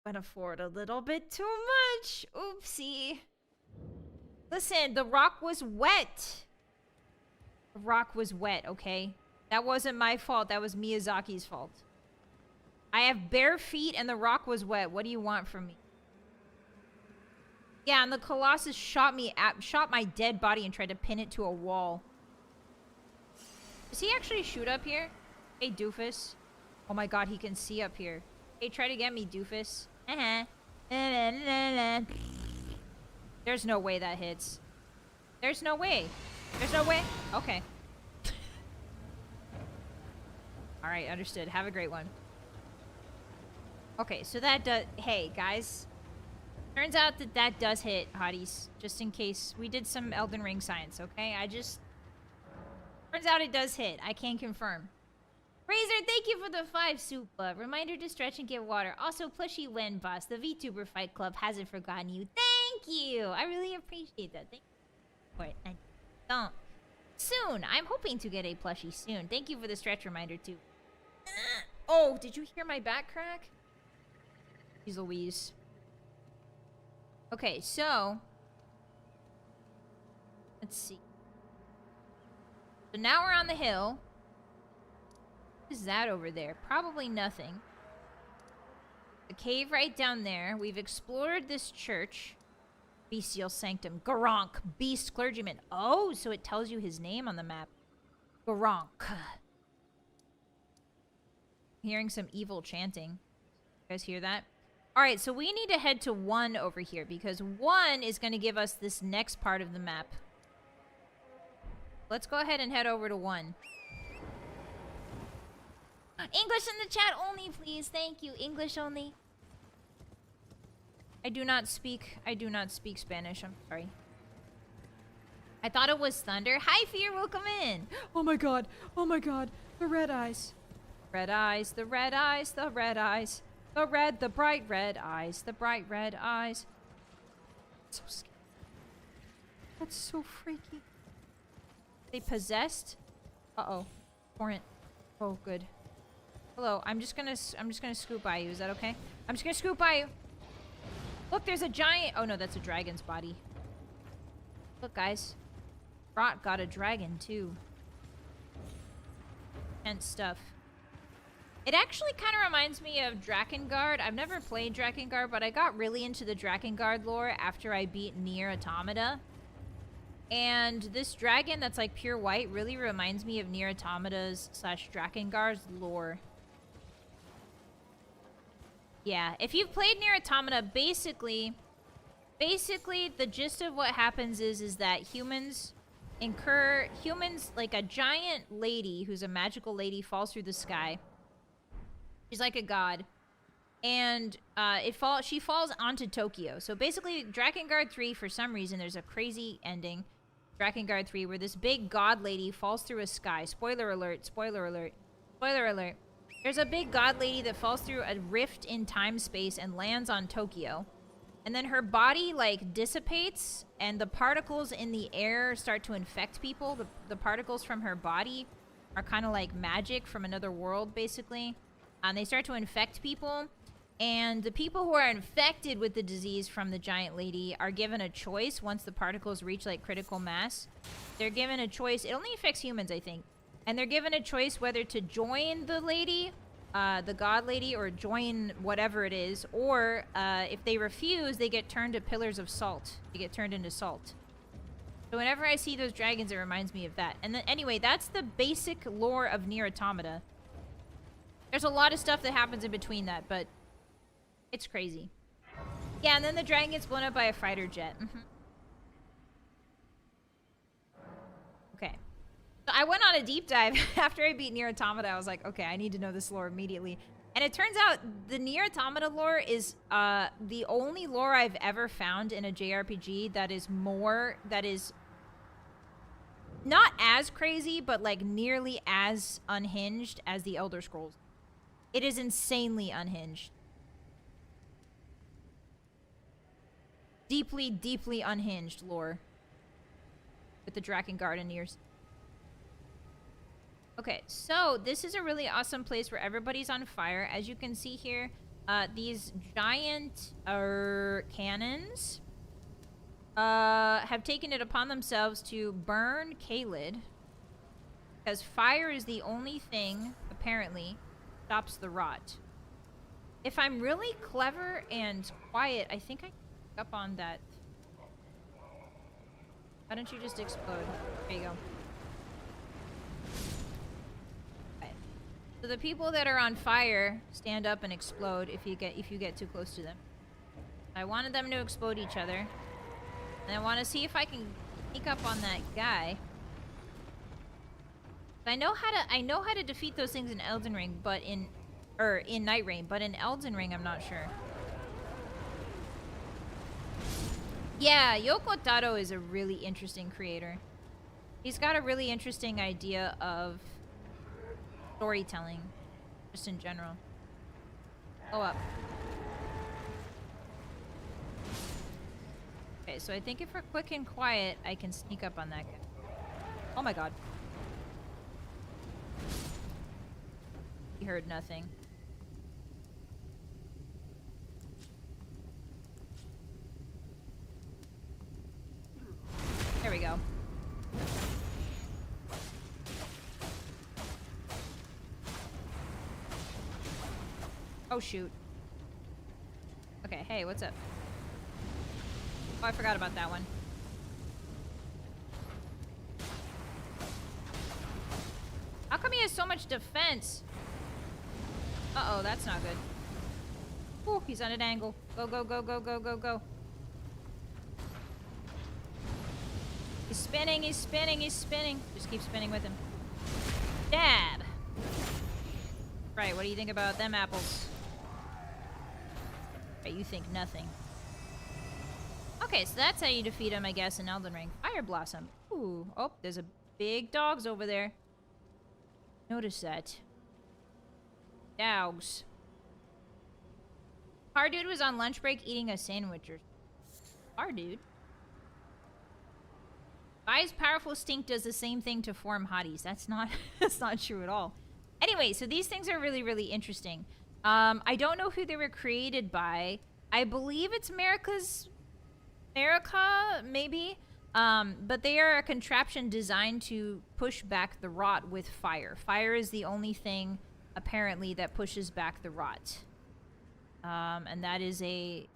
Went forward a little bit too much. Oopsie. Listen, the rock was wet. The rock was wet, okay? That wasn't my fault. That was Miyazaki's fault. I have bare feet and the rock was wet. What do you want from me? Yeah, and the Colossus shot my dead body and tried to pin it to a wall. Does he actually shoot up here? Hey, doofus. Oh my god, he can see up here. Hey, try to get me, doofus. There's no way that hits. There's no way. There's no way? Okay. Alright, understood. Have a great one. Okay, so that does... Hey, guys. Turns out that that does hit, hotties. Just in case. We did some Elden Ring science, okay? Turns out it does hit. I can confirm. Razor, thank you for the 5 soup. Reminder to stretch and get water. Also, plushy Wen boss. The VTuber Fight Club hasn't forgotten you. Thank you. I really appreciate that. Thank you for it. And don't. Soon. I'm hoping to get a plushie soon. Thank you for the stretch reminder, too. Oh, did you hear my back crack? Jeez Louise. Okay, so let's see. So now we're on the hill. What is that over there? Probably nothing. The cave right down there. We've explored this church. Bestial Sanctum. Garonk. Beast Clergyman. Oh, so it tells you his name on the map. Garonk. Hearing some evil chanting. You guys hear that? Alright, so we need to head to 1 over here because 1 is going to give us this next part of the map. Let's go ahead and head over to 1. English in the chat only, please. Thank you. English only. I do not speak Spanish. I'm sorry. I thought it was thunder. Hi, Fear. Welcome in. Oh my god. Oh my god. The red eyes. Red eyes. The red eyes. The red eyes. The bright red eyes. The bright red eyes. So scary. That's so freaky. They possessed? Uh-oh. Torrent. Oh, good. Hello. I'm just gonna scoot by you. Is that okay? I'm just gonna scoot by you. Look, there's a giant... Oh, no, that's a dragon's body. Look, guys. Rot got a dragon, too. Tense stuff. It actually kind of reminds me of Drakengard. I've never played Drakengard, but I got really into the Drakengard lore after I beat Nier Automata. And this dragon that's like pure white really reminds me of Nier Automata's / Drakengard's lore. Yeah, if you've played Nier Automata, basically the gist of what happens is that humans, like a giant lady who's a magical lady falls through the sky. She's like a god. And she falls onto Tokyo. So basically, Drakengard 3, for some reason, there's a crazy ending. Drakengard 3, where this big god lady falls through a sky. Spoiler alert, spoiler alert, spoiler alert. There's a big god lady that falls through a rift in time-space and lands on Tokyo. And then her body, like, dissipates, and the particles in the air start to infect people. The particles from her body are kind of like magic from another world, basically. And they start to infect people. And the people who are infected with the disease from the giant lady are given a choice once the particles reach, like, critical mass. They're given a choice. It only affects humans, I think. And they're given a choice whether to join the lady, the god lady, or join whatever it is. Or if they refuse, they get turned to pillars of salt. They get turned into salt. So whenever I see those dragons, it reminds me of that. And then, anyway, that's the basic lore of Nier Automata. There's a lot of stuff that happens in between that, but it's crazy. Yeah, and then the dragon gets blown up by a fighter jet. Okay. So I went on a deep dive after I beat Nier Automata. I was like, okay, I need to know this lore immediately. And it turns out the Nier Automata lore is the only lore I've ever found in a JRPG that is not as crazy, but like nearly as unhinged as the Elder Scrolls. It is insanely unhinged. Deeply, deeply unhinged lore. With the Drakengard and Niers. Okay, so this is a really awesome place where everybody's on fire. As you can see here, these giant cannons have taken it upon themselves to burn Caelid. Because fire is the only thing, apparently, stops the rot. If I'm really clever and quiet, I think I can pick up on that. Why don't you just explode? There you go. Okay. So the people that are on fire stand up and explode if you get too close to them. I wanted them to explode each other. And I want to see if I can sneak up on that guy. I know how to defeat those things in Elden Ring, but in Night Rain, but in Elden Ring I'm not sure. Yeah, Yoko Taro is a really interesting creator. He's got a really interesting idea of storytelling, just in general. Go up. Okay, so I think if we're quick and quiet, I can sneak up on that guy. Oh my god. He heard nothing. Oh, shoot. Okay, hey, what's up? Oh, I forgot about that one. How come he has so much defense? Uh-oh, that's not good. Ooh, he's on an angle. Go, go, go, go, go, go, go. He's spinning, he's spinning, he's spinning. Just keep spinning with him. Dab! Right, what do you think about them apples? Right, you think nothing. Okay, so that's how you defeat him, I guess, in Elden Ring. Fire Blossom. Ooh, oh, there's a big dogs over there. Notice that. Dogs. Our dude was on lunch break eating a sandwich or... Our dude. Vi's powerful stink does the same thing to form hotties. That's not that's not true at all. Anyway, so these things are really, really interesting. I don't know who they were created by. I believe it's America, maybe. But they are a contraption designed to push back the rot with fire. Fire is the only thing, apparently, that pushes back the rot. And that is a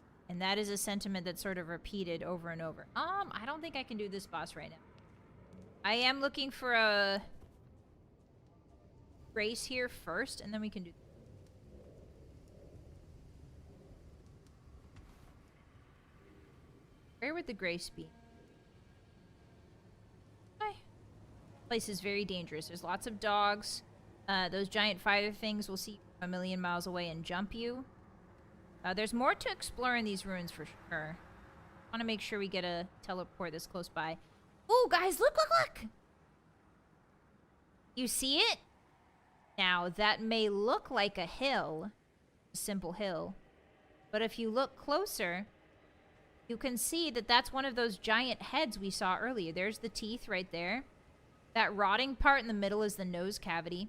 sentiment that's sort of repeated over and over. I don't think I can do this boss right now. I am looking for a grace here first, and then we can do... Where would the grace be? Hi. Place is very dangerous. There's lots of dogs. Those giant fire things will see you from a million miles away and jump you. There's more to explore in these ruins for sure. I want to make sure we get a teleport this close by. Ooh, guys, look, look, look! You see it? Now, that may look like a hill. A simple hill. But if you look closer, you can see that that's one of those giant heads we saw earlier. There's the teeth right there. That rotting part in the middle is the nose cavity.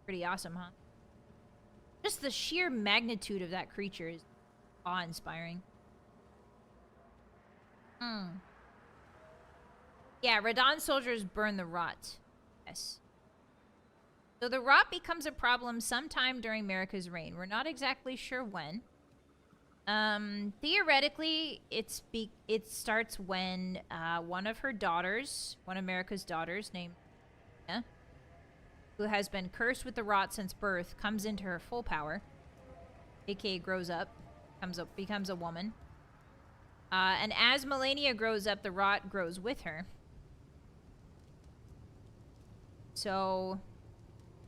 Pretty awesome, huh? Just the sheer magnitude of that creature is awe-inspiring. Yeah, Radon soldiers burn the rot. Yes. So the rot becomes a problem sometime during Marika's reign. We're not exactly sure when. Theoretically, it starts when one of her daughters, one of Marika's daughters, named who has been cursed with the rot since birth, comes into her full power, aka grows up, becomes a woman. And as Malenia grows up, the rot grows with her. So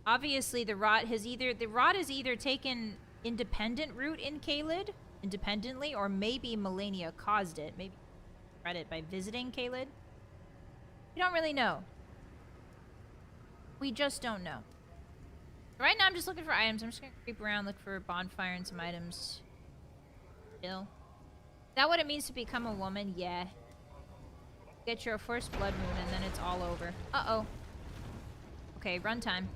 obviously the rot has either taken independent root in Caelid independently, or maybe Malenia caused it. Maybe spread it by visiting Caelid. We don't really know. We just don't know. Right now I'm just looking for items. I'm just gonna creep around, look for a bonfire and some items. Chill. Is that what it means to become a woman? Yeah. Get your first blood moon and then it's all over. Uh-oh. Okay, run time.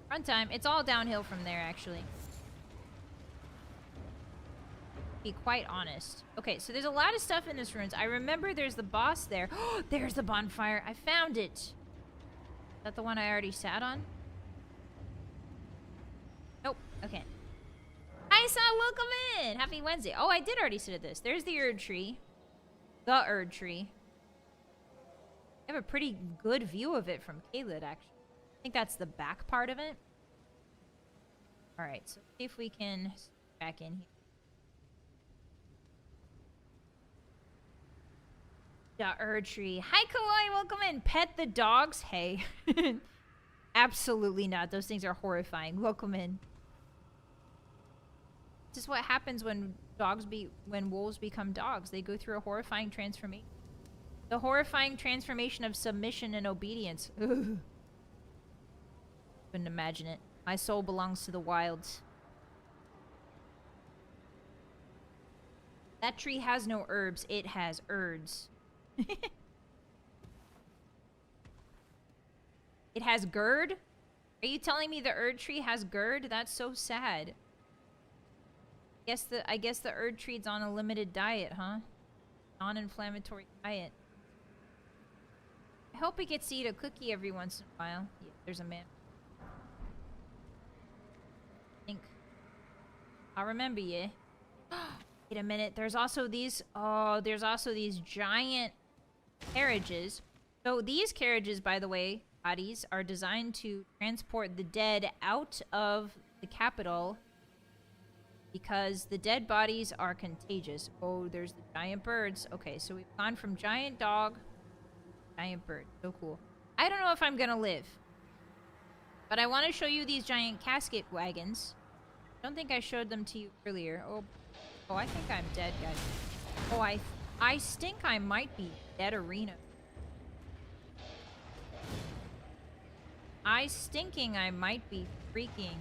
Run time. It's all downhill from there, actually. Be quite honest. Okay, so there's a lot of stuff in this ruins. I remember there's the boss there. Oh, there's the bonfire. I found it. Is that the one I already sat on? Nope. Okay. Hi, Sa. Welcome in. Happy Wednesday. Oh, I did already sit at this. There's the Erd tree. The Erd tree. I have a pretty good view of it from Caelid, actually. I think that's the back part of it. Alright, so see if we can back in here. The Erd tree. Hi, Kawaii. Welcome in. Pet the dogs. Hey. Absolutely not. Those things are horrifying. Welcome in. This is what happens when wolves become dogs. They go through a horrifying transformation. The horrifying transformation of submission and obedience. Ugh. Couldn't imagine it. My soul belongs to the wilds. That tree has no herbs. It has Erds. It has GERD? Are you telling me the Erd tree has GERD? That's so sad. I guess the Erd tree's on a limited diet, huh? Non-inflammatory diet. I hope he gets to eat a cookie every once in a while. Yeah, there's a man. I'll remember you. Wait a minute. There's also these... Oh, there's also these giant carriages. So these carriages, by the way, Hotties, are designed to transport the dead out of the capital because the dead bodies are contagious. Oh, there's the giant birds. Okay, so we've gone from giant dog, giant bird. So cool. I don't know if I'm gonna live, but I want to show you these giant casket wagons. I don't think I showed them to you earlier. Oh, I think I'm dead, guys. Oh, I stink I might be dead arena. I might be freaking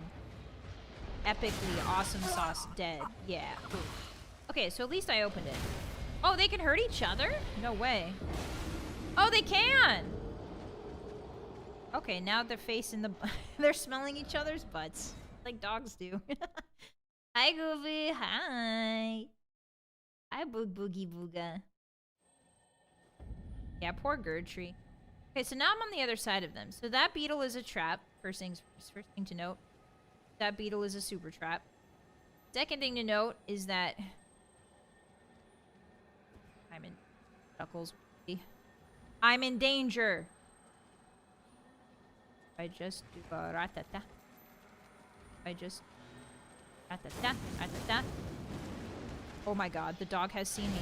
epically awesome sauce dead. Yeah. Ooh. Okay, so at least I opened it. Oh, they can hurt each other? No way. Oh, they can! Okay, now they're facing the... they're smelling each other's butts. Like dogs do. Hi, Goofy. Hi. Hi, Boogie Booga. Yeah, poor Gertrude. Okay, so now I'm on the other side of them. So that beetle is a trap. First thing to note. That beetle is a super trap. Second thing to note is that... I'm in... Chuckles. I'm in danger. I just do a ratata. I just... Ratata, ratata. Oh my god, the dog has seen me.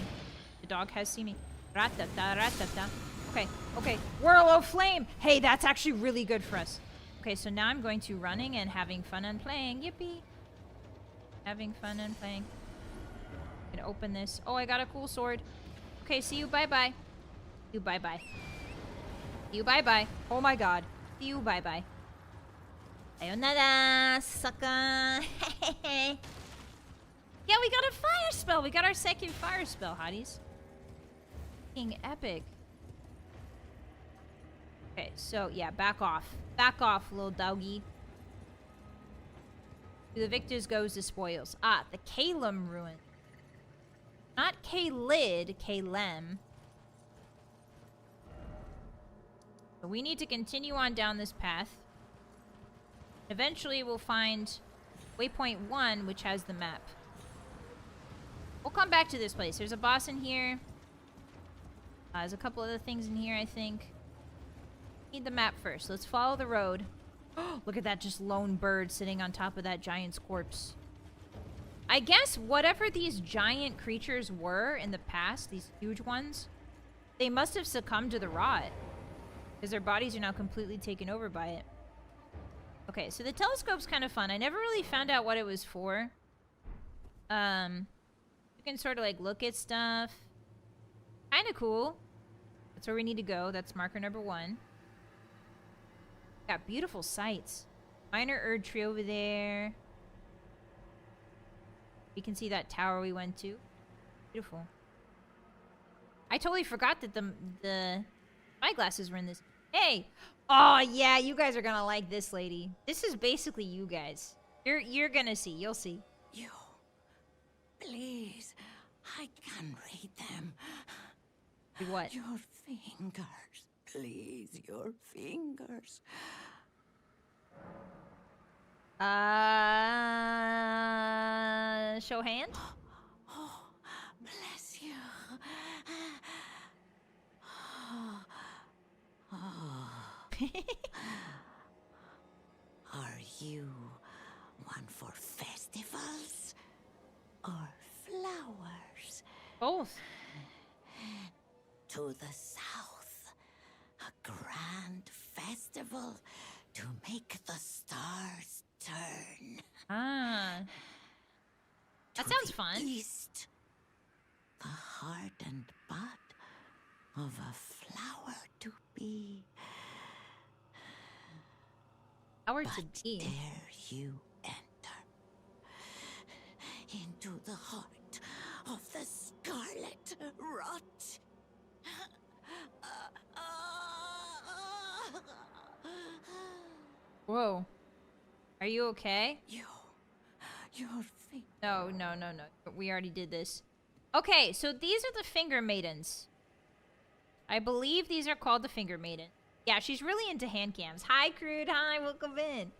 The dog has seen me. Ratata, ratata. Okay, okay. Whirl of flame! Hey, that's actually really good for us. Okay, so now I'm going to running and having fun and playing. Yippee! Having fun and playing. I'm gonna open this. Oh, I got a cool sword. Okay, see you, bye-bye. See you, bye-bye. See you, bye-bye. Oh my god. See you, bye-bye. Sayonara, sucker. Yeah, we got a fire spell. We got our second fire spell, Hotties. Fucking epic. Okay, so yeah, back off. Back off, little doggy. To the victors goes the spoils. Ah, the Kalem ruin. Not Kalid, Kalem. So we need to continue on down this path. Eventually we'll find waypoint 1, which has the map. We'll come back to this place. There's a boss in here. There's a couple other things in here, I think. Need the map first. Let's follow the road. Look at that just lone bird sitting on top of that giant's corpse. I guess whatever these giant creatures were in the past, these huge ones, they must have succumbed to the rot. Because their bodies are now completely taken over by it. Okay, so the telescope's kind of fun. I never really found out what it was for. You can sort of like look at stuff. Kind of cool. That's where we need to go. That's marker number 1. Got beautiful sights. Minor Erd tree over there. We can see that tower we went to. Beautiful. I totally forgot that the eyeglasses were in this. Hey! Oh yeah, you guys are gonna like this lady. This is basically you guys. You're gonna see. You'll see.
You, please, I can read them.
What?
Your fingers, please, your fingers.
Show hand?
Oh, bless you. Are you one for festivals or flowers?
Both.
To the south, a grand festival to make the stars turn.
Ah. That
To
sounds
the
fun.
East, the heart and bud of a flower to be.
Hour
But
to be.
dare you enter into the heart of the scarlet rot?
Whoa. Are you okay?
Your feet.
No. We already did this. Okay, so these are the Finger Maidens. I believe these are called the Finger Maiden. Yeah, she's really into hand cams. Hi, Crude. Hi, welcome in.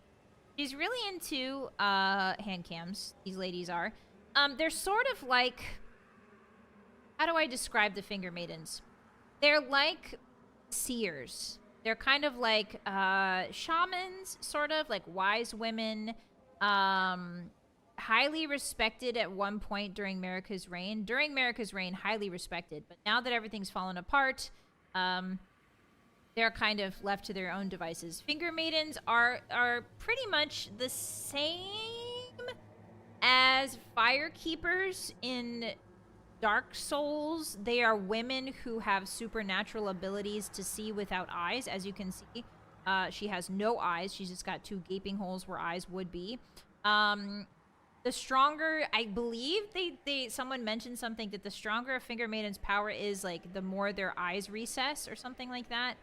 She's really into hand cams. These ladies are. They're sort of like, how do I describe the finger maidens? They're like seers. They're kind of like shamans, sort of like wise women. Highly respected at one point during Marika's reign. During Marika's reign, highly respected. But now that everything's fallen apart, they're kind of left to their own devices. Finger maidens are pretty much the same as firekeepers in Dark Souls. They are women who have supernatural abilities to see without eyes. As you can see, she has no eyes. She's just got 2 gaping holes where eyes would be. The stronger, I believe someone mentioned something that the stronger a finger maiden's power is, like the more their eyes recess or something like that.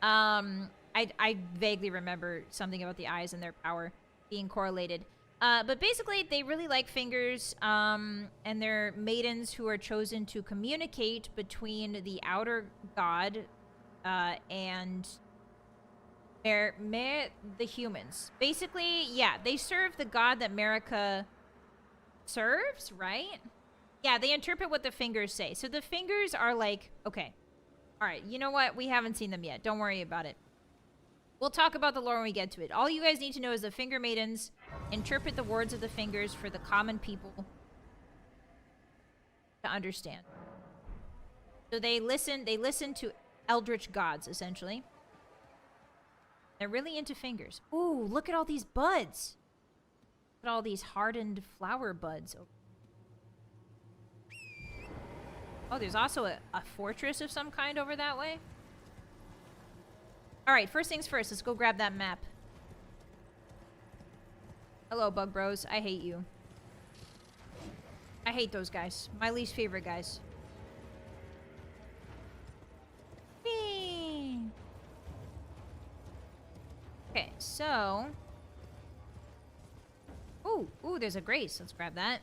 I vaguely remember something about the eyes and their power being correlated. But basically, they really like fingers, and they're maidens who are chosen to communicate between the outer god and the humans. Basically, yeah, they serve the god that Marika serves, right? Yeah, they interpret what the fingers say. So the fingers are like, okay, all right, you know what? We haven't seen them yet. Don't worry about it. We'll talk about the lore when we get to it. All you guys need to know is the finger maidens interpret the words of the fingers for the common people to understand. So they listen to eldritch gods, essentially. They're really into fingers. Ooh, look at all these buds. Look at all these hardened flower buds. Oh, there's also a fortress of some kind over that way. All right, first things first. Let's go grab that map. Hello, bug bros. I hate you. I hate those guys. My least favorite guys. Whee! Okay, so... Ooh, there's a grace. Let's grab that.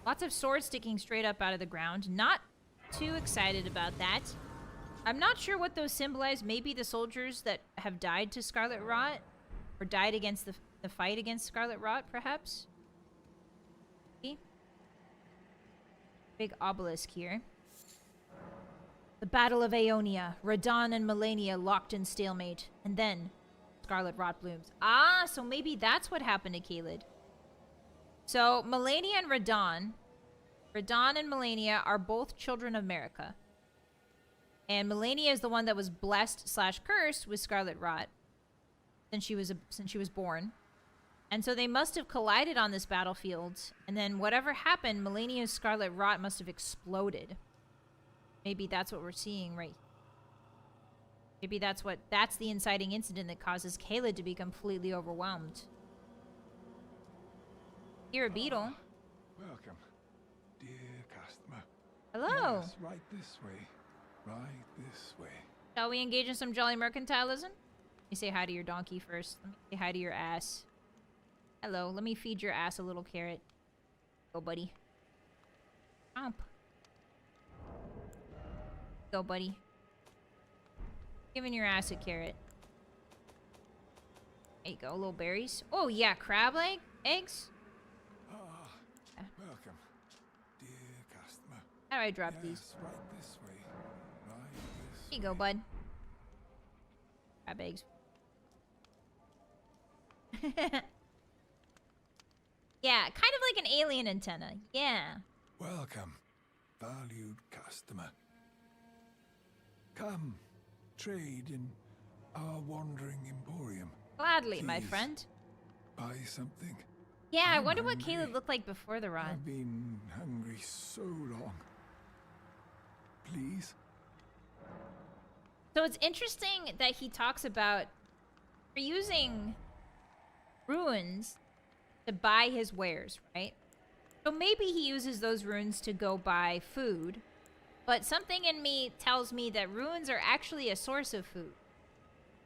Lots of swords sticking straight up out of the ground. Not too excited about that. I'm not sure what those symbolize. Maybe the soldiers that have died to Scarlet Rot? Or died against the fight against Scarlet Rot, perhaps? See? Big obelisk here. The Battle of Aeonia. Radon and Melania locked in stalemate. And then, Scarlet Rot blooms. Ah, so maybe that's what happened to Caelid. So, Melania and Radon and Melania are both children of Marika. And Melania is the one that was blessed / cursed with Scarlet Rot since she was born. And so they must have collided on this battlefield. And then whatever happened, Melania's Scarlet Rot must have exploded. Maybe that's what we're seeing right here. Maybe that's the inciting incident that causes Caelid to be completely overwhelmed. You're a beetle.
Welcome, dear customer.
Hello.
Yes, right this way. Right this way.
Shall we engage in some jolly mercantilism? Let me say hi to your donkey first. Let me say hi to your ass. Hello. Let me feed your ass a little carrot. Go, buddy. Chomp. Go, buddy. Giving your ass a carrot. There you go. Little berries. Oh, yeah. Crab eggs.
Welcome, dear customer.
How do I drop
Yes,
these?
right this way. Right this
Here you go, bud. Crab eggs. Yeah, kind of like an alien antenna. Yeah.
Welcome, valued customer. Come, trade in our wandering emporium.
Gladly, my
Please.
friend.
Buy something.
Yeah, I
I'm
wonder what
hungry.
Caelid looked like before the rot.
I've been hungry so long. Please?
So it's interesting that he talks about using runes to buy his wares, right? So maybe he uses those runes to go buy food, but something in me tells me that runes are actually a source of food.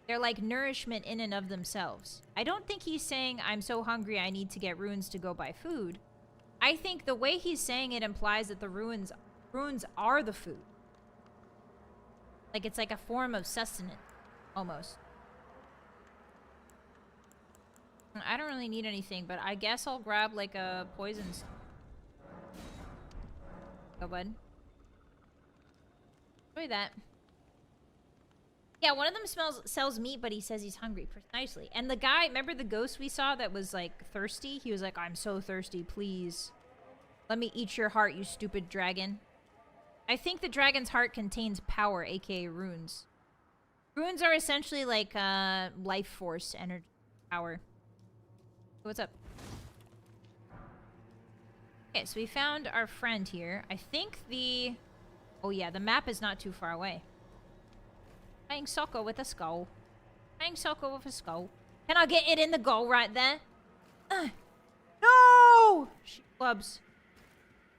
They're like nourishment in and of themselves. I don't think he's saying, I'm so hungry I need to get runes to go buy food. I think the way he's saying it implies that the runes are the food. Like it's like a form of sustenance, almost. I don't really need anything, but I guess I'll grab like a poison. Go, bud. Enjoy that. Yeah, one of them sells meat, but he says he's hungry. Precisely. And the guy, remember the ghost we saw that was like thirsty? He was like, I'm so thirsty, please. Let me eat your heart, you stupid dragon. I think the dragon's heart contains power, aka runes. Runes are essentially like life force energy power. What's up? Okay, so we found our friend here. I think the... Oh yeah, the map is not too far away. Playing soccer with a skull. Playing soccer with a skull. Can I get it in the goal right there? No! Clubs.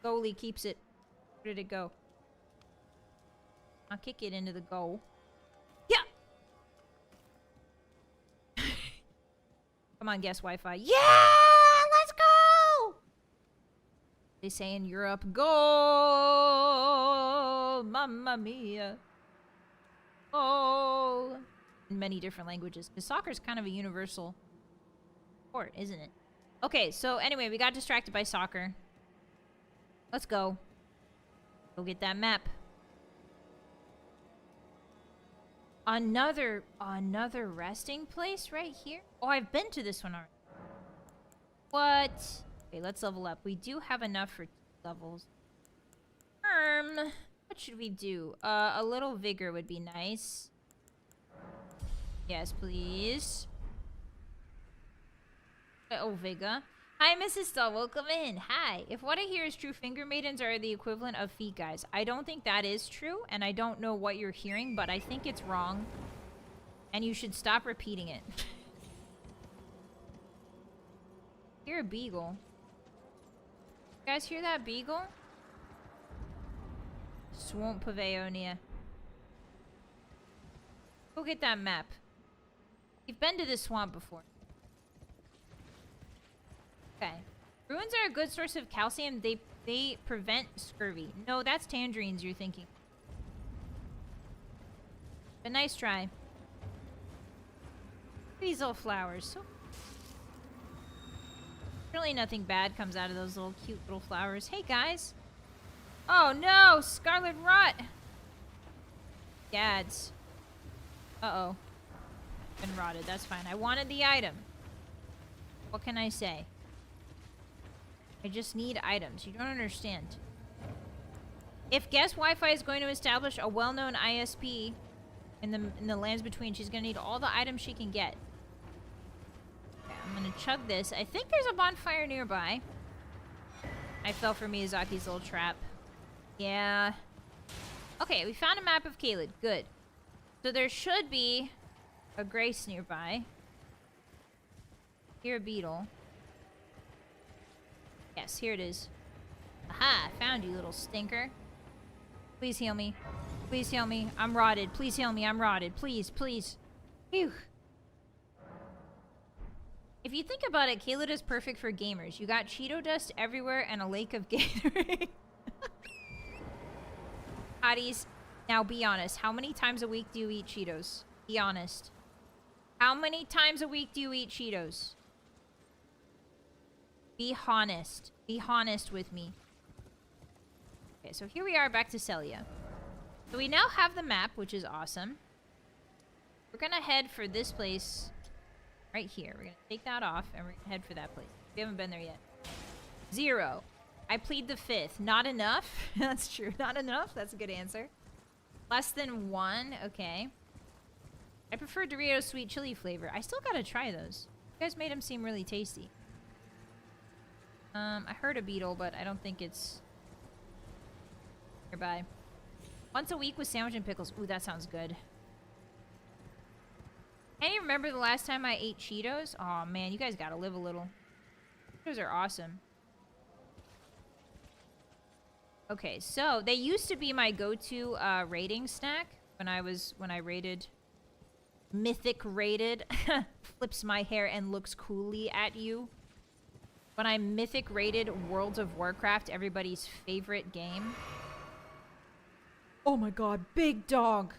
Goalie keeps it. Where did it go? I'll kick it into the goal. Yeah! Come on, guess Wi-Fi. Yeah! Let's go! They say in Europe, goal! Mamma mia. Goal! In many different languages. Because soccer's kind of a universal sport, isn't it? Okay, so anyway, we got distracted by soccer. Let's go. Go get that map. Another resting place right here? Oh, I've been to this one already. What? Okay, let's level up. We do have enough for 2 levels. What should we do? A little vigor would be nice. Yes, please. Oh, vigor. Hi, Mrs. Stahl. Welcome in. Hi. If what I hear is true, finger maidens are the equivalent of feet guys. I don't think that is true, and I don't know what you're hearing, but I think it's wrong. And you should stop repeating it. Hear a beagle. You guys hear that beagle? Swamp Pavaonia. Go get that map. You've been to this swamp before. Okay. Ruins are a good source of calcium. They prevent scurvy. No, that's tangerines you're thinking. But nice try. These little flowers. So really nothing bad comes out of those little cute little flowers. Hey guys. Oh no, scarlet rot. Gads. Uh-oh. Been rotted. That's fine. I wanted the item. What can I say? I just need items. You don't understand. If Guess Wi-Fi is going to establish a well-known ISP in the lands between, she's going to need all the items she can get. Okay, I'm going to chug this. I think there's a bonfire nearby. I fell for Miyazaki's little trap. Yeah. Okay, we found a map of Caelid. Good. So there should be a grace nearby. Here, a beetle. Yes, here it is. Aha, I found you, little stinker. Please heal me. Please heal me. I'm rotted. Please heal me. I'm rotted. Please, please. Phew. If you think about it, Caelid is perfect for gamers. You got Cheeto dust everywhere and a lake of Gatorade. Hotties, now be honest. How many times a week do you eat Cheetos? Be honest. How many times a week do you eat Cheetos? Be honest. Be honest with me. Okay, so here we are back to Celia. So we now have the map, which is awesome. We're gonna head for this place right here. We're gonna take that off and we're gonna head for that place. We haven't been there yet. 0. I plead the 5th. Not enough? That's true. Not enough? That's a good answer. Less than 1? Okay. I prefer Doritos sweet chili flavor. I still gotta try those. You guys made them seem really tasty. I heard a beetle, but I don't think it's nearby. Once a week with sandwich and pickles. Ooh, that sounds good. Can you remember the last time I ate Cheetos? Aw, man, you guys gotta live a little. Cheetos are awesome. Okay, so they used to be my go-to raiding snack when I raided. Mythic raided. Flips my hair and looks coolly at you. When I mythic rated World of Warcraft, everybody's favorite game. Oh my god, big dog!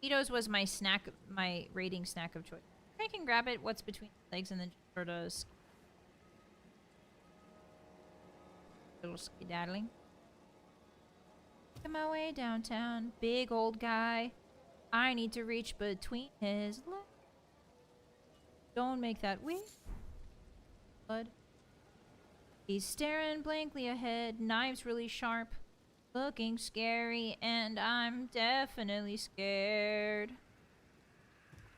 Cheetos was my snack, my raiding snack of choice. I can grab it, what's between the legs, and then just sort of little skedaddling. Making my way downtown. Big old guy. I need to reach between his legs. Don't make that weak. Blood. He's staring blankly ahead. Knives really sharp. Looking scary. And I'm definitely scared.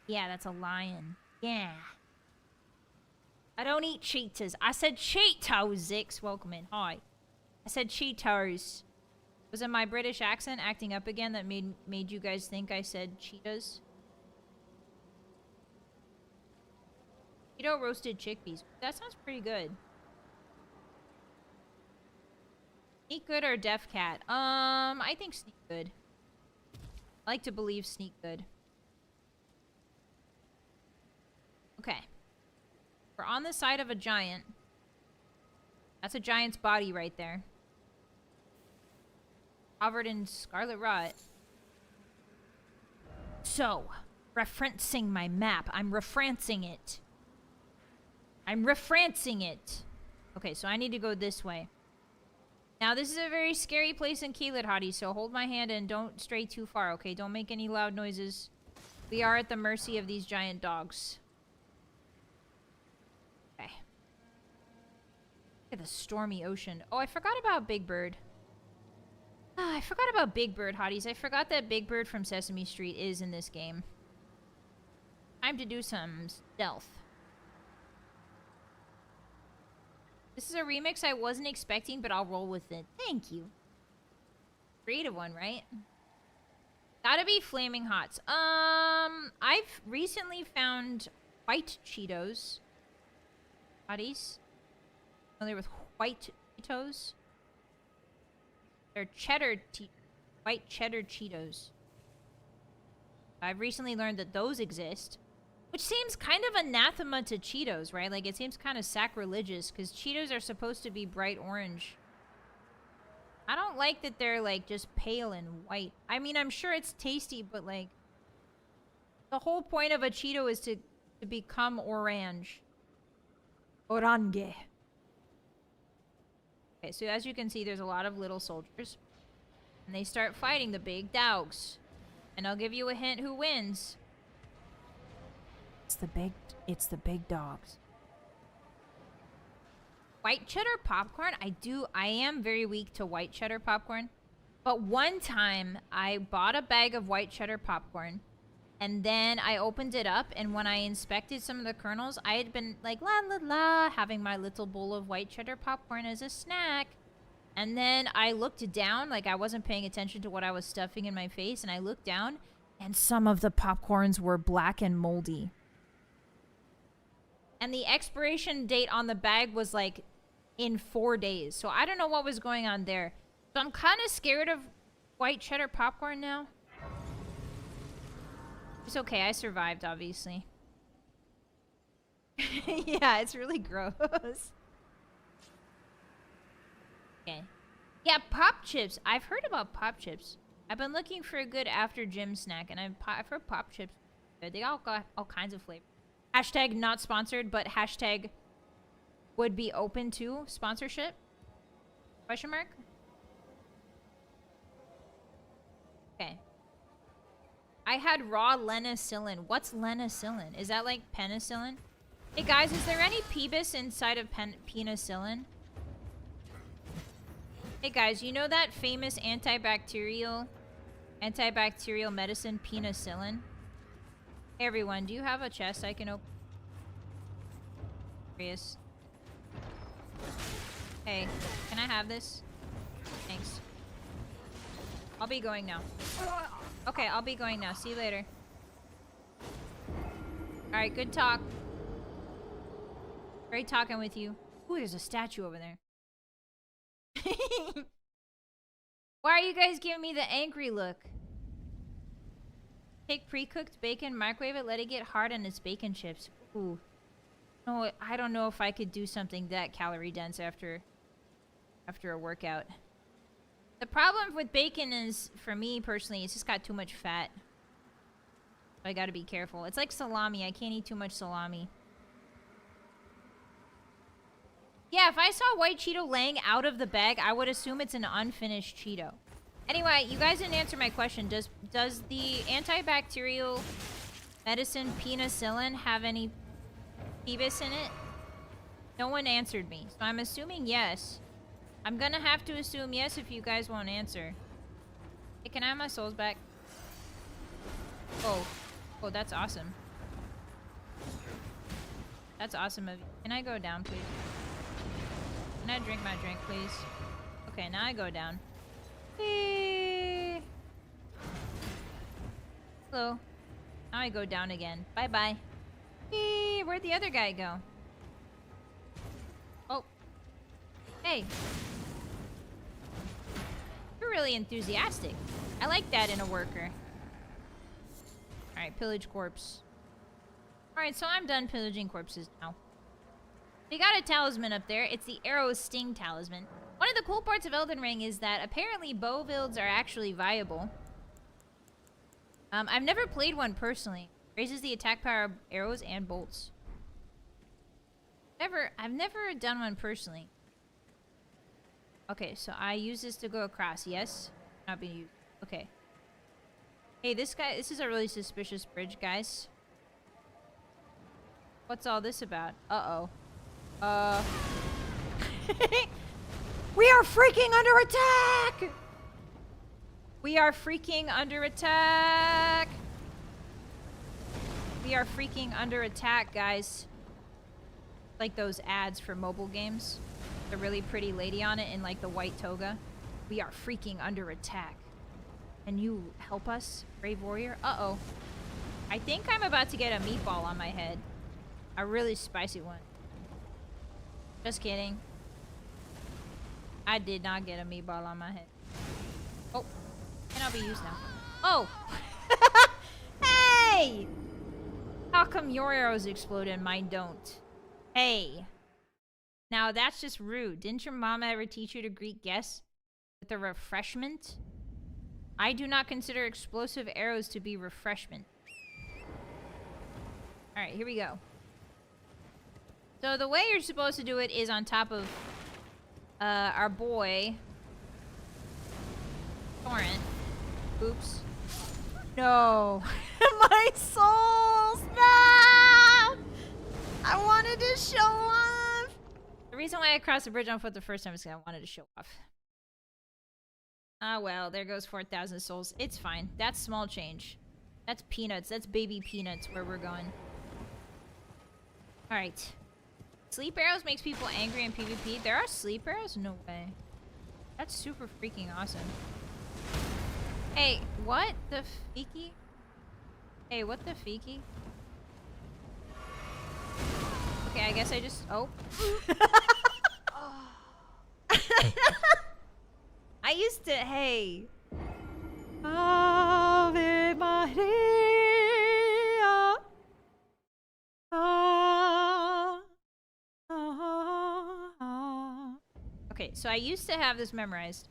Yeah, that's a lion. Yeah. I don't eat cheetahs. I said Cheetos, Zix. Welcome in. Hi. I said Cheetos. Was it my British accent acting up again that made you guys think I said Cheetos? Cheeto roasted chickpeas. That sounds pretty good. Sneak good or deaf cat? I think sneak good. I like to believe sneak good. Okay. We're on the side of a giant. That's a giant's body right there. Covered in scarlet rot. So, referencing my map. I'm referencing it. I'm referencing it. Okay, so I need to go this way. Now, this is a very scary place in Vylett, Hottie, so hold my hand and don't stray too far, okay? Don't make any loud noises. We are at the mercy of these giant dogs. Okay. Look at the stormy ocean. Oh, I forgot about Big Bird. I forgot about Big Bird, Hotties. I forgot that Big Bird from Sesame Street is in this game. Time to do some stealth. This is a remix I wasn't expecting, but I'll roll with it. Thank you. Creative one, right? Gotta be Flaming Hots. I've recently found white Cheetos. Hotties? Familiar with white Cheetos? They're white cheddar Cheetos. I've recently learned that those exist. Which seems kind of anathema to Cheetos, right? Like, it seems kind of sacrilegious, because Cheetos are supposed to be bright orange. I don't like that they're, like, just pale and white. I mean, I'm sure it's tasty, but, like, the whole point of a Cheeto is to become orange. Orange. Okay, so as you can see, there's a lot of little soldiers. And they start fighting the big dogs. And I'll give you a hint who wins. It's the big dogs. White cheddar popcorn? I am very weak to white cheddar popcorn. But one time, I bought a bag of white cheddar popcorn. And then I opened it up, and when I inspected some of the kernels, I had been like, la la la, having my little bowl of white cheddar popcorn as a snack. And then I looked down, like I wasn't paying attention to what I was stuffing in my face, and I looked down, and some of the popcorns were black and moldy. And the expiration date on the bag was like in 4 days. So I don't know what was going on there. So I'm kind of scared of white cheddar popcorn now. It's okay, I survived, obviously. Yeah, it's really gross. Okay. Yeah, pop chips. I've heard about pop chips. I've been looking for a good after gym snack, and I've heard pop chips. They all got all kinds of flavor. Hashtag not sponsored, but hashtag would be open to sponsorship? Question mark? Okay. I had raw lenicillin. What's lenicillin? Is that like penicillin? Hey guys, is there any pebis inside of penicillin? Hey guys, you know that famous antibacterial medicine penicillin? Hey everyone, do you have a chest I can open? Curious. Hey, can I have this? Thanks. I'll be going now. Okay, I'll be going now. See you later. Alright, good talk. Great talking with you. Ooh, there's a statue over there. Why are you guys giving me the angry look? Take pre-cooked bacon, microwave it, let it get hard, and it's bacon chips. Ooh. No, I don't know if I could do something that calorie dense after a workout. The problem with bacon is, for me personally, it's just got too much fat. I gotta be careful. It's like salami. I can't eat too much salami. Yeah, if I saw white Cheeto laying out of the bag, I would assume it's an unfinished Cheeto. Anyway, you guys didn't answer my question. Does the antibacterial medicine penicillin have any phoebus in it? No one answered me, so I'm assuming yes. I'm gonna have to assume yes if you guys won't answer. Hey, can I have my souls back? Oh. Oh, that's awesome. That's awesome of you. Can I go down, please? Can I drink my drink, please? Okay, now I go down. Hey. Hello. Now I go down again. Bye-bye. Hey, where'd the other guy go? Oh. Hey. You're really enthusiastic. I like that in a worker. Alright, pillage corpse. Alright, so I'm done pillaging corpses now. We got a talisman up there. It's the Arrow Sting Talisman. One of the cool parts of Elden Ring is that apparently bow builds are actually viable. I've never played one personally. Raises the attack power of arrows and bolts. I've never done one personally. Okay, so I use this to go across. Yes? Not being used. Okay. Hey, this is a really suspicious bridge, guys. What's all this about? Uh-oh. We are freaking under attack! We are freaking under attack! We are freaking under attack, guys. Like those ads for mobile games. The really pretty lady on it in like the white toga. We are freaking under attack. Can you help us, brave warrior? Uh-oh. I think I'm about to get a meatball on my head. A really spicy one. Just kidding. I did not get a meatball on my head. Oh. Cannot be used now. Oh! Hey! How come your arrows explode and mine don't? Hey. Now that's just rude. Didn't your mama ever teach you to greet guests with a refreshment? I do not consider explosive arrows to be refreshment. Alright, here we go. So the way you're supposed to do it is on top of our boy Torrent. Oops. No. My souls! No! I wanted to show off! The reason why I crossed the bridge on foot the first time is because I wanted to show off. Ah, well, there goes 4,000 souls. It's fine. That's small change. That's peanuts. That's baby peanuts where we're going. Alright. Sleep arrows makes people angry in PvP. There are sleep arrows? No way. That's super freaking awesome. Hey, what the feeky? Hey, what the feeky? Okay, I guess I just... Oh. I used to... Hey. Ave Maria. Okay, so I used to have this memorized.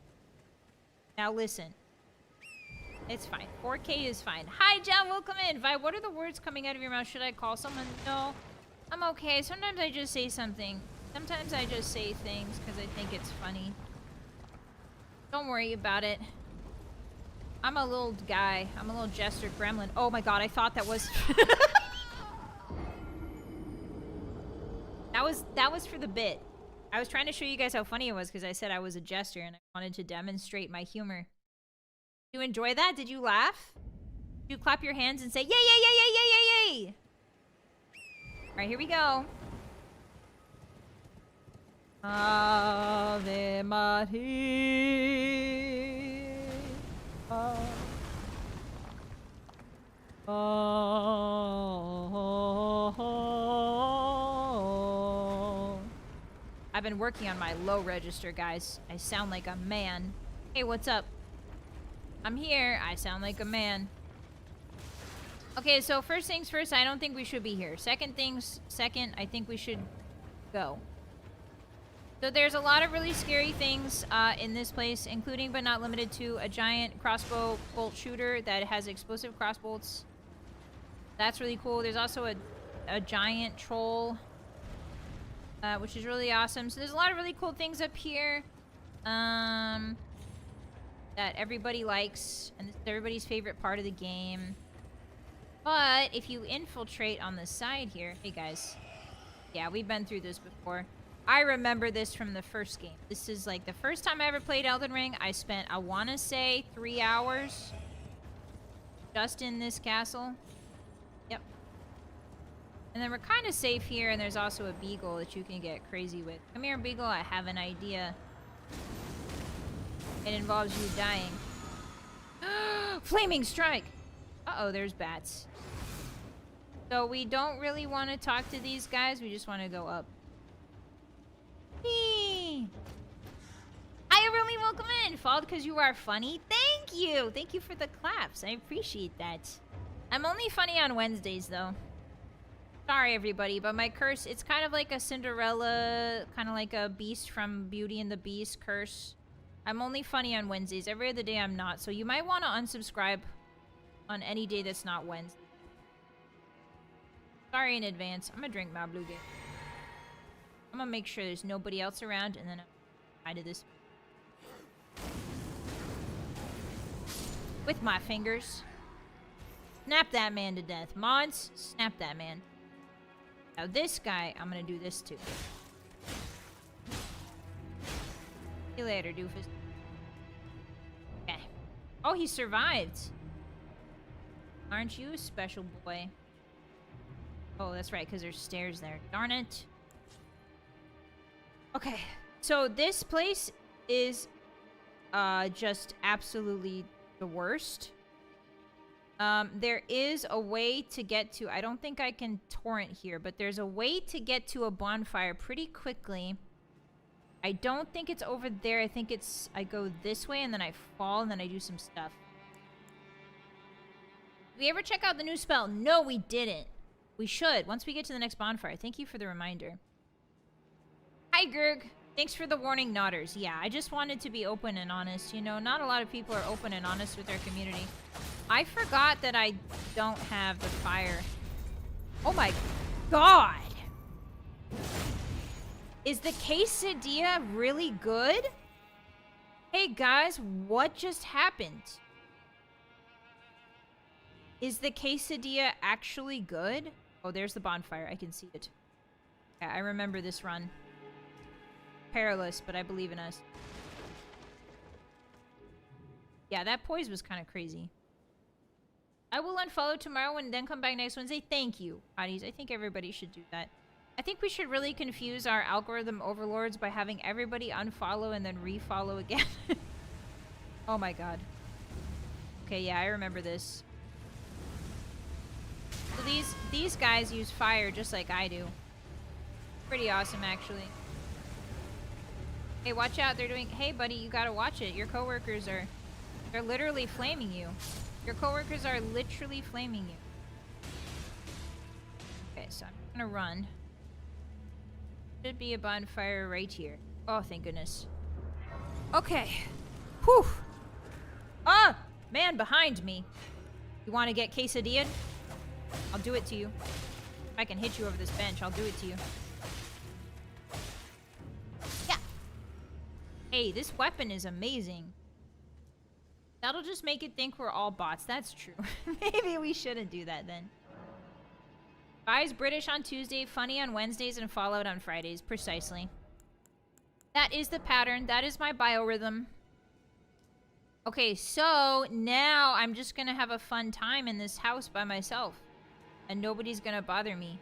Now listen. It's fine. 4K is fine. Hi, John. Welcome in. Vi, what are the words coming out of your mouth? Should I call someone? No. I'm okay. Sometimes I just say something. Sometimes I just say things because I think it's funny. Don't worry about it. I'm a little guy. I'm a little jester gremlin. Oh my god, I thought that was... that was for the bit. I was trying to show you guys how funny it was because I said I was a jester and I wanted to demonstrate my humor. Did you enjoy that? Did you laugh? Did you clap your hands and say, yay, yay, yay, yay, yay, yay, yay? Alright, here we go. Ave Maria. I've been working on my low register, guys. I sound like a man. Hey, what's up? I'm here. I sound like a man. Okay, so first things first, I don't think we should be here. Second, I think we should go. So there's a lot of really scary things in this place, including but not limited to a giant crossbow bolt shooter that has explosive crossbolts. That's really cool. There's also a giant troll, which is really awesome. So there's a lot of really cool things up here that everybody likes, and this is everybody's favorite part of the game. But if you infiltrate on the side here, hey guys, yeah, we've been through this before. I remember this from the first game. This is like the first time I ever played Elden Ring. I spent, I want to say, 3 hours just in this castle. Yep. And then we're kind of safe here, and there's also a beagle that you can get crazy with. Come here, beagle. I have an idea. It involves you dying. Flaming strike! Uh-oh, there's bats. So we don't really want to talk to these guys. We just want to go up. Hey! Hi, everyone. Welcome in. Followed because you are funny. Thank you. Thank you for the claps. I appreciate that. I'm only funny on Wednesdays, though. Sorry, everybody, but my curse, it's kind of like a Cinderella, kind of like a Beast from Beauty and the Beast curse. I'm only funny on Wednesdays. Every other day I'm not. So you might want to unsubscribe on any day that's not Wednesday. Sorry in advance. I'm gonna drink my blue game. I'm gonna make sure there's nobody else around, and then I'll hide this with my fingers. Snap that man to death. Mods, snap that man. Now this guy, I'm gonna do this to. See you later, doofus. Okay. Oh, he survived. Aren't you a special boy? Oh, that's right, because there's stairs there. Darn it. Okay, so this place is just absolutely the worst. There is a way to get to... I don't think I can torrent here, but there's a way to get to a bonfire pretty quickly. I don't think it's over there. I think it's... I go this way, and then I fall, and then I do some stuff. Did we ever check out the new spell? No, we didn't. We should, once we get to the next bonfire. Thank you for the reminder. Hi, Gerg. Thanks for the warning, Nodders. Yeah, I just wanted to be open and honest. You know, not a lot of people are open and honest with their community. I forgot that I don't have the fire. Oh my god! Is the quesadilla really good? Hey guys, what just happened? Is the quesadilla actually good? Oh, there's the bonfire. I can see it. Yeah, I remember this run. Perilous, but I believe in us. Yeah, that poise was kind of crazy. I will unfollow tomorrow and then come back next Wednesday. Thank you, Hotties. I think everybody should do that. I think we should really confuse our algorithm overlords by having everybody unfollow and then refollow again. Oh my god. Okay, yeah, I remember this. So these guys use fire just like I do. Pretty awesome, actually. Hey, watch out. They're doing... Hey, buddy, you gotta watch it. Your coworkers are... They're literally flaming you. Your coworkers are literally flaming you. Okay, so I'm gonna run. Should be a bonfire right here. Oh, thank goodness. Okay. Whew. Ah! Man behind me. You want to get quesadilla? I'll do it to you. If I can hit you over this bench, I'll do it to you. Yeah. Hey, this weapon is amazing. That'll just make it think we're all bots. That's true. Maybe we shouldn't do that then. Guys, British on Tuesday, funny on Wednesdays, and Fallout on Fridays. Precisely. That is the pattern. That is my biorhythm. Okay, so now I'm just gonna have a fun time in this house by myself. And nobody's gonna bother me.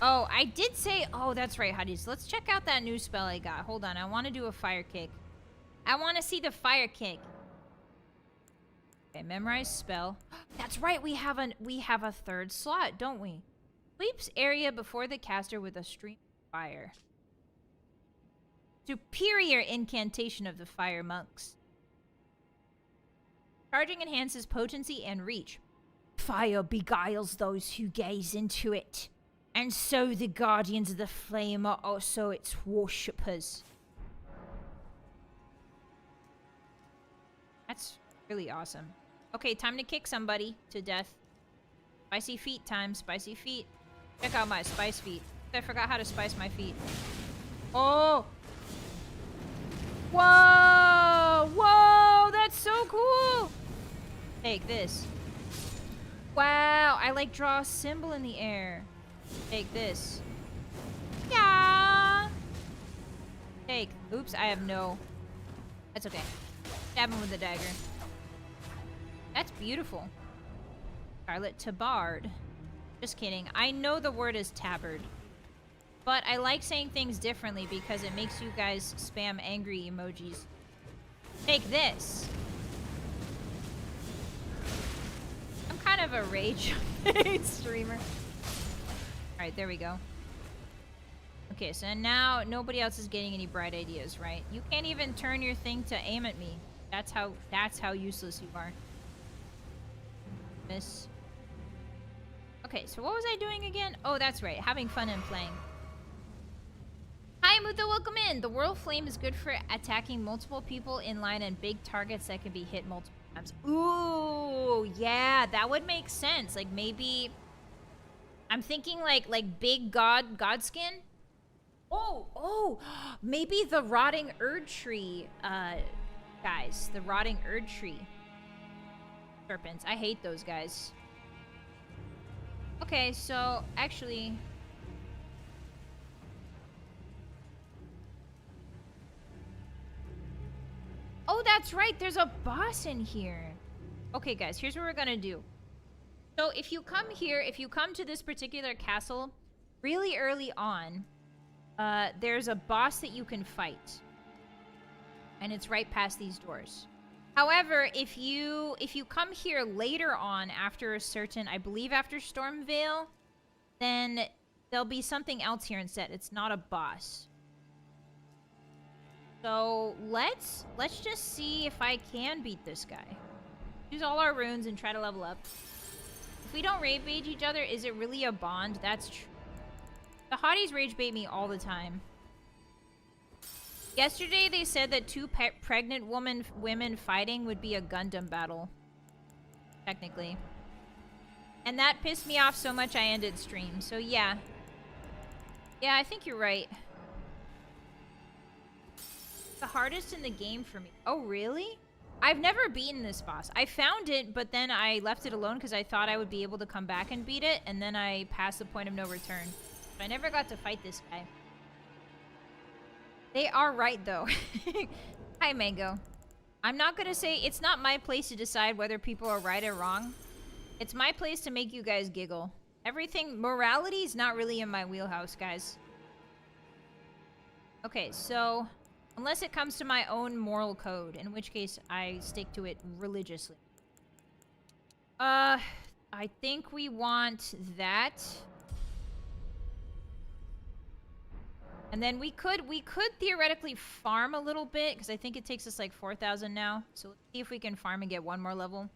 Oh, I did say... Oh, that's right, Hotties. Let's check out that new spell I got. Hold on, I want to do a fire kick. I want to see the fire kick. Okay, memorize spell. That's right, we have a third slot, don't we? Sweeps area before the caster with a stream of fire. Superior incantation of the fire monks. Charging enhances potency and reach. Fire beguiles those who gaze into it. And so the guardians of the flame are also its worshippers. That's really awesome. Okay, time to kick somebody to death. Spicy feet time. Spicy feet. Check out my spice feet. I forgot how to spice my feet. Oh! Whoa! Whoa! That's so cool! Take this. Wow! I like draw a symbol in the air. Take this. Yeah! Take. Oops, I have no... That's okay. Stab him with the dagger. That's beautiful. Scarlet tabard. Just kidding. I know the word is tabard. But I like saying things differently because it makes you guys spam angry emojis. Take this. I'm kind of a rage streamer. Alright, there we go. Okay, so now nobody else is getting any bright ideas, right? You can't even turn your thing to aim at me. That's how useless you are. Miss. Okay, so what was I doing again? Oh, that's right. Having fun and playing. Hi, Mutha, welcome in. The World Flame is good for attacking multiple people in line and big targets that can be hit multiple times. Ooh, yeah, that would make sense. Like, maybe... I'm thinking, like big godskin? Oh, maybe the Rotting Erd Tree, guys. The Rotting Erd Tree. Serpents. I hate those guys. Okay, so, actually... Oh, that's right. There's a boss in here. Okay, guys, here's what we're gonna do. So, if you come here, if you come to this particular castle really early on, there's a boss that you can fight. And it's right past these doors. However, if you come here later on after a certain, I believe after Stormveil, then there'll be something else here instead. It's not a boss. So let's just see if I can beat this guy. Use all our runes and try to level up. If we don't rage bait each other, is it really a bond? That's true. The hotties rage bait me all the time. Yesterday they said that two pregnant women fighting would be a Gundam battle. Technically. And that pissed me off so much I ended stream. So yeah. Yeah, I think you're right. The hardest in the game for me. Oh, really? I've never beaten this boss. I found it, but then I left it alone because I thought I would be able to come back and beat it, and then I passed the point of no return. But I never got to fight this guy. They are right, though. Hi, Mango. I'm not gonna say... It's not my place to decide whether people are right or wrong. It's my place to make you guys giggle. Everything... Morality is not really in my wheelhouse, guys. Okay, so... Unless it comes to my own moral code, in which case I stick to it religiously. I think we want that. And then we could theoretically farm a little bit, because I think it takes us like 4,000 now. So let's see if we can farm and get one more level.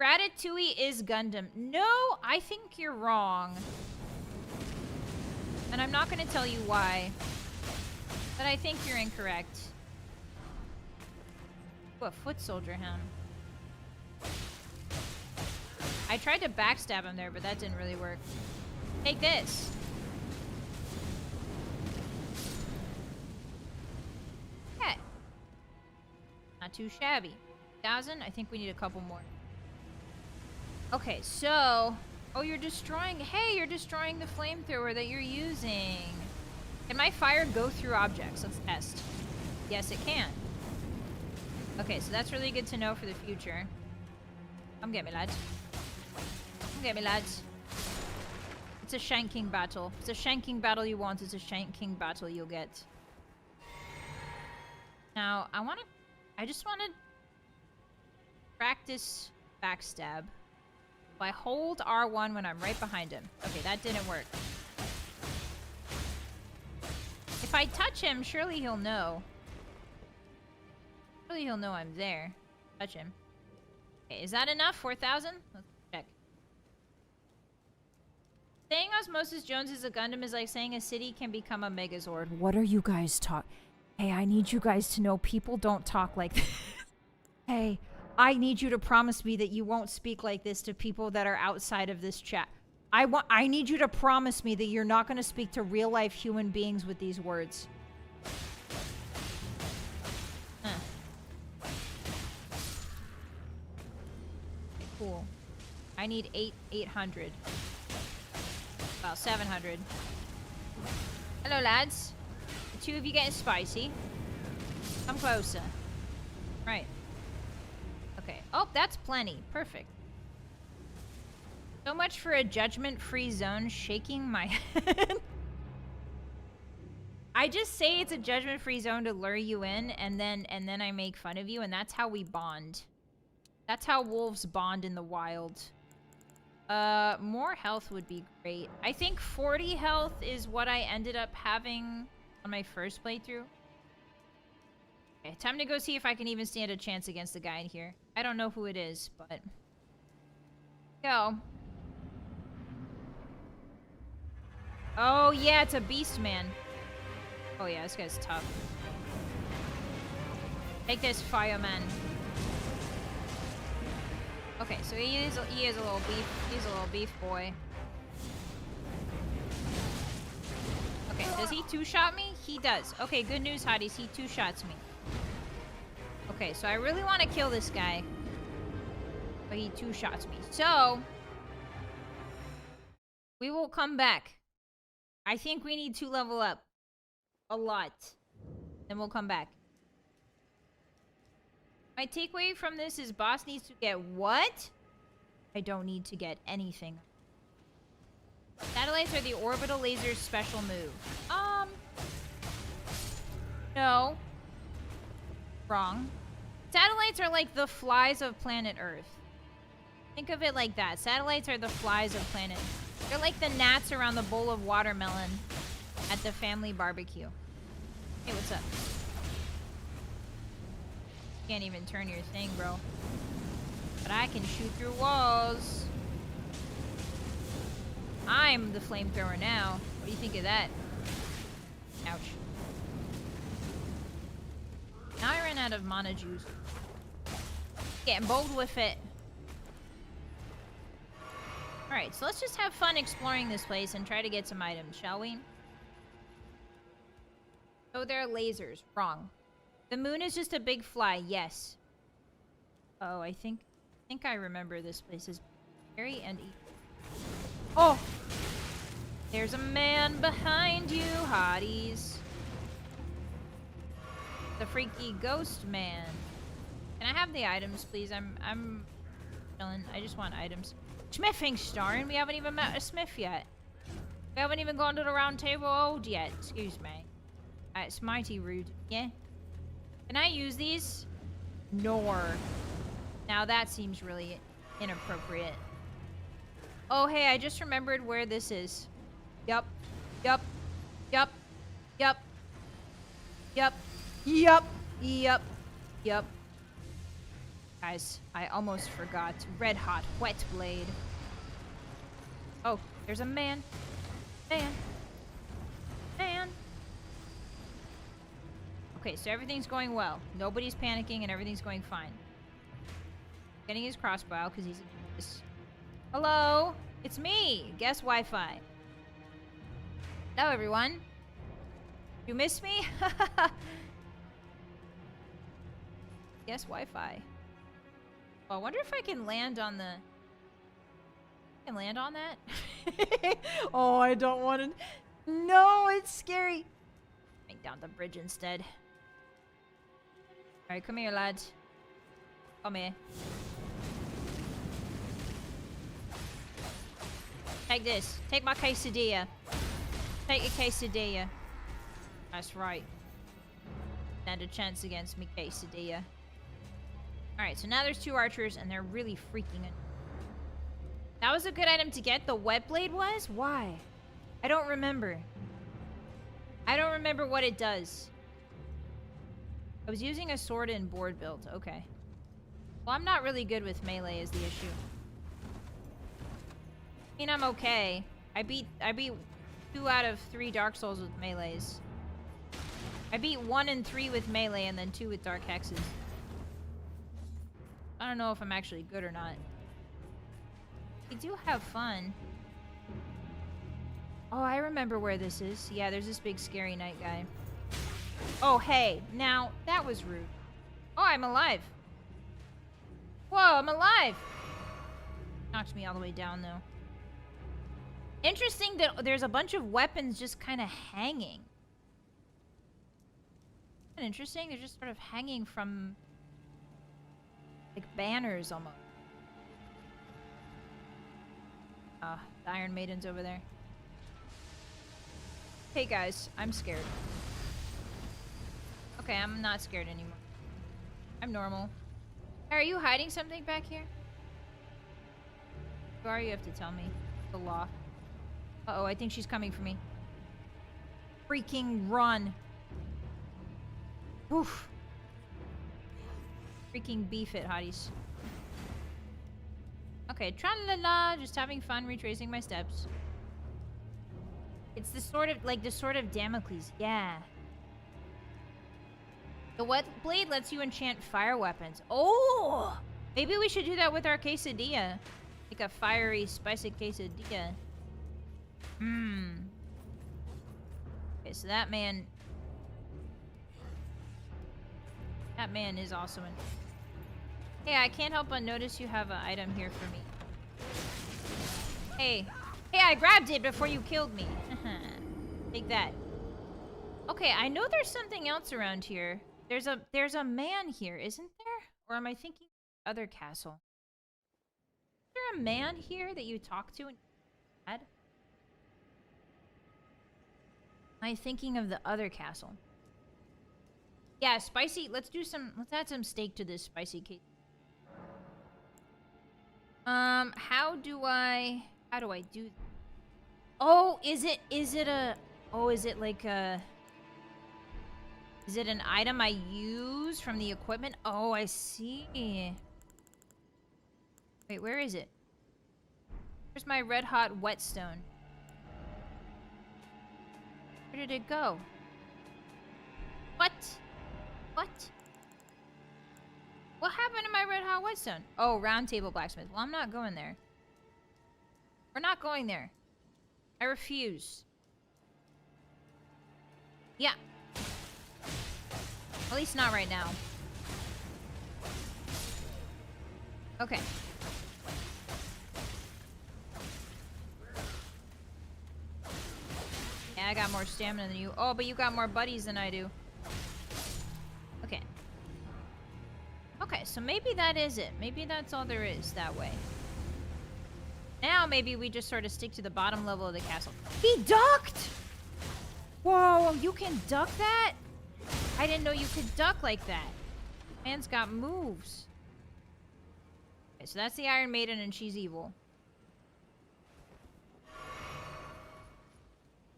Ratatouille is Gundam. No, I think you're wrong. And I'm not going to tell you why. But I think you're incorrect. Ooh, a foot soldier hem. I tried to backstab him there, but that didn't really work. Take this. Okay. Not too shabby. 1,000? I think we need a couple more. Okay, so... Oh, you're destroying... Hey, you're destroying the flamethrower that you're using. Can my fire go through objects? Let's test. Yes, it can. Okay, so that's really good to know for the future. Come get me, lads. Come get me, lads. It's a shanking battle. It's a shanking battle you want. It's a shanking battle you'll get. Now, I just want to practice backstab. If I hold R1 when I'm right behind him. Okay, that didn't work. If I touch him, surely he'll know. Surely he'll know I'm there. Touch him. Okay, is that enough? 4,000? Let's check. Saying Osmosis Jones is a Gundam is like saying a city can become a Megazord. What are you guys talking? Hey, I need you guys to know people don't talk like this. Hey, I need you to promise me that you won't speak like this to people that are outside of this chat. I need you to promise me that you're not going to speak to real life human beings with these words. Cool. I need 800. Well, 700. Hello, lads. The two of you getting spicy. Come closer. Right. Okay. Oh, that's plenty. Perfect. So much for a judgment-free zone. Shaking my head. I just say it's a judgment-free zone to lure you in, and then I make fun of you, and that's how we bond. That's how wolves bond in the wild. More health would be great. I think 40 health is what I ended up having on my first playthrough. Okay, time to go see if I can even stand a chance against the guy in here. I don't know who it is, but... Go. Oh, yeah, it's a beast man. Oh, yeah, this guy's tough. Take this, fireman. Okay, so he is a little beef. He's a little beef boy. Okay, does he two-shot me? He does. Okay, good news, Hotties. He two-shots me. Okay, so I really want to kill this guy. But he two-shots me. So, we will come back. I think we need to level up. A lot. Then we'll come back. My takeaway from this is boss needs to get what? I don't need to get anything. Satellites are the orbital laser's special move. No. Wrong. Satellites are like the flies of planet Earth. Think of it like that. Satellites are the flies of planet. They're like the gnats around the bowl of watermelon at the family barbecue. Hey, what's up? Can't even turn your thing, bro. But I can shoot through walls. I'm the flamethrower now. What do you think of that? Ouch. Now I ran out of mana juice. Getting bold with it. Alright, so let's just have fun exploring this place and try to get some items, shall we? Oh, there are lasers. Wrong. The moon is just a big fly. Yes. Oh, I think I remember this place is scary and oh! There's a man behind you, Hotties. The freaky ghost man. Can I have the items, please? I'm chilling. I just want items. Smithing Starn. We haven't even met a smith yet. We haven't even gone to the round table old yet. Excuse me. It's mighty rude. Yeah. Can I use these? Nor. Now that seems really inappropriate. Oh, hey, I just remembered where this is. Yup. Yup. Yup. Yup. Yup. Yup. Yup. Yup. Guys, I almost forgot. Red hot wet blade. Oh, there's a man. Man. Man. Okay, so everything's going well. Nobody's panicking and everything's going fine. Getting his crossbow because he's a genius. Hello? It's me. Guess Wi-Fi. Hello, everyone. You miss me? Guess Wi-Fi. Oh, I wonder if I can land on the... I can land on that? Oh, I don't want to... No, it's scary. Make down the bridge instead. Alright, come here, lads. Come here. Take this. Take my quesadilla. Take your quesadilla. That's right. Stand a chance against me quesadilla. Alright, so now there's two archers, and they're really freaking it. That was a good item to get. The wet blade was? Why? I don't remember. I don't remember what it does. I was using a sword in board build. Okay. Well, I'm not really good with melee is the issue. I mean, I'm okay. I beat 2 out of 3 Dark Souls with melees. I beat 1 and 3 with melee and then 2 with Dark Hexes. I don't know if I'm actually good or not. We do have fun. Oh, I remember where this is. Yeah, there's this big scary night guy. Oh, hey. Now, that was rude. Oh, I'm alive. Whoa, I'm alive. Knocked me all the way down, though. Interesting that there's a bunch of weapons just kind of hanging. Interesting. They're just sort of hanging from, like, banners almost. Ah, the Iron Maiden's over there. Hey guys, I'm scared. Okay, I'm not scared anymore. I'm normal. Are you hiding something back here? Who are you? Have to tell me. The law. Uh-oh, I think she's coming for me. Freaking run. Oof. Freaking beef it, hotties. Okay, tra-la-la, just having fun retracing my steps. It's the sort of, like, the sword of Damocles. Yeah. The wet blade lets you enchant fire weapons. Oh! Maybe we should do that with our quesadilla. Like a fiery, spicy quesadilla. Okay, so that man... That man is also in... Hey, I can't help but notice you have an item here for me. Hey. Hey, I grabbed it before you killed me. Take that. Okay, I know there's something else around here. There's a man here, isn't there? Or am I thinking other castle? Is there a man here that you talked to and had? Am I thinking of the other castle? Yeah, spicy. Let's add some steak to this spicy cake. How do I do? Oh, is it like a... Is it an item I use from the equipment? Oh, I see. Wait, where is it? Where's my red hot whetstone? Where did it go? What? What? What happened to my red hot whetstone? Oh, round table blacksmith. Well, I'm not going there. We're not going there. I refuse. Yeah. At least not right now. Okay. Yeah, I got more stamina than you. Oh, but you got more buddies than I do. Okay. Okay, so maybe that is it. Maybe that's all there is that way. Now maybe we just sort of stick to the bottom level of the castle. He ducked! Whoa, you can duck that? I didn't know you could duck like that. Man's got moves. Okay, so that's the Iron Maiden and she's evil.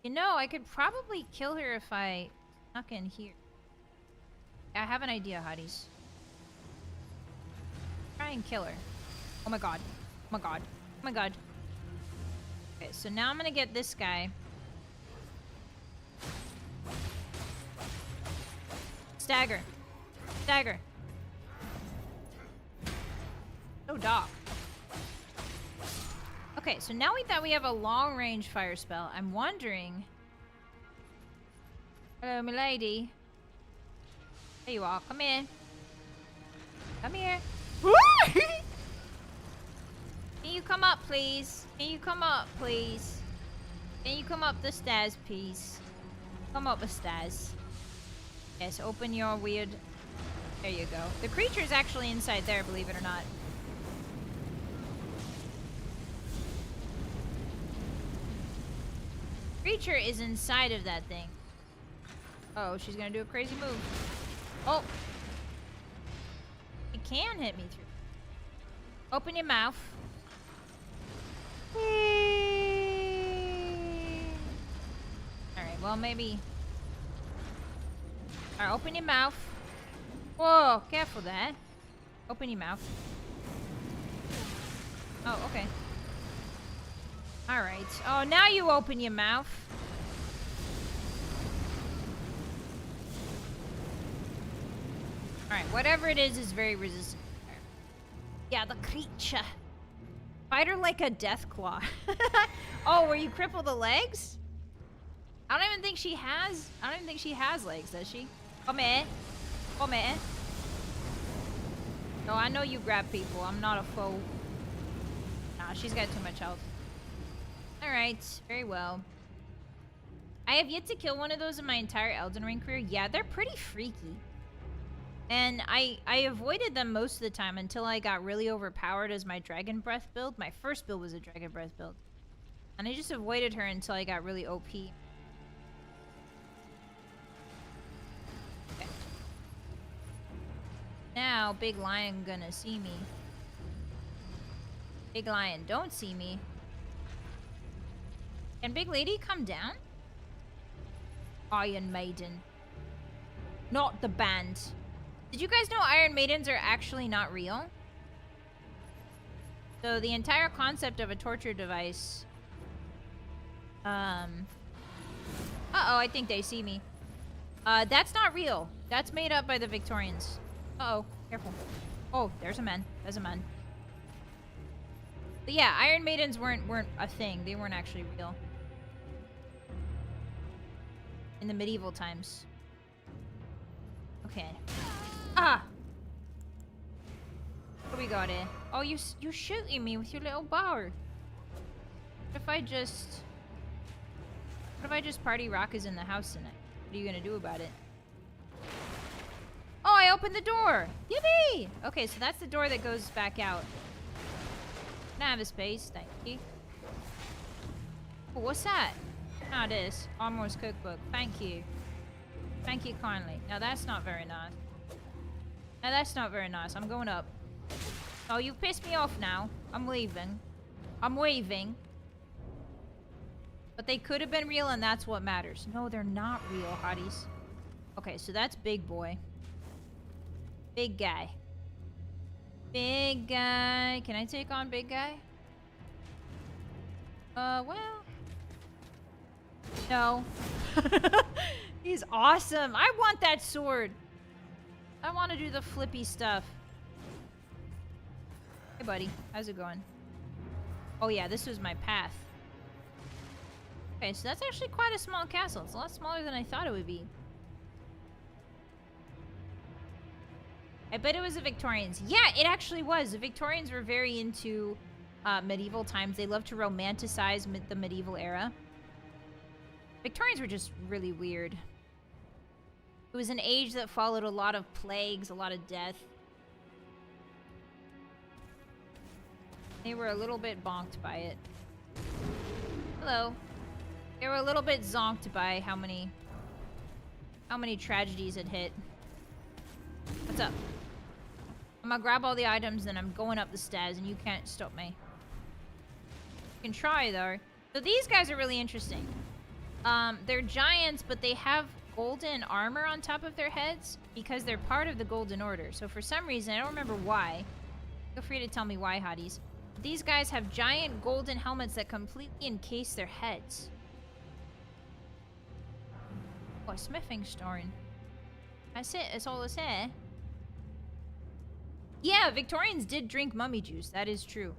You know, I could probably kill her if I snuck in here. I have an idea, hotties. Try and kill her. Oh my god. Oh my god. Oh my god. Okay, so now I'm gonna get this guy. Stagger. Stagger. Oh, doc. Okay, so now that we have a long-range fire spell, I'm wondering... Hello, milady. There you are. Come here. Come here. Can you come up, please? Can you come up, please? Can you come up the stairs, please? Come up the stairs. Yes, open your weird... There you go. The creature's actually inside there, believe it or not. Creature is inside of that thing. Oh, she's gonna do a crazy move. Oh! It can hit me through. Open your mouth. Alright, well maybe... Alright, open your mouth. Whoa, careful there. Open your mouth. Oh, okay. Alright. Oh, now you open your mouth. Alright, whatever it is very resistant. Yeah, the creature. Fight her like a death claw. Oh, where you cripple the legs? I don't even think she has legs, does she? Come here. Come here. No, I know you grab people. I'm not a foe. Nah, she's got too much health. Alright, very well. I have yet to kill one of those in my entire Elden Ring career. Yeah, they're pretty freaky. And I avoided them most of the time until I got really overpowered as my Dragon Breath build. My first build was a Dragon Breath build. And I just avoided her until I got really OP. Okay. Now, Big Lion gonna see me. Big Lion don't see me. Can Big Lady come down? Iron Maiden. Not the band. Did you guys know Iron Maidens are actually not real? So the entire concept of a torture device... Uh-oh, I think they see me. That's not real. That's made up by the Victorians. Uh-oh, careful. Oh, there's a man. There's a man. But yeah, Iron Maidens weren't a thing. They weren't actually real. In the medieval times. Okay. Ah! What do we got here? Oh, you're shooting me with your little bow. What if I just... What if I just party rockers in the house tonight? What are you gonna do about it? Oh, I opened the door! Yippee! Okay, so that's the door that goes back out. Can I have a space? Thank you. Oh, what's that? Ah, this. Armor's cookbook. Thank you. Thank you kindly. Now that's not very nice. Now that's not very nice. I'm going up. Oh, you've pissed me off now. I'm leaving. I'm waving. But they could have been real, and that's what matters. No, they're not real, hotties. Okay, so that's big boy. Big guy. Big guy. Can I take on big guy? Well... No. He's awesome. I want that sword. I want to do the flippy stuff. Hey, buddy. How's it going? Oh, yeah. This was my path. Okay, so that's actually quite a small castle. It's a lot smaller than I thought it would be. I bet it was the Victorians. Yeah, it actually was. The Victorians were very into medieval times. They loved to romanticize the medieval era. Victorians were just really weird. It was an age that followed a lot of plagues, a lot of death. They were a little bit bonked by it. Hello. They were a little bit zonked by how many tragedies had hit. What's up? I'm gonna grab all the items and I'm going up the stairs and you can't stop me. You can try though. So these guys are really interesting. They're giants, but they have golden armor on top of their heads because they're part of the Golden Order. So for some reason, I don't remember why. Feel free to tell me why, hotties. These guys have giant golden helmets that completely encase their heads. Oh, a smithing stone. That's it. That's all that's here. Yeah, Victorians did drink mummy juice. That is true.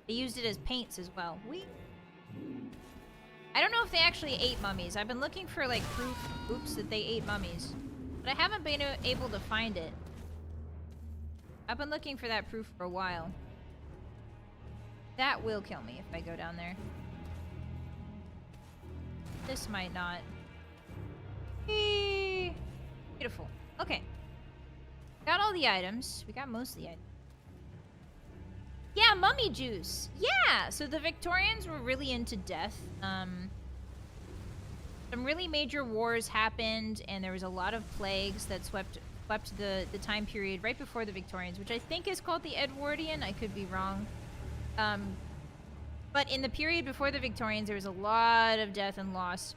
They used it as paints as well. I don't know if they actually ate mummies. I've been looking for, like, proof, oops, that they ate mummies. But I haven't been able to find it. I've been looking for that proof for a while. That will kill me if I go down there. This might not. Eee. Beautiful. Okay. Got all the items. We got most of the items. Yeah, mummy juice. Yeah, so the Victorians were really into death. Some really major wars happened, and there was a lot of plagues that swept the time period right before the Victorians, which I think is called the Edwardian. I could be wrong. But in the period before the Victorians, there was a lot of death and loss.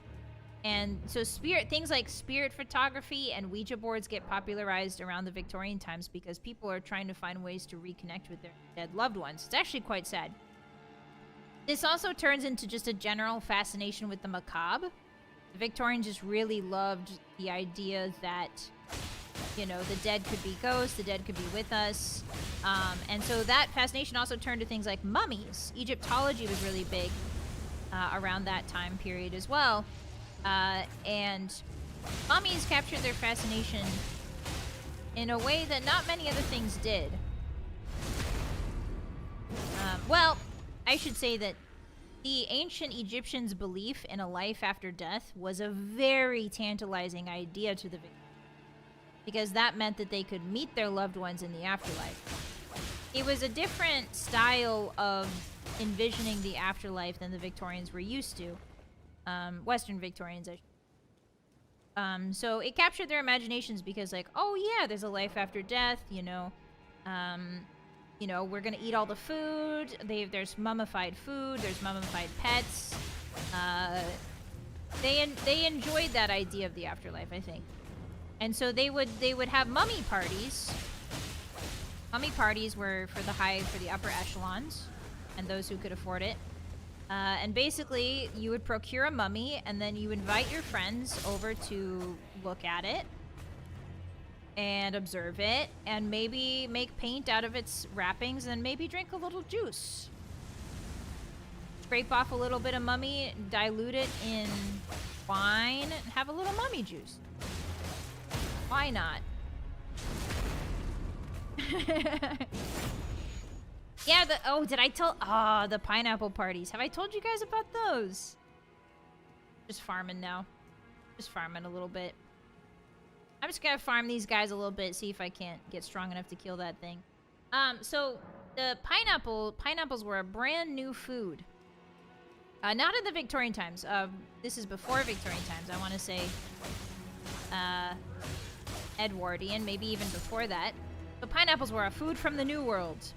And so things like spirit photography and Ouija boards get popularized around the Victorian times because people are trying to find ways to reconnect with their dead loved ones. It's actually quite sad. This also turns into just a general fascination with the macabre. The Victorians just really loved the idea that You know, the dead could be ghosts, the dead could be with us. And so that fascination also turned to things like mummies. Egyptology was really big around that time period as well. And mummies captured their fascination in a way that not many other things did. Well, I should say that the ancient Egyptians' belief in a life after death was a very tantalizing idea to the victims, because that meant that they could meet their loved ones in the afterlife. It was a different style of envisioning the afterlife than the Victorians were used to. Western Victorians, so it captured their imaginations because, like, oh yeah, there's a life after death, you know, we're gonna eat all the food. There's mummified food. There's mummified pets. They enjoyed that idea of the afterlife, I think, and so they would have mummy parties. Mummy parties were for the upper echelons and those who could afford it. And basically, you would procure a mummy, and then you invite your friends over to look at it and observe it, and maybe make paint out of its wrappings, and maybe drink a little juice. Scrape off a little bit of mummy, dilute it in wine, and have a little mummy juice. Why not? Yeah, did I tell? The pineapple parties. Have I told you guys about those? Just farming now. Just farming a little bit. I'm just gonna farm these guys a little bit, see if I can't get strong enough to kill that thing. So the pineapples were a brand new food. Not in the Victorian times. This is before Victorian times. I want to say Edwardian, maybe even before that. So pineapples were a food from the New World.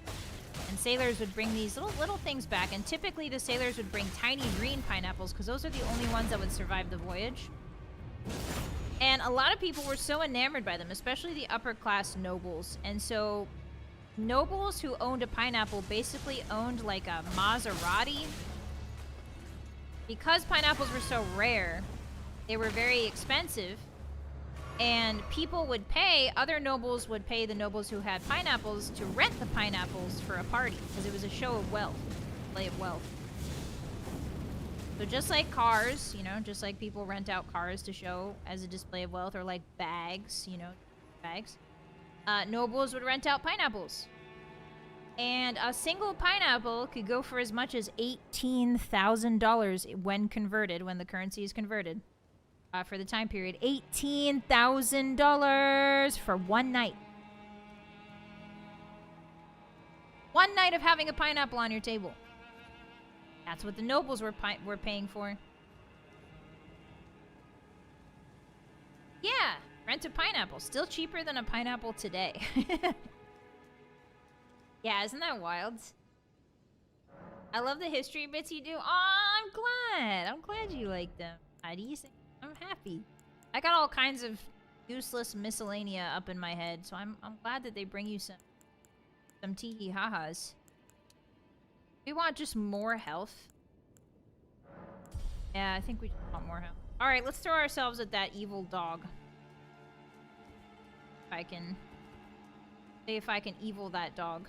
And sailors would bring these little things back, and typically the sailors would bring tiny green pineapples because those are the only ones that would survive the voyage. And a lot of people were so enamored by them, especially the upper class nobles. And so nobles who owned a pineapple basically owned like a Maserati. Because pineapples were so rare, they were very expensive. And people would pay, other nobles would pay the nobles who had pineapples to rent the pineapples for a party, because it was a show of wealth, display of wealth. So just like cars, you know, just like people rent out cars to show as a display of wealth, or like bags, you know, bags, nobles would rent out pineapples. And a single pineapple could go for as much as $18,000 when converted, when the currency is converted. For the time period, $18,000 for one night. One night of having a pineapple on your table. That's what the nobles were paying for. Yeah, rent a pineapple. Still cheaper than a pineapple today. Yeah, isn't that wild? I love the history bits you do. Oh, I'm glad. I'm glad you like them. Hotties. I'm happy. I got all kinds of useless miscellanea up in my head, so I'm glad that they bring you some tee-hee-ha-has. We want just more health. Yeah, I think we just want more health. Alright, let's throw ourselves at that evil dog. If I can... See if I can evil that dog.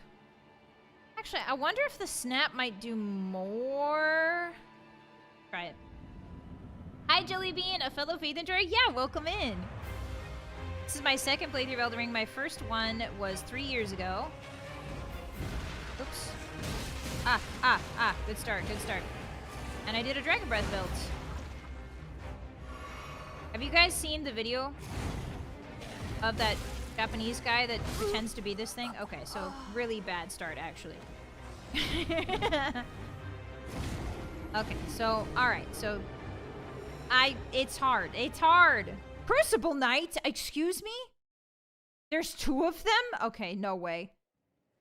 Actually, I wonder if the snap might do more... Try it. Hi, Jellybean, a fellow Faith enjoyer. Yeah, welcome in. This is my second playthrough of Elden Ring. My first one was 3 years ago. Oops. Good start, good start. And I did a Dragon Breath build. Have you guys seen the video of that Japanese guy that pretends to be this thing? Okay, so really bad start, actually. Okay, so, alright, so... It's hard. It's hard. Crucible Knight? Excuse me? There's two of them? Okay, no way.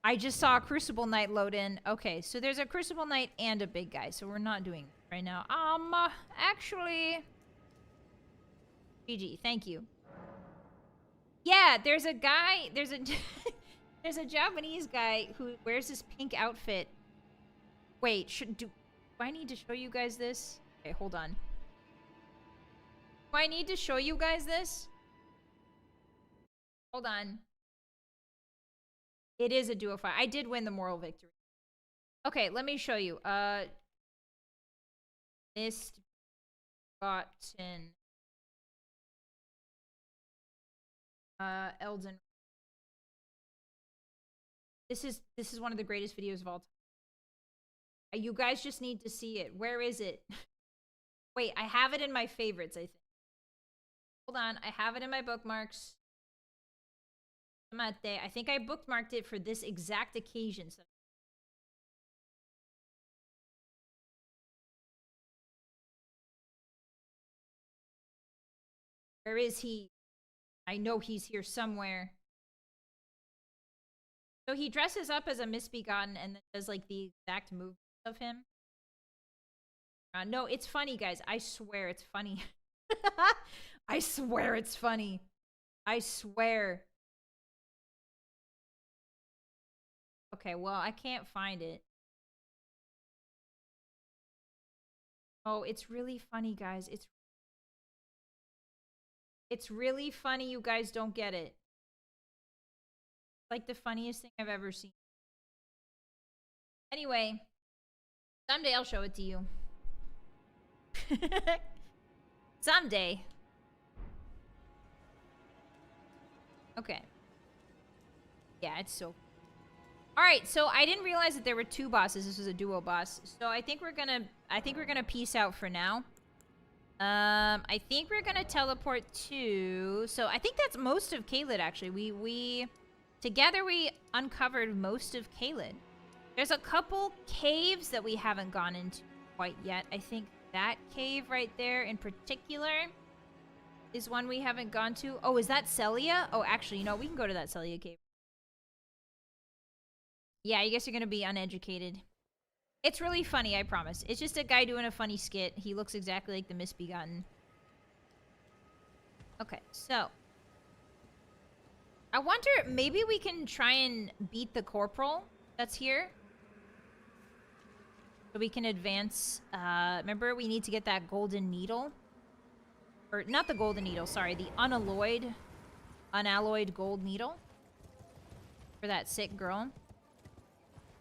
I just saw a Crucible Knight load in. Okay, so there's a Crucible Knight and a big guy, so we're not doing it right now. Actually... GG, thank you. Yeah, there's a guy, there's a Japanese guy who wears this pink outfit. Wait, do I need to show you guys this? Okay, hold on. Do I need to show you guys this? Hold on. It is a duo fight. I did win the moral victory. Okay, let me show you. Mist Gotten. Elden. This is one of the greatest videos of all time. You guys just need to see it. Where is it? Wait, I have it in my favorites, I think. Hold on, I have it in my bookmarks. I think I bookmarked it for this exact occasion. So where is he? I know he's here somewhere. So he dresses up as a misbegotten and then does like the exact movement of him. No, it's funny, guys. I swear it's funny. I swear it's funny. I swear. Okay, well, I can't find it. Oh, it's really funny, guys. It's really funny. You guys don't get it. Like the funniest thing I've ever seen. Anyway, someday I'll show it to you. Someday. Okay. Yeah, it's so... Alright, so I didn't realize that there were two bosses. This was a duo boss. So I think we're gonna peace out for now. I think we're gonna teleport to... So I think that's most of Caelid, actually. Together we uncovered most of Caelid. There's a couple caves that we haven't gone into quite yet. I think that cave right there in particular is one we haven't gone to. Oh, is that Celia? Oh, actually, you know, we can go to that Celia cave. Yeah, I guess you're gonna be uneducated. It's really funny, I promise. It's just a guy doing a funny skit. He looks exactly like the Misbegotten. Okay, so... I wonder, maybe we can try and beat the corporal that's here? So we can advance... remember, we need to get that golden needle? Or, not the golden needle, sorry. The unalloyed gold needle. For that sick girl.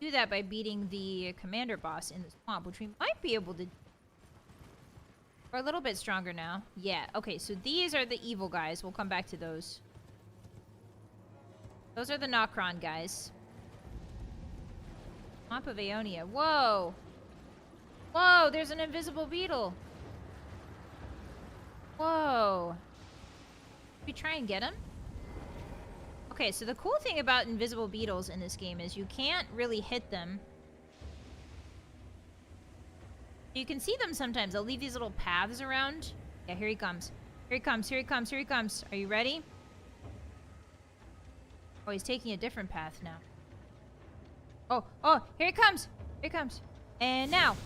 Do that by beating the commander boss in the swamp, which we might be able to... We're a little bit stronger now. Yeah, okay, so these are the evil guys. We'll come back to those. Those are the Nokron guys. Swamp of Aeonia. Whoa! Whoa, there's an invisible beetle! Whoa! Should we try and get him? Okay, so the cool thing about invisible beetles in this game is you can't really hit them. You can see them sometimes. They'll leave these little paths around. Yeah, here he comes. Here he comes, here he comes, here he comes. Are you ready? Oh, he's taking a different path now. Oh, here he comes! Here he comes. And now.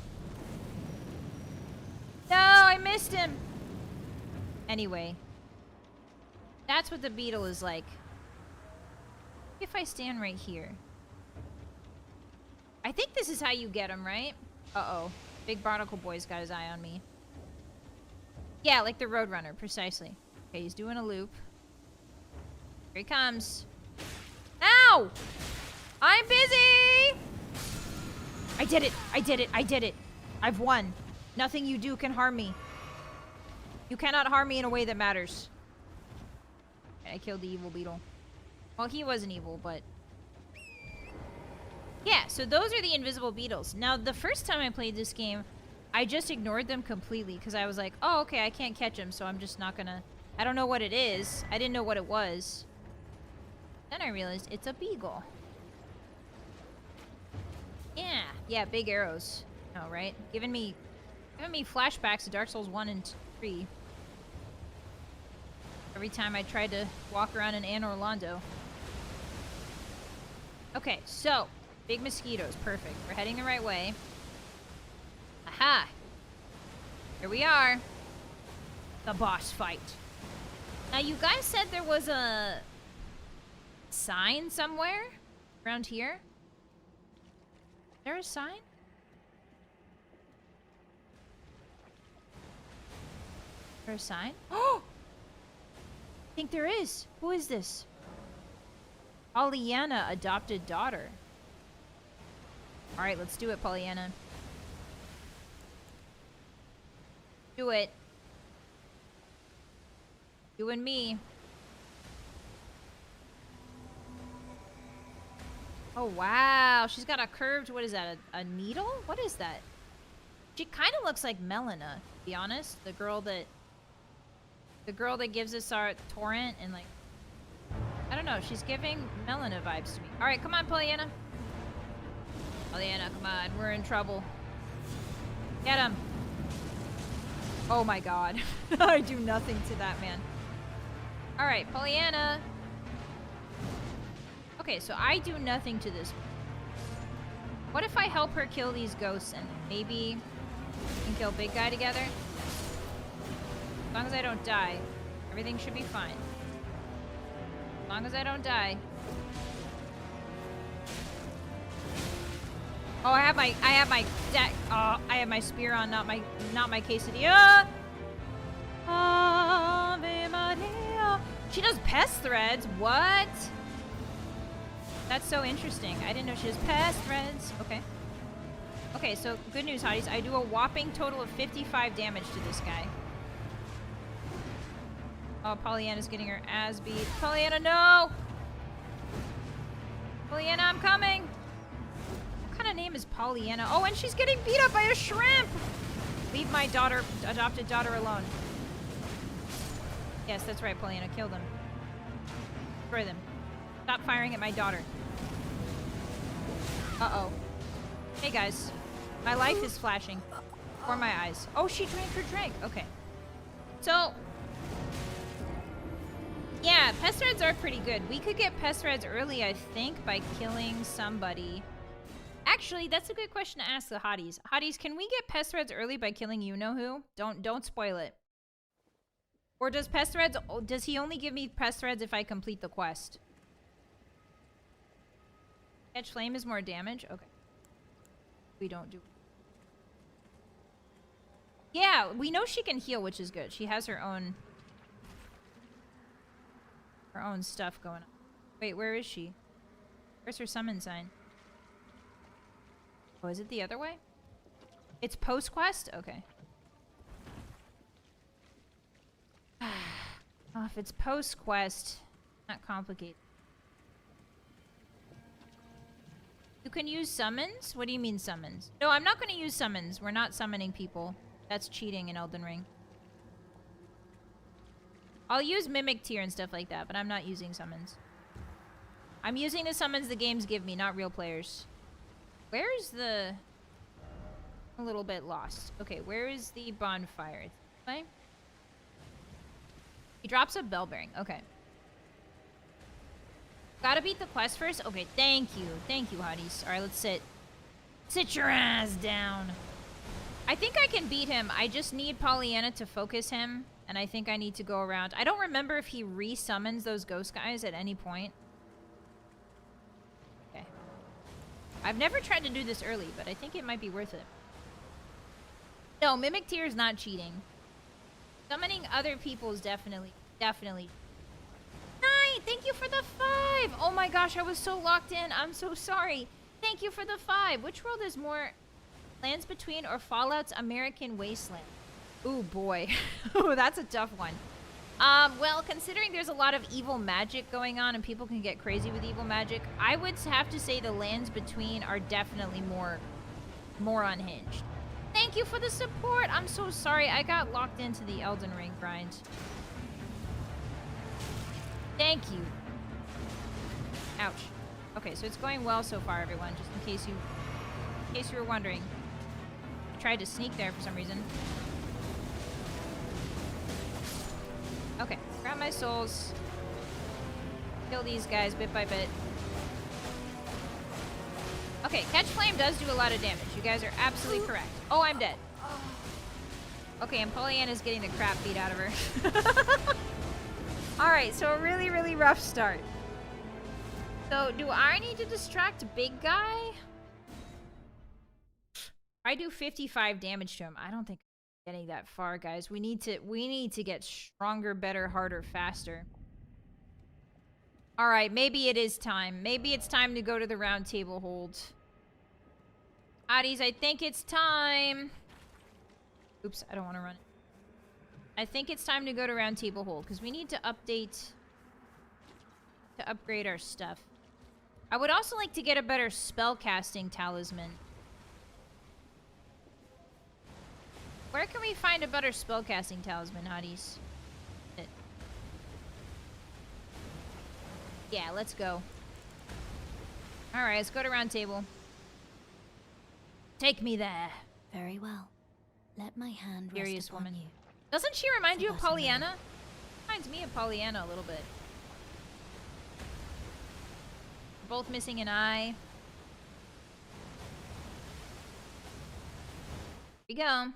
No, I missed him! Anyway. That's what the beetle is like. If I stand right here. I think this is how you get him, right? Uh-oh. Big barnacle boy's got his eye on me. Yeah, like the Roadrunner, precisely. Okay, he's doing a loop. Here he comes. Ow! I'm busy! I did it! I did it! I did it! I've won. Nothing you do can harm me. You cannot harm me in a way that matters. I killed the evil beetle. Well, he wasn't evil, but... Yeah, so those are the invisible beetles. Now, the first time I played this game, I just ignored them completely, because I was like, oh, okay, I can't catch them, so I'm just not gonna... I don't know what it is. I didn't know what it was. Then I realized it's a beagle. Yeah, big arrows. Oh, right? Giving me flashbacks to Dark Souls 1 and 3. Every time I tried to walk around in Anne Orlando. Okay, so, big mosquitoes, perfect. We're heading the right way. Aha! Here we are. The boss fight. Now, you guys said there was a sign somewhere around here. Is there a sign? Is there a sign? Oh! I think there is. Who is this? Pollyanna, adopted daughter. Alright, let's do it, Pollyanna. Do it. You and me. Oh, wow. She's got a curved, what is that, a needle? What is that? She kind of looks like Melina, to be honest. The girl that gives us our torrent and like, I don't know. She's giving Melina vibes to me. All right, come on, Pollyanna. Pollyanna, come on. We're in trouble. Get him. Oh my god. I do nothing to that man. All right, Pollyanna. Okay, so I do nothing to this. What if I help her kill these ghosts and maybe we can kill big guy together? As long as I don't die, everything should be fine. As long as I don't die. Oh, I have my spear on, not my quesadilla. Ave Maria. She does pest threads. What? That's so interesting. I didn't know she does pest threads. Okay. Okay, so good news, hotties. I do a whopping total of 55 damage to this guy. Oh, Pollyanna's getting her ass beat. Pollyanna, no! Pollyanna, I'm coming! What kind of name is Pollyanna? Oh, and she's getting beat up by a shrimp! Leave my daughter, adopted daughter alone. Yes, that's right, Pollyanna. Kill them. Destroy them. Stop firing at my daughter. Uh-oh. Hey, guys. My life is flashing before my eyes. Oh, she drank her drink. Okay. So... yeah, pest threads are pretty good. We could get pest threads early, I think, by killing somebody. Actually, that's a good question to ask the hotties. Hotties, can we get pest threads early by killing you-know-who? Don't spoil it. Or does pest threads... does he only give me pest threads if I complete the quest? Catch flame is more damage? Okay. We don't do... yeah, we know she can heal, which is good. She has her own stuff going on. Wait, where is she? Where's her summon sign? Oh, is it the other way? It's post-quest? Okay. Oh, if it's post-quest, not complicated. You can use summons? What do you mean summons? No, I'm not going to use summons. We're not summoning people. That's cheating in Elden Ring. I'll use mimic tier and stuff like that, but I'm not using summons. I'm using the summons the games give me, not real players. Where's the... a little bit lost. Okay, where is the bonfire? Okay. He drops a bell bearing. Okay. Gotta beat the quest first? Okay, thank you. Thank you, hotties. Alright, let's sit. Sit your ass down. I think I can beat him. I just need Pollyanna to focus him. And I think I need to go around. I don't remember if he re-summons those ghost guys at any point. Okay. I've never tried to do this early, but I think it might be worth it. No, Mimic Tier is not cheating. Summoning other people is definitely. Night! Thank you for the 5! Oh my gosh, I was so locked in. I'm so sorry. Thank you for the 5. Which world is more Lands Between or Fallout's American Wasteland? Ooh, boy. Ooh, that's a tough one. Well, considering there's a lot of evil magic going on and people can get crazy with evil magic, I would have to say the Lands Between are definitely more unhinged. Thank you for the support. I'm so sorry. I got locked into the Elden Ring grind. Thank you. Ouch. Okay, so it's going well so far, everyone, just in case you were wondering. I tried to sneak there for some reason. Okay, grab my souls. Kill these guys bit by bit. Okay, Catch Flame does do a lot of damage. You guys are absolutely correct. Oh, I'm dead. Okay, and Pollyanna's getting the crap beat out of her. Alright, so a really, really rough start. So, do I need to distract Big Guy? I do 55 damage to him. I don't think I'm getting that far, guys. We need to get stronger, better, harder, faster. Alright, maybe it is time. Maybe it's time to go to the round table hold. Hotties, I think it's time. Oops, I don't want to run it. I think it's time to go to round table hold, because we need to update... to upgrade our stuff. I would also like to get a better spellcasting talisman. Where can we find a better spellcasting talisman, Hotties? Yeah, let's go. Alright, let's go to round table. Take me there.
Very well. Let my hand rest
Curious
upon
woman.
you.
Doesn't she remind you of
Forgotten
Pollyanna? Reminds me of Pollyanna a little bit. We're both missing an eye. Here we go.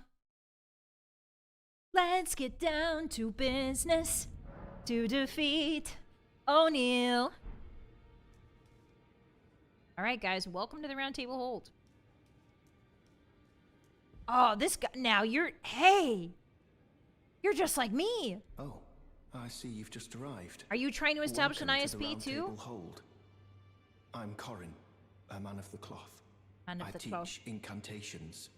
Let's get down to business to defeat O'Neill. Alright, guys, welcome to the round table hold. Oh, this guy. Now you're. Hey! You're just like me!
Oh, I see you've just arrived.
Are you trying to establish an
Welcome to the
ISP
Round
too?
Table Hold. I'm Corin, a man of the cloth.
Man of
I
the
teach
cloth.
incantations,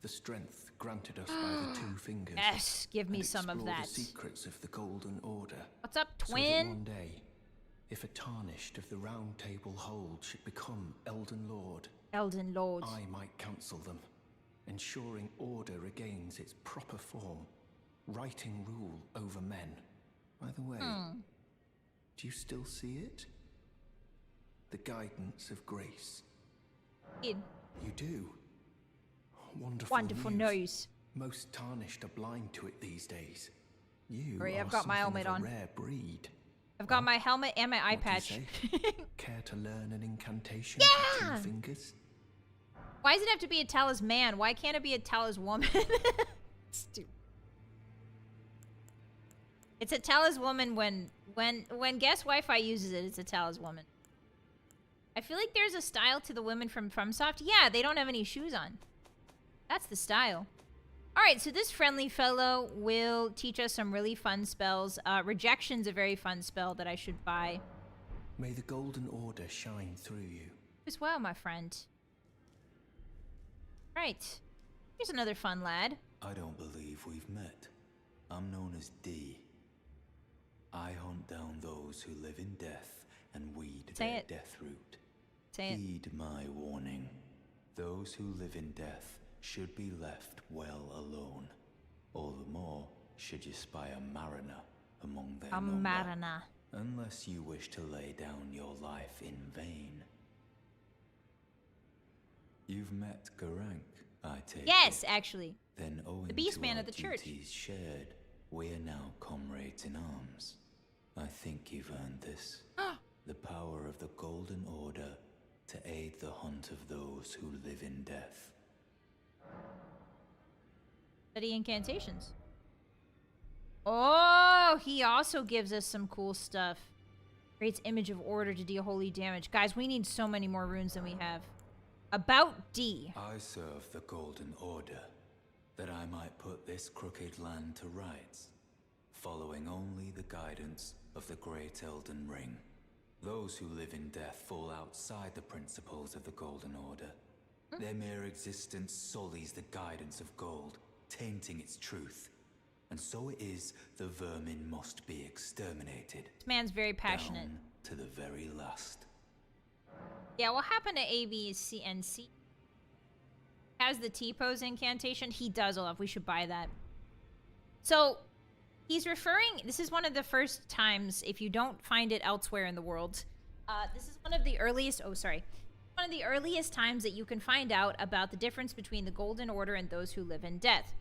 the strength granted us by the two fingers.
Yes, give me
and
some of
explore
that.
the secrets of the Golden Order.
What's up,
So that
twin?
one day, if a tarnished of the Round Table Hold should become Elden Lord,
Elden Lord.
I might counsel them, ensuring order regains its proper form, righting rule over men. By the way, do you still see it? The guidance of grace.
Kid.
You do. Wonderful,
Wonderful news.
Most tarnished are blind to it these days. You
Hurry,
are
I've got my
something
helmet
of a
on.
rare breed.
I've got my helmet and my eye
What do you
patch.
say? Care to learn an incantation
Yeah!
with 2 fingers?
Why does it have to be a talisman? Why can't it be a taliswoman? Stupid. It's a taliswoman when guest Wi-Fi uses it. It's a taliswoman. I feel like there's a style to the women from FromSoft. Yeah, they don't have any shoes on. That's the style. All right, so this friendly fellow will teach us some really fun spells. Rejection's a very fun spell that I should buy
May the Golden Order shine through you.
as well, my friend. Right. Here's another fun lad.
I don't believe we've met. I'm known as D. I hunt down those who live in death and weed
Say
their
it.
death root.
Say it.
Heed my warning. Those who live in death should be left well alone. All the more should you spy a mariner among their
A
number.
mariner.
Unless you wish to lay down your life in vain. You've met Garank, I take
Yes,
it.
actually.
Then owing
The beast
to
man
our
of the church.
duties shared, we are now comrades in arms. I think you've earned this. The power of the Golden Order to aid the hunt of those who live in death.
Study incantations. Oh, he also gives us some cool stuff. Creates image of order to deal holy damage. Guys, we need so many more runes than we have. About D.
I serve the Golden Order, that I might put this crooked land to rights, following only the guidance of the Great Elden Ring. Those who live in death fall outside the principles of the Golden Order. Their mere existence sullies the guidance of gold, tainting its truth. And so it is the vermin must be exterminated.
This man's very passionate.
Down to the very last.
Yeah, what happened to A, B, C, and C? Has the T-pose incantation? He does, Olaf. We should buy that. So, he's referring... This is one of the first times, if you don't find it elsewhere in the world, this is one of the earliest... Oh, sorry. One of the earliest times that you can find out about the difference between the Golden Order and those who live in death.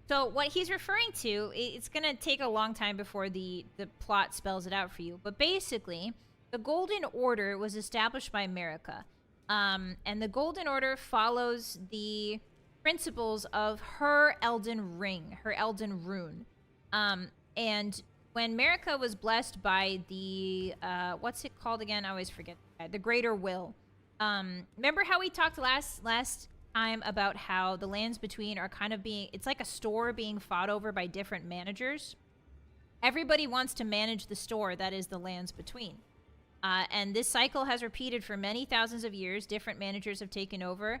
So, what he's referring to, it's going to take a long time before the plot spells it out for you. But basically, the Golden Order was established by America. And the Golden Order follows the principles of her Elden Ring, her Elden Rune. And when America was blessed by the, what's it called again? I always forget. The Greater Will. Remember how we talked last time about how the lands between are kind of being, it's like a store being fought over by different managers. Everybody wants to manage the store that is the lands between. And this cycle has repeated for many thousands of years. Different managers have taken over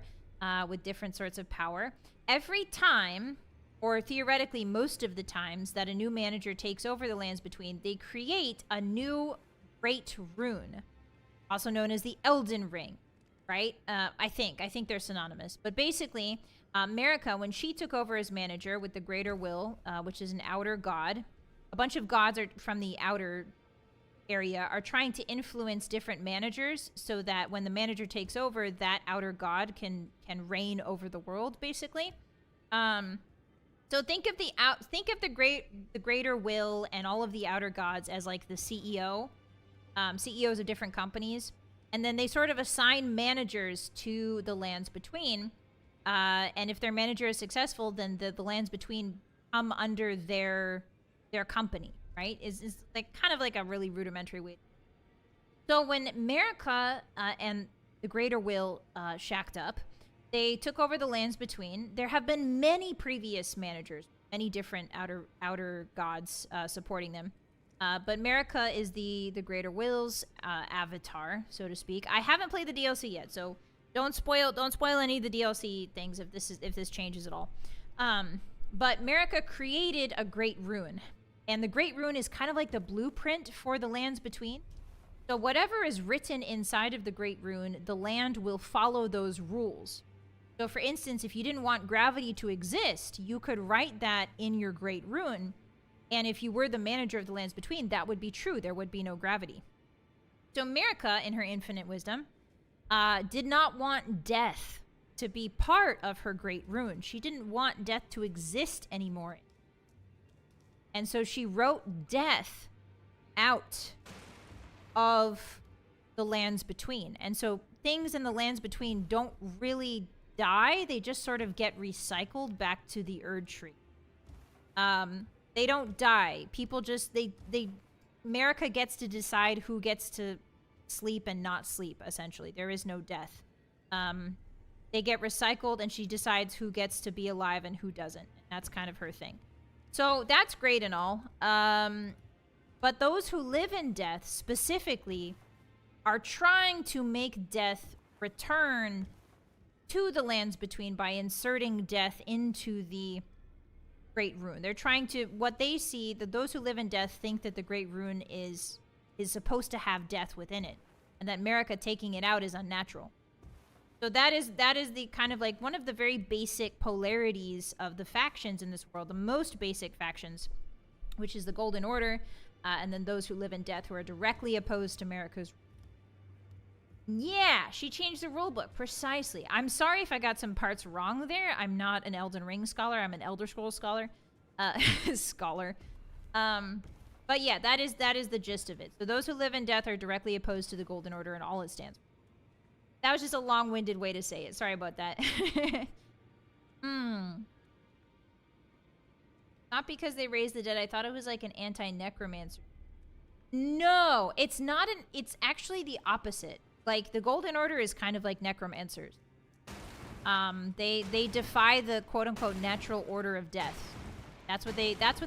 with different sorts of power. Every time, or theoretically most of the times, that a new manager takes over the Lands Between, they create a new great rune, also known as the Elden Ring, right? I think they're synonymous. But basically, Marika, when she took over as manager with the Greater Will, which is an outer god, a bunch of gods are from the outer area are trying to influence different managers so that when the manager takes over, that outer god can reign over the world, basically. So think of the Greater Will and all of the outer gods as like the CEO, CEOs of different companies, and then they sort of assign managers to the Lands Between. And if their manager is successful, then the Lands Between come under their company, right? Is like kind of like a really rudimentary way. So when Marika and the Greater Will shacked up, they took over the Lands Between. There have been many previous managers, many different outer gods supporting them. But Marika is the Greater Will's avatar, so to speak. I haven't played the DLC yet, so don't spoil any of the DLC things if this changes at all. But Marika created a great rune. And the Great Rune is kind of like the blueprint for the Lands Between. So whatever is written inside of the Great Rune, the land will follow those rules. So for instance, if you didn't want gravity to exist, you could write that in your Great Rune. And if you were the manager of the Lands Between, that would be true. There would be no gravity. So Marika, in her infinite wisdom, did not want death to be part of her Great Rune. She didn't want death to exist anymore. And so she wrote death out of the Lands Between. And so things in the Lands Between don't really die. They just sort of get recycled back to the Erd Tree. They don't die. People just, Marika gets to decide who gets to sleep and not sleep, essentially. There is no death. They get recycled and she decides who gets to be alive and who doesn't. That's kind of her thing. So that's great and all. But those who live in death specifically are trying to make death return to the Lands Between by inserting death into the Great Rune. They're trying to, what they see, that those who live in death think that the Great Rune is supposed to have death within it, and that Marika taking it out is unnatural. So that is the kind of like one of the very basic polarities of the factions in this world, the most basic factions, which is the Golden Order, and then those who live in death who are directly opposed to Marika's. Yeah, she changed the rulebook, precisely. I'm sorry if I got some parts wrong there. I'm not an Elden Ring scholar. I'm an Elder Scrolls scholar. But yeah, that is the gist of it. So those who live in death are directly opposed to the Golden Order and all it stands for. That was just a long-winded way to say it. Sorry about that. Not because they raised the dead. I thought it was like an anti-necromancer. No, it's not it's actually the opposite. Like, the Golden Order is kind of like necromancers. They defy the quote-unquote natural order of death. That's what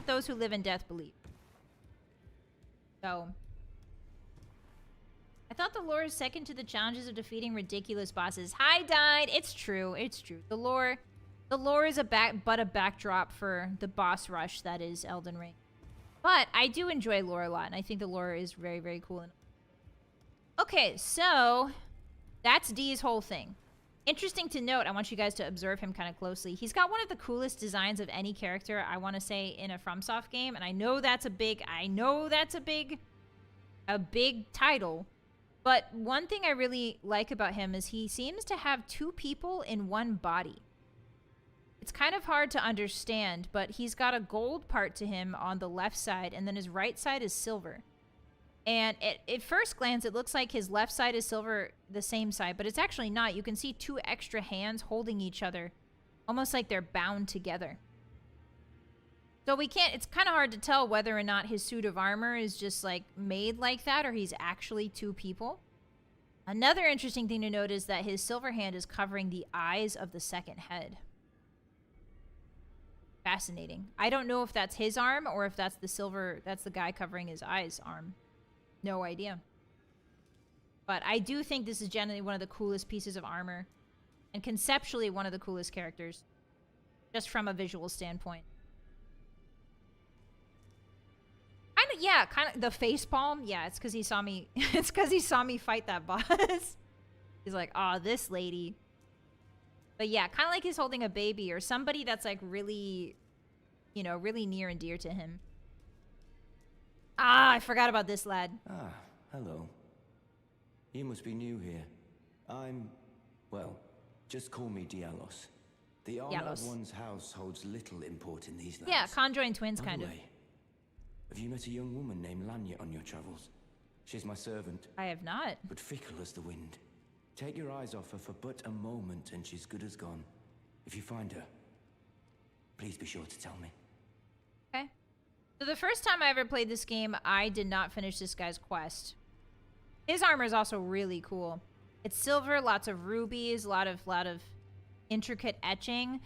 those who live in death believe. So, I thought the lore is second to the challenges of defeating ridiculous bosses. Hi, Died. It's true. It's true. The lore is a backdrop for the boss rush that is Elden Ring. But I do enjoy lore a lot, and I think the lore is very, very cool. Okay, so that's D's whole thing. Interesting to note, I want you guys to observe him kind of closely. He's got one of the coolest designs of any character, I want to say, in a FromSoft game. And I know that's a big title. But one thing I really like about him is he seems to have two people in one body. It's kind of hard to understand, but he's got a gold part to him on the left side, and then his right side is silver. And at first glance, it looks like his left side is silver, the same side, but it's actually not. You can see two extra hands holding each other, almost like they're bound together. So it's kind of hard to tell whether or not his suit of armor is just like made like that or he's actually two people. Another interesting thing to note is that his silver hand is covering the eyes of the second head. Fascinating. I don't know if that's his arm or if that's the guy covering his eyes arm. No idea. But I do think this is generally one of the coolest pieces of armor. And conceptually one of the coolest characters. Just from a visual standpoint. Kind of the face palm. Yeah, it's because he saw me. It's because he saw me fight that boss. He's like, "Oh, this lady." But yeah, kind of like he's holding a baby or somebody that's like really, you know, really near and dear to him. Ah, I forgot about this lad.
Ah, hello. You must be new here. Well, just call me Dialos. The honor of one's house holds little import in these lands.
Yeah, conjoined twins,
By
kind
the
of.
way, have you met a young woman named Lanya on your travels? She's my servant,
I have not.
but fickle as the wind. Take your eyes off her for but a moment and she's good as gone. If you find her, please be sure to tell me.
Okay. So the first time I ever played this game, I did not finish this guy's quest. His armor is also really cool. It's silver, lots of rubies, a lot of intricate etching.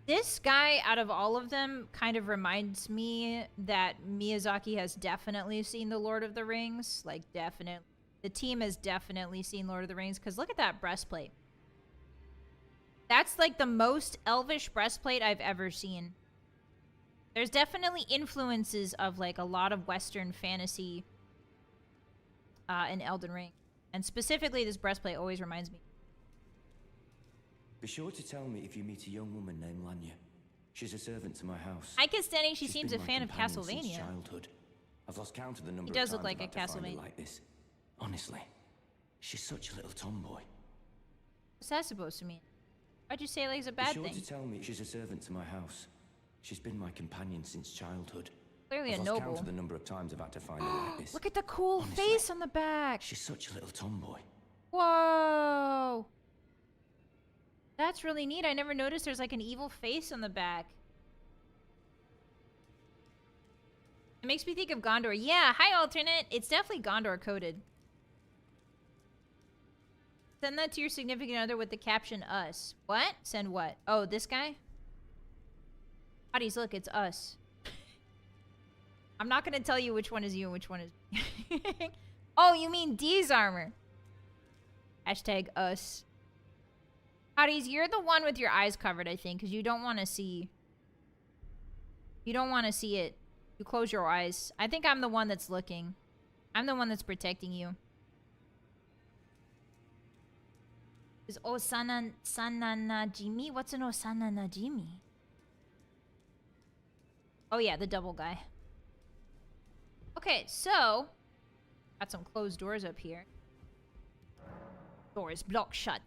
This guy, out of all of them, kind of reminds me that Miyazaki has definitely seen The Lord of the Rings. Like, definitely. The team has definitely seen Lord of the Rings, because look at that breastplate. That's like the most elvish breastplate I've ever seen. There's definitely influences of like a lot of Western fantasy in Elden Ring. And specifically, this breastplate always reminds me.
Be sure to tell me if you meet a young woman named Lanya. She's a servant to my house.
Hi, Kisteni. She
She's
seems
been
a
my
fan of
companion since
Castlevania.
childhood. I've lost count of the number
He does
of
look
times
like
I've
a
had to find her
Castlevania.
like this. Honestly, she's such a little tomboy.
What's that supposed to mean? Why'd you say like it's a
Be
bad
sure
thing?
to tell me she's a servant to my house. She's been my companion since childhood.
Clearly
I've
a
lost count
noble.
of the number of times I've had to find her like this.
Look at the cool
Honestly,
face on the back.
She's such a little tomboy.
Whoa. That's really neat. I never noticed there's like an evil face on the back. It makes me think of Gondor. Yeah, hi alternate. It's definitely Gondor coded. Send that to your significant other with the caption us. What? Send what? Oh, this guy? Hotties, look, it's us. I'm not going to tell you which one is you and which one is me. Oh, you mean D's armor. Hashtag us. Hotties, you're the one with your eyes covered, I think, because you don't want to see. You don't want to see it. You close your eyes. I think I'm the one that's looking. I'm the one that's protecting you. Is Osana Najimi? What's an Osana Najimi? Oh yeah, the double guy. Okay, so got some closed doors up here. Doors blocked shut.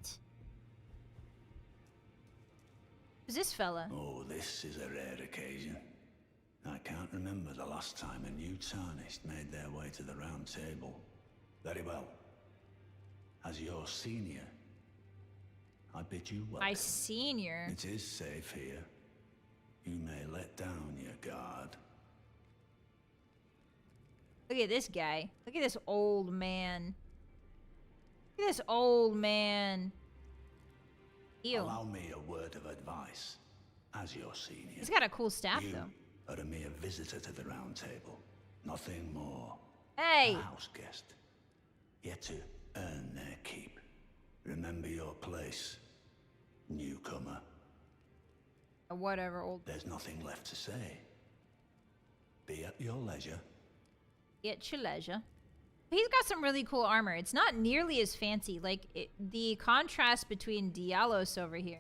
Who's this fella?
Oh, this is a rare occasion. I can't remember the last time a new tarnished made their way to the round table. Very well. As your senior, I bid you welcome.
My senior.
It is safe here. You may let down your guard.
Look at this guy. Look at this old man. Look at this old man. Ew.
Allow me a word of advice. As your senior,
He's got a cool staff,
you
though.
are a mere visitor to the round table. Nothing more.
Hey!
A house guest. Yet to earn their keep. Remember your place, newcomer.
Whatever, old.
There's nothing left to say. Be at your leisure.
Get your leisure. He's got some really cool armor. It's not nearly as fancy. Like, the contrast between Dialos over here.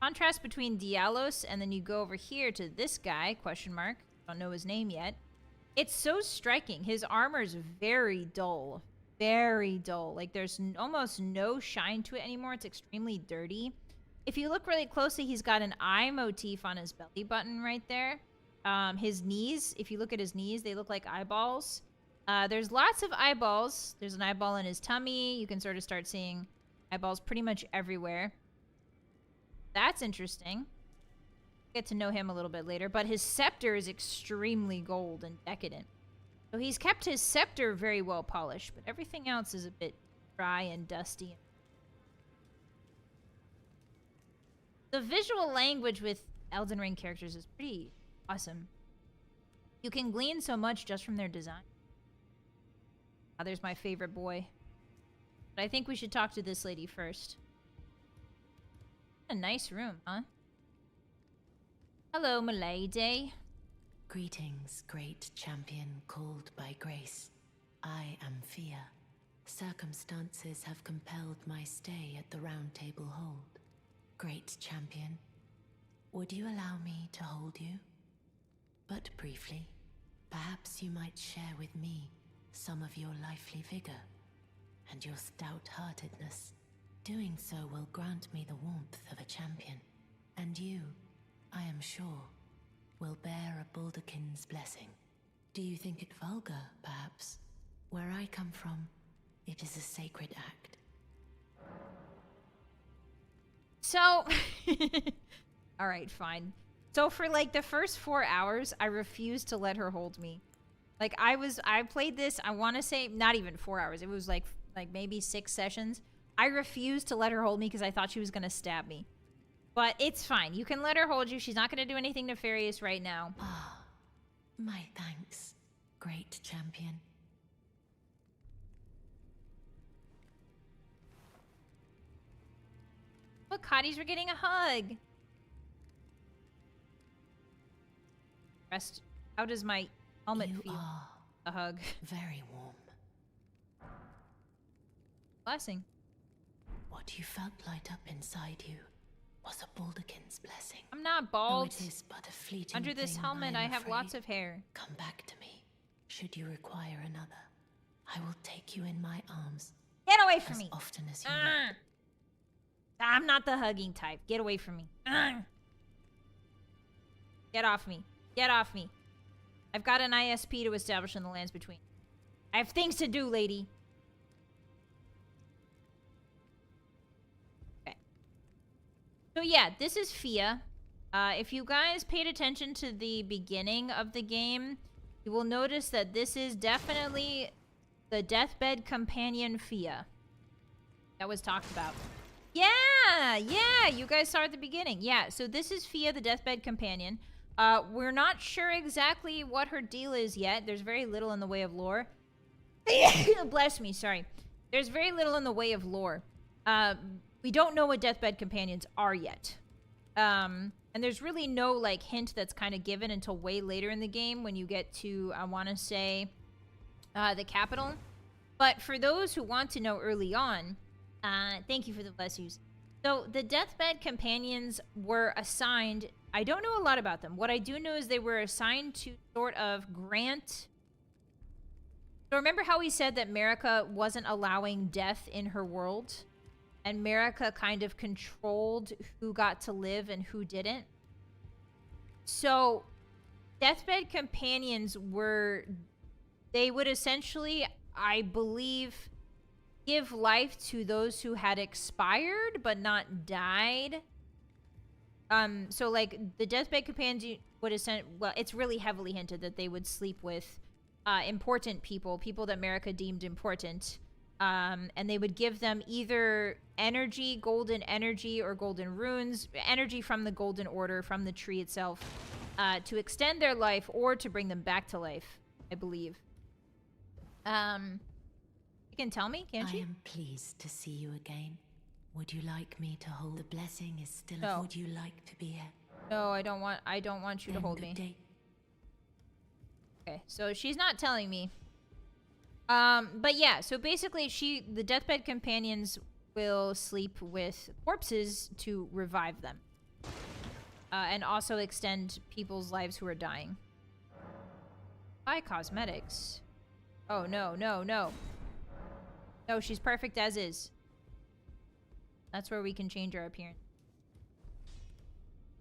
Contrast between Dialos and then you go over here to this guy, question mark. Don't know his name yet. It's so striking. His armor is very dull. Very dull. Like, there's almost no shine to it anymore. It's extremely dirty. If you look really closely, he's got an eye motif on his belly button right there. His knees, if you look at his knees, they look like eyeballs. There's lots of eyeballs. There's an eyeball in his tummy. You can sort of start seeing eyeballs pretty much everywhere. That's interesting. Get to know him a little bit later. But his scepter is extremely gold and decadent. So he's kept his scepter very well polished, but everything else is a bit dry and dusty. The visual language with Elden Ring characters is pretty awesome. You can glean so much just from their design. Ah, there's my favorite boy. But I think we should talk to this lady first. A nice room, huh? Hello, milady.
Greetings, great champion called by grace. I am Fia. Circumstances have compelled my stay at the Round Table Hold. Great champion, would you allow me to hold you? But briefly, perhaps you might share with me some of your lively vigor and your stout-heartedness. Doing so will grant me the warmth of a champion, and you, I am sure, will bear a Balderkin's blessing. Do you think it vulgar, perhaps? Where I come from, it is a sacred act.
So, alright, fine. So for like the first 4 hours, I refused to let her hold me. Like I played this, I want to say, not even 4 hours. It was like maybe 6 sessions. I refused to let her hold me because I thought she was going to stab me. But it's fine. You can let her hold you. She's not going to do anything nefarious right now.
Ah, my thanks, great champion.
Look, Hotties are getting a hug. Rest. How does my helmet feel?
Are
a hug.
Very warm.
Blessing.
What you felt light up inside you was a Balderkin's blessing.
I'm not
Though
bald.
it is but a fleeting
Under this
thing,
helmet, I
am
have
afraid.
lots of hair.
Come back to me, should you require another. I will take you in my arms.
Get away from
as
me.
often as you need.
I'm not the hugging type. Get away from me. Get off me. Get off me. I've got an ISP to establish in the lands between. I have things to do, lady. Okay. So yeah, this is Fia. If you guys paid attention to the beginning of the game, you will notice that this is definitely the deathbed companion Fia that was talked about. Yeah, you guys saw at the beginning. Yeah, so this is Fia, the deathbed companion. We're not sure exactly what her deal is yet. There's very little in the way of lore. Bless me, sorry. There's very little in the way of lore. We don't know what deathbed companions are yet. And there's really no, like, hint that's kind of given until way later in the game when you get to, I want to say, the capital. But for those who want to know early on, thank you for the bless yous. So the deathbed companions were assigned. I don't know a lot about them. What I do know is they were assigned to sort of grant. So remember how we said that Marika wasn't allowing death in her world? And Marika kind of controlled who got to live and who didn't? So deathbed companions were. They would essentially, I believe, give life to those who had expired but not died. So like the deathbed companions would well, it's really heavily hinted that they would sleep with important people that Marika deemed important, and they would give them either energy, golden energy, or golden runes, energy from the golden order, from the tree itself, to extend their life or to bring them back to life, I believe. You can tell me, can't you?
I am pleased to see you again. Would you like me to hold? The blessing is still.
No.
Would you like to be here?
No, I don't want you to hold me. Okay, so she's not telling me. But yeah, so basically the deathbed companions will sleep with corpses to revive them. And also extend people's lives who are dying. Buy cosmetics. Oh, no. No, she's perfect as is. That's where we can change our appearance.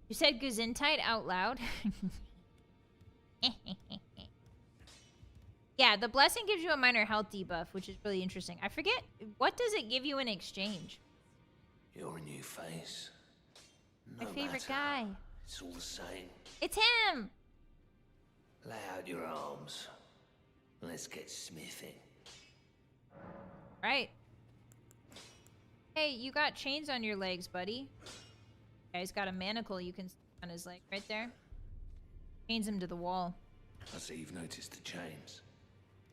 You said Gesundheit out loud? Yeah, the blessing gives you a minor health debuff, which is really interesting. I forget, what does it give you in exchange?
You're a new face.
My
No
favorite
matter,
guy.
It's all the same.
It's him!
Lay out your arms. Let's get smithing.
Right. Hey, you got chains on your legs, buddy. Yeah, he's got a manacle you can stick on his leg right there. Chains him to the wall.
I see you've noticed the chains.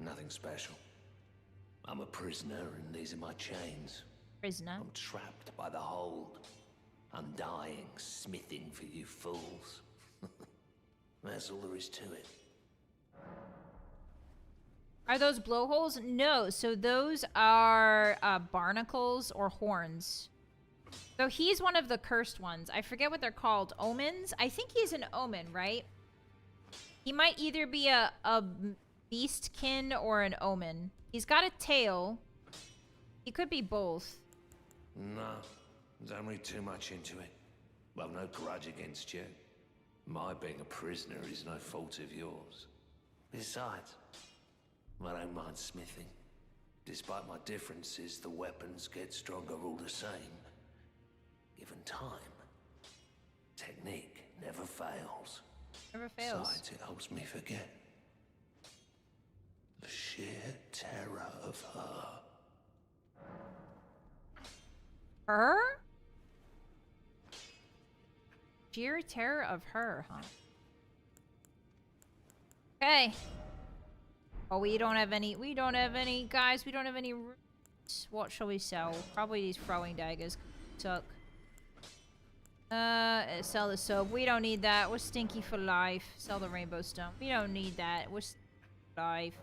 Nothing special.
I'm a prisoner and these are my chains.
Prisoner.
I'm trapped by the hold. I'm dying, smithing for you fools. That's all there is to it.
Are those blowholes? No. So those are barnacles or horns. So he's one of the cursed ones. I forget what they're called. Omens? I think he's an omen, right? He might either be a beastkin or an omen. He's got a tail. He could be both.
No, don't read too much into it. Well, no grudge against you. My being a prisoner is no fault of yours. Besides, I don't mind smithing. Despite my differences, the weapons get stronger all the same. Given time, technique never fails.
Never fails.
Besides, it helps me forget the sheer terror of her.
Her? Sheer terror of her, huh? Okay. Oh, we don't have any, guys, we don't have any roots. What shall we sell? Probably these throwing daggers. Suck. Sell the soap. We don't need that. We're stinky for life. Sell the rainbow stone. We don't need that. We're stinky for life.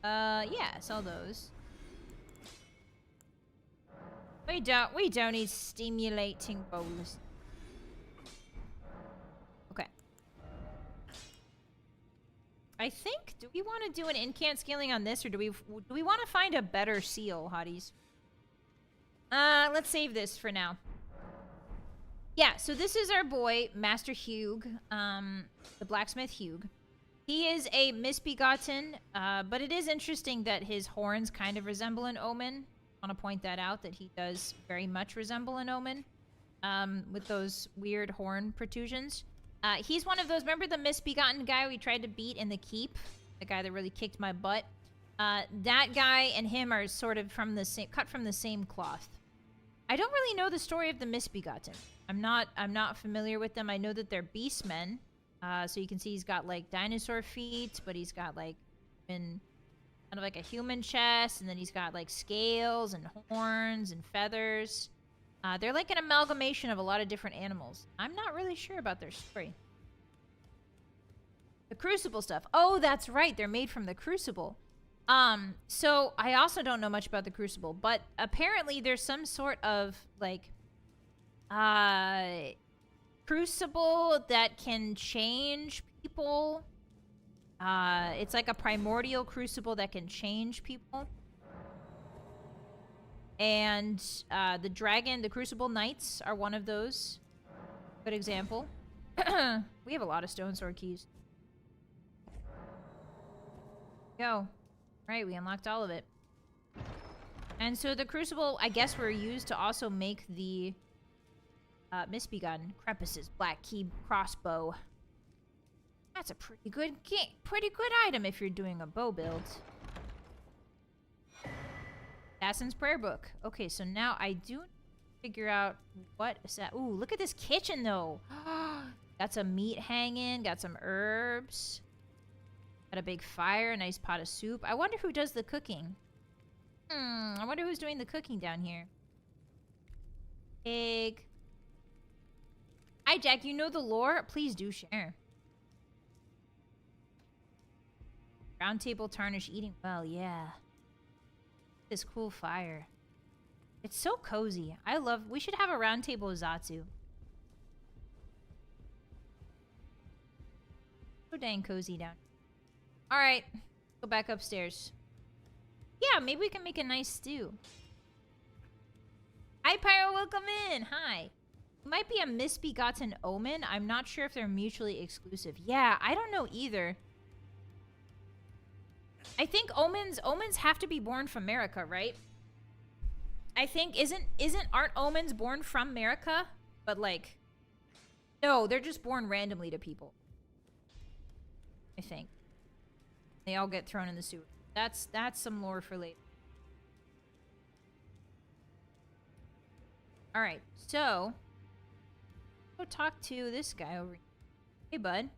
Yeah, sell those. We don't need stimulating bowls. Okay. I think, do we want to do an incant scaling on this, or do we want to find a better seal, hotties? Let's save this for now. Yeah, so this is our boy, Master Hugh, the blacksmith Hugh. He is a misbegotten, but it is interesting that his horns kind of resemble an omen. I want to point that out, that he does very much resemble an omen, with those weird horn protrusions. He's one of those, remember the misbegotten guy we tried to beat in the keep? The guy that really kicked my butt? That guy and him are sort of from the same, cut from the same cloth. I don't really know the story of the misbegotten. I'm not familiar with them. I know that they're beastmen. So you can see he's got like dinosaur feet, but he's got like kind of like a human chest, and then he's got like scales and horns and feathers. They're like an amalgamation of a lot of different animals. I'm not really sure about their story. The crucible stuff. Oh, that's right. They're made from the crucible. So I also don't know much about the crucible, but apparently there's some sort of like crucible that can change people. It's like a primordial crucible that can change people. And the Crucible Knights are one of those. Good example. We have a lot of stone sword keys. Go. Right, we unlocked all of it. And so the Crucible, I guess, were used to also make the misbegotten Crepus's Black Key crossbow. That's a pretty good item if you're doing a bow build. Assassin's Prayer Book. Okay, so now I do figure out what is that. Ooh, look at this kitchen though. Got some meat hanging, got some herbs. Got a big fire, a nice pot of soup. I wonder who does the cooking. I wonder who's doing the cooking down here. Pig. Hi, Jack. You know the lore? Please do share. Round table tarnish eating well, yeah. This cool fire. It's so cozy. We should have a round table of Zatsu. So dang cozy down. Alright. Go back upstairs. Yeah, maybe we can make a nice stew. Hi, Pyro. Welcome in. Hi. It might be a misbegotten omen. I'm not sure if they're mutually exclusive. Yeah, I don't know either. I think omens have to be born from America, right? I think aren't omens born from America? But like, no, they're just born randomly to people. I think. They all get thrown in the sewer. That's some lore for later. All right, so go talk to this guy over here. Hey, bud.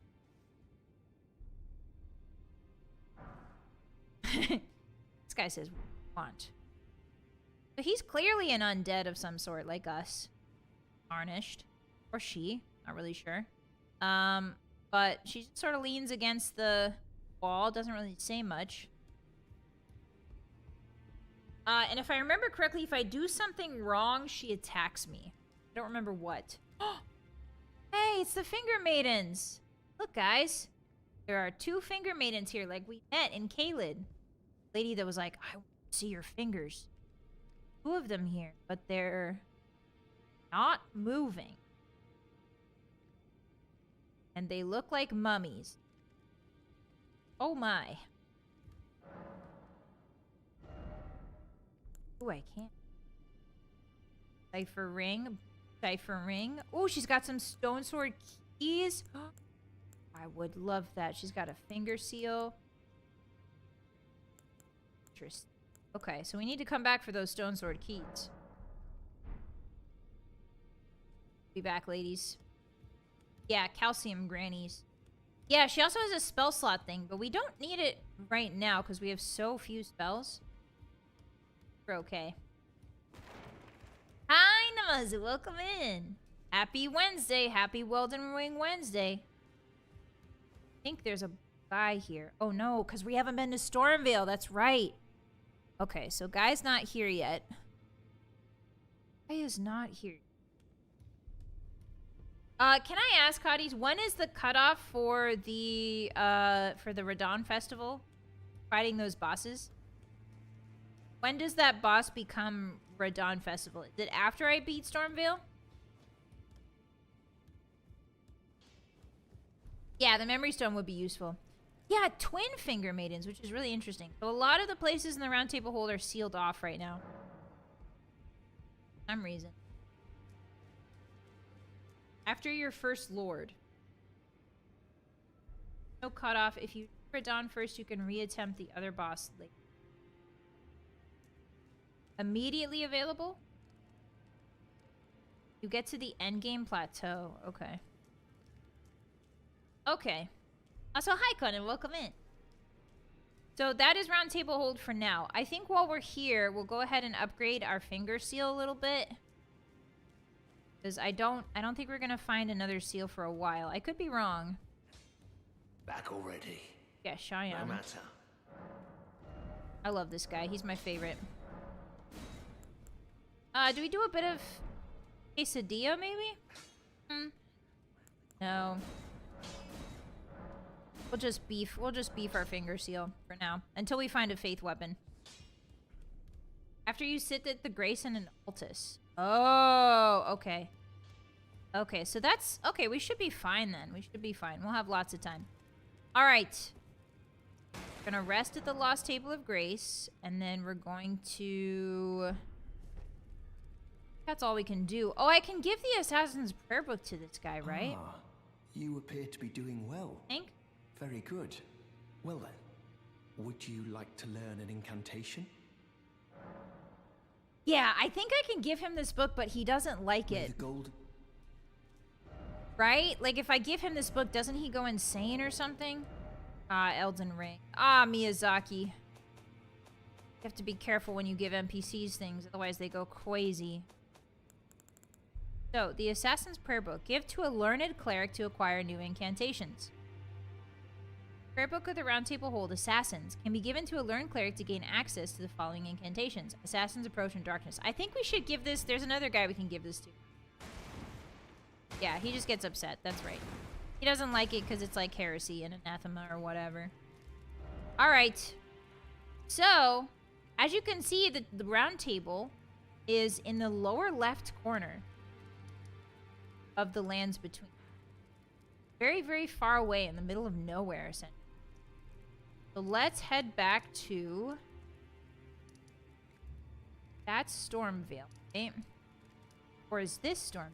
This guy says want. So he's clearly an undead of some sort, like us. Tarnished. Or she. Not really sure. But she sort of leans against the wall. Doesn't really say much. And if I remember correctly, if I do something wrong, she attacks me. I don't remember what. Hey, it's the Finger Maidens. Look, guys. There are 2 Finger Maidens here, like we met in Caelid. Lady that was like, I want to see your fingers. 2 of them here, but they're not moving. And they look like mummies. Oh my. Ooh, I can't. Cipher ring. Cipher ring. Oh, she's got some stone sword keys. I would love that. She's got a finger seal. Interesting. Okay, so we need to come back for those stone sword keys. Be back, ladies. Yeah, calcium grannies. Yeah, she also has a spell slot thing, but we don't need it right now because we have so few spells. We're okay. Hi, Namazu. Welcome in. Happy Wednesday. Happy Weldon Wing Wednesday. I think there's a guy here. Oh, no, because we haven't been to Stormveil. That's right. Okay, so guy's not here yet. Guy is not here. Can I ask, Hotties, when is the cutoff for the Radon Festival? Fighting those bosses? When does that boss become Radon Festival? Is it after I beat Stormveil? Yeah, the Memory Stone would be useful. Yeah, twin Finger Maidens, which is really interesting. So a lot of the places in the Round Table Hold are sealed off right now. For some reason. After your first lord. No cutoff. If you do Radon first, you can reattempt the other boss later. Immediately available? You get to the endgame plateau. Okay. Okay. So hi, Conan. Welcome in. So that is Round Table Hold for now. I think while we're here, we'll go ahead and upgrade our finger seal a little bit. Because I don't think we're gonna find another seal for a while. I could be wrong.
Back already.
Yeah, Cheyenne.
No matter.
I love this guy. He's my favorite. Do we do a bit of quesadilla, maybe? No. We'll just beef our finger seal for now. Until we find a faith weapon. After you sit at the Grayson and Altus. Oh, okay. Okay, so that's... Okay, we should be fine then. We should be fine. We'll have lots of time. Alright. We're gonna rest at the Lost Table of Grace. And then we're going to... That's all we can do. Oh, I can give the Assassin's Prayer Book to this guy, right?
Ah, you appear to be doing well.
Think?
Very good. Well then, would you like to learn an incantation?
Yeah, I think I can give him this book, but he doesn't like
May
it.
the gold...
Right? Like, if I give him this book, doesn't he go insane or something? Ah, Elden Ring. Ah, Miyazaki. You have to be careful when you give NPCs things, otherwise they go crazy. So, the Assassin's Prayer Book. Give to a learned cleric to acquire new incantations. Prayer Book of the Round Table Hold, Assassins, can be given to a learned cleric to gain access to the following incantations. Assassin's Approach and Darkness. I think we should give this... There's another guy we can give this to. Yeah, he just gets upset. That's right. He doesn't like it because it's like heresy and anathema or whatever. Alright. So, as you can see, the round table is in the lower left corner of the lands between. Very, very far away in the middle of nowhere, essentially. So let's head back to... That's Stormveil, right? Or is this Stormveil?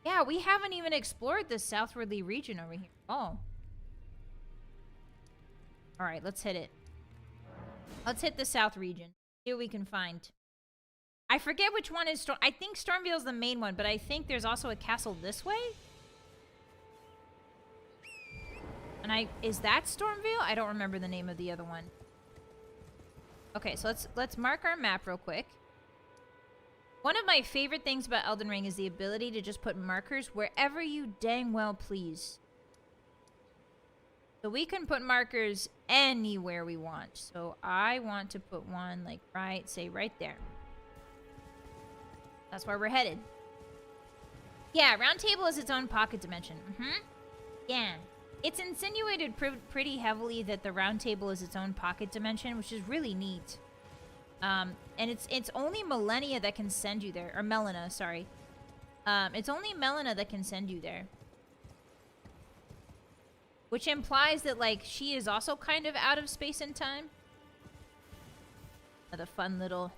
Yeah, we haven't even explored the southwardly region over here. Oh. Alright, let's hit it. Let's hit the south region. See what we can find. I forget which one is I think Stormveil's the main one, but I think there's also a castle this way? And is that Stormveil? I don't remember the name of the other one. Okay, so let's mark our map real quick. One of my favorite things about Elden Ring is the ability to just put markers wherever you dang well please. So we can put markers anywhere we want. So I want to put one like say right there. That's where we're headed. Yeah, round table is its own pocket dimension. Yeah. It's insinuated pretty heavily that the round table is its own pocket dimension, which is really neat. And it's only Millennia that can send you there. Or Melina, sorry. It's only Melina that can send you there. Which implies that, like, she is also kind of out of space and time. Another fun little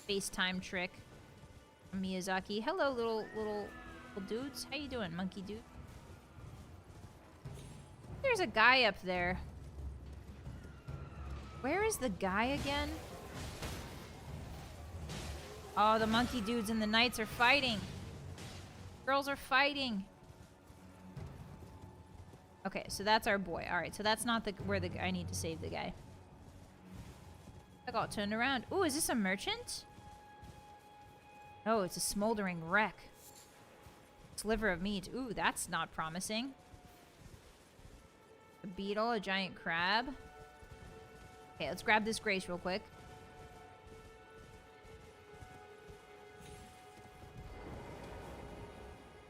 space-time trick from Miyazaki. Hello, little dudes. How you doing, monkey dude? There's a guy up there. Where is the guy again? Oh, the monkey dudes and the knights are fighting. Girls are fighting. Okay, so that's our boy. Alright, so that's not where I need to save the guy. I got turned around. Ooh, is this a merchant? Oh, it's a smoldering wreck. Sliver of meat. Ooh, that's not promising. A beetle, a giant crab. Okay, let's grab this Grace real quick.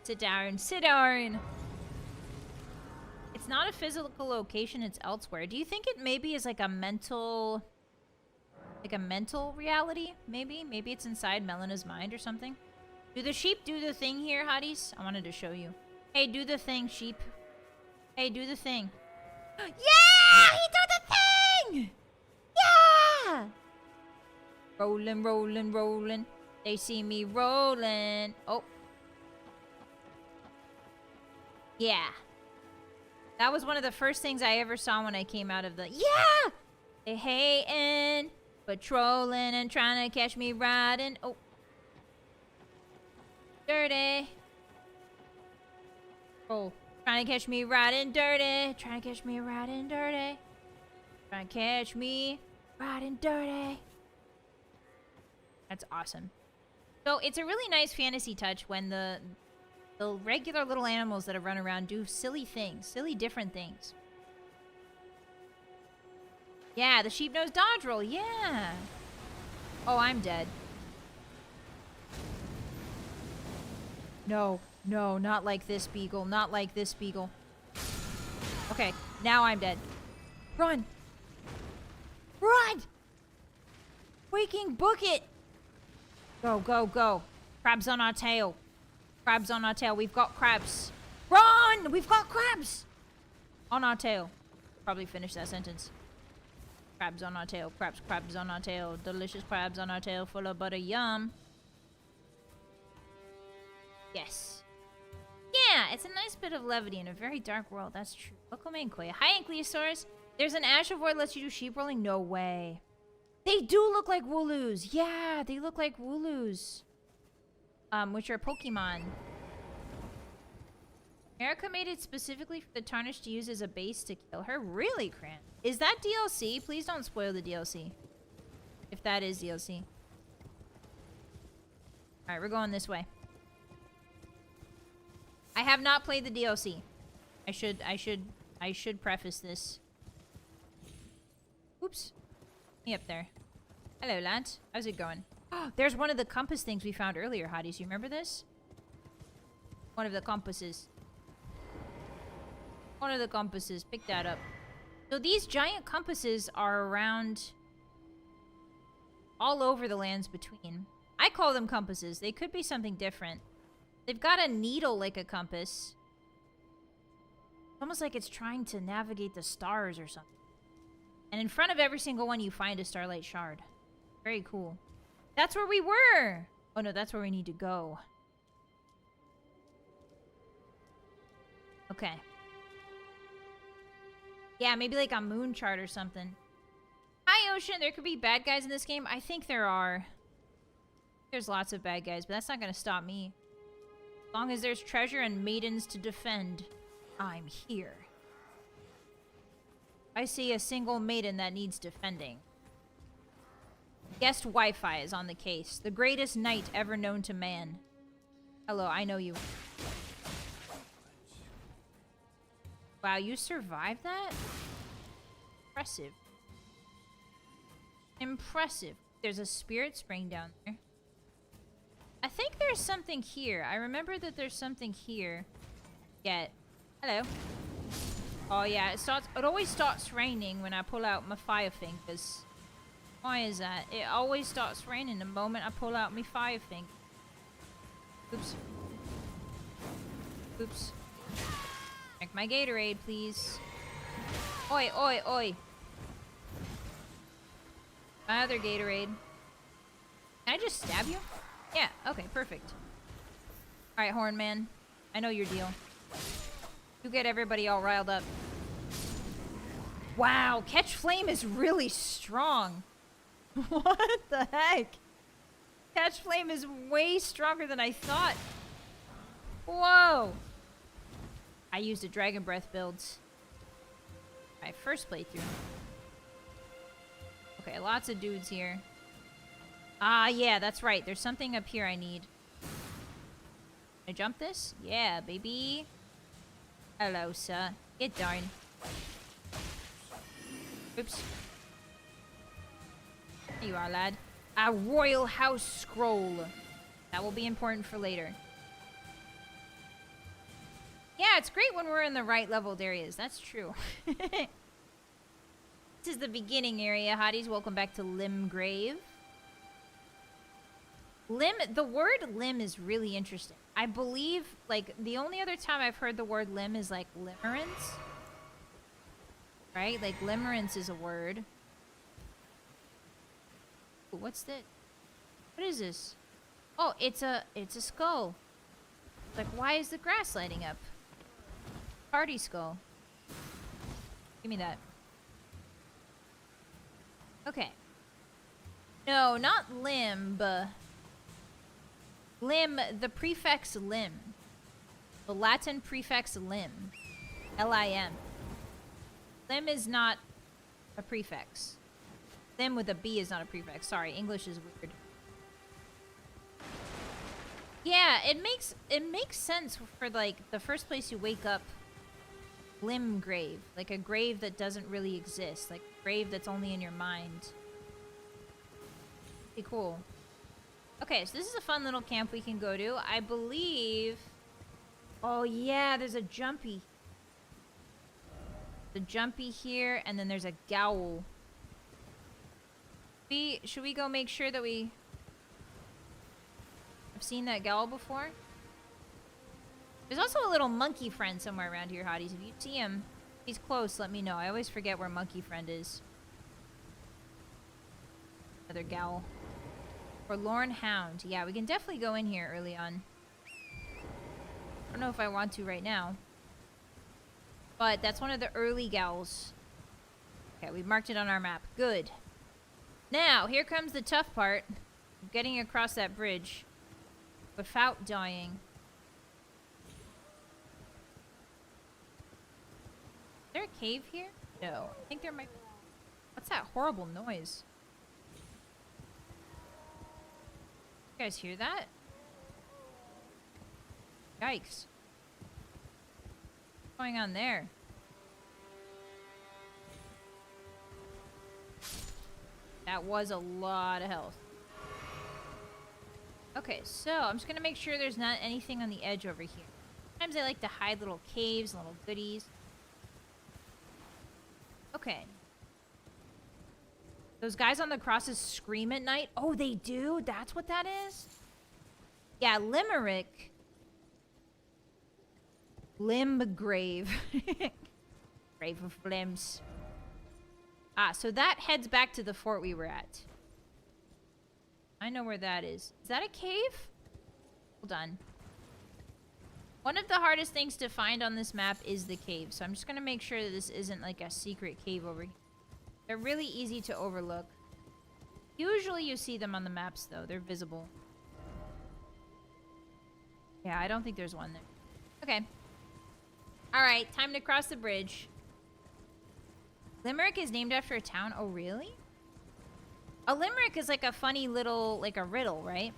Sit down. Sit down. It's not a physical location, it's elsewhere. Do you think it maybe is like a mental... like a mental reality, maybe? Maybe it's inside Melina's mind or something? Do the sheep do the thing here, Hotties? I wanted to show you. Hey, do the thing, sheep. Hey, do the thing. Yeah! He did the thing! Yeah! Rolling, rolling, rolling. They see me rolling. Oh. Yeah. That was one of the first things I ever saw when I came out of the... Yeah! They hating, patrolling, and trying to catch me riding. Oh. Dirty. Oh. Trying to catch me riding dirty. Trying to catch me riding dirty. Trying to catch me riding dirty. That's awesome. So it's a really nice fantasy touch when the regular little animals that have run around do silly things. Silly different things. Yeah, the sheep-nosed dodgerel. Yeah. Oh, I'm dead. No. No, not like this, Beagle. Not like this, Beagle. Okay, now I'm dead. Run! Run! Freaking book it! Go, go, go. Crabs on our tail. Crabs on our tail. We've got crabs. Run! We've got crabs! On our tail. Probably finish that sentence. Crabs on our tail. Crabs, crabs on our tail. Delicious crabs on our tail full of butter. Yum. Yes. Yeah, it's a nice bit of levity in a very dark world. That's true. Welcome in, Koya. Hi, Ankylosaurus. There's an ash of void lets you do sheep rolling? No way. They do look like Wooloos. Yeah, they look like Wooloos. Which are Pokemon. Erica made it specifically for the Tarnished to use as a base to kill her. Really, Cran? Is that DLC? Please don't spoil the DLC. If that is DLC. Alright, we're going this way. I have not played the DLC. I should preface this. Oops. Me up there. Hello, lad. How's it going? Oh, there's one of the compass things we found earlier, Hotties. You remember this? One of the compasses. One of the compasses. Pick that up. So these giant compasses are around all over the lands between. I call them compasses. They could be something different. They've got a needle like a compass. It's almost like it's trying to navigate the stars or something. And in front of every single one, you find a starlight shard. Very cool. That's where we were! Oh no, that's where we need to go. Okay. Yeah, maybe like a moon chart or something. Hi, Ocean. There could be bad guys in this game. I think there are. There's lots of bad guys, but that's not going to stop me. As long as there's treasure and maidens to defend, I'm here. I see a single maiden that needs defending. Guest Wi-Fi is on the case. The greatest knight ever known to man. Hello, I know you. Wow, you survived that? Impressive. Impressive. There's a spirit spring down there. I think there's something here. I remember that there's something here. Get. Hello. Oh yeah, it always starts raining when I pull out my fire fingers. Why is that? It always starts raining the moment I pull out my fire finger. Oops. Oops. Drink my Gatorade, please. Oi, oi, oi. My other Gatorade. Can I just stab you? Yeah, okay, perfect. Alright, Horn Man. I know your deal. You get everybody all riled up. Wow, Catch Flame is really strong. What the heck? Catch Flame is way stronger than I thought. Whoa. I used a Dragon Breath build. My first playthrough. Okay, lots of dudes here. Ah, yeah, that's right. There's something up here I need. Can I jump this? Yeah, baby. Hello, sir. Get down. Oops. There you are, lad. A Royal House Scroll. That will be important for later. Yeah, it's great when we're in the right leveled areas. That's true. This is the beginning area, hotties. Welcome back to Limgrave. The word limb is really interesting. I believe, like, the only other time I've heard the word limb is, like, limerence. Right? Like, limerence is a word. Ooh, what's that? What is this? Oh, it's a skull. Like, why is the grass lighting up? Party skull. Give me that. Okay. No, not limb. Limb, the prefix limb. The Latin prefix limb. L-I-M. Limb is not a prefix. Limb with a B is not a prefix. Sorry, English is weird. Yeah, it makes sense for, like, the first place you wake up. Limb grave. Like a grave that doesn't really exist. Like a grave that's only in your mind. Pretty cool. Okay, so this is a fun little camp we can go to. I believe... Oh, yeah, there's a jumpy. The jumpy here, and then there's a gowl. Should we go make sure that we... I've seen that gowl before. There's also a little monkey friend somewhere around here, hotties. If you see him, he's close, let me know. I always forget where monkey friend is. Another gowl. Forlorn Hound. Yeah, we can definitely go in here early on. I don't know if I want to right now. But that's one of the early gowls. Okay, we've marked it on our map. Good. Now, here comes the tough part. Getting across that bridge. Without dying. Is there a cave here? No. I think there might be. What's that horrible noise? You guys hear that? Yikes. What's going on there? That was a lot of health. Okay, so I'm just gonna make sure there's not anything on the edge over here. Sometimes I like to hide little caves, little goodies. Okay. Those guys on the crosses scream at night. Oh, they do? That's what that is? Yeah, Limerick. Limb grave. Grave of limbs. Ah, so that heads back to the fort we were at. I know where that is. Is that a cave? Hold on. One of the hardest things to find on this map is the cave. So I'm just going to make sure that this isn't like a secret cave over here. They're really easy to overlook. Usually you see them on the maps, though. They're visible. Yeah, I don't think there's one there. Okay. Alright, time to cross the bridge. Limerick is named after a town? Oh, really? A limerick is like a funny little, like a riddle, right?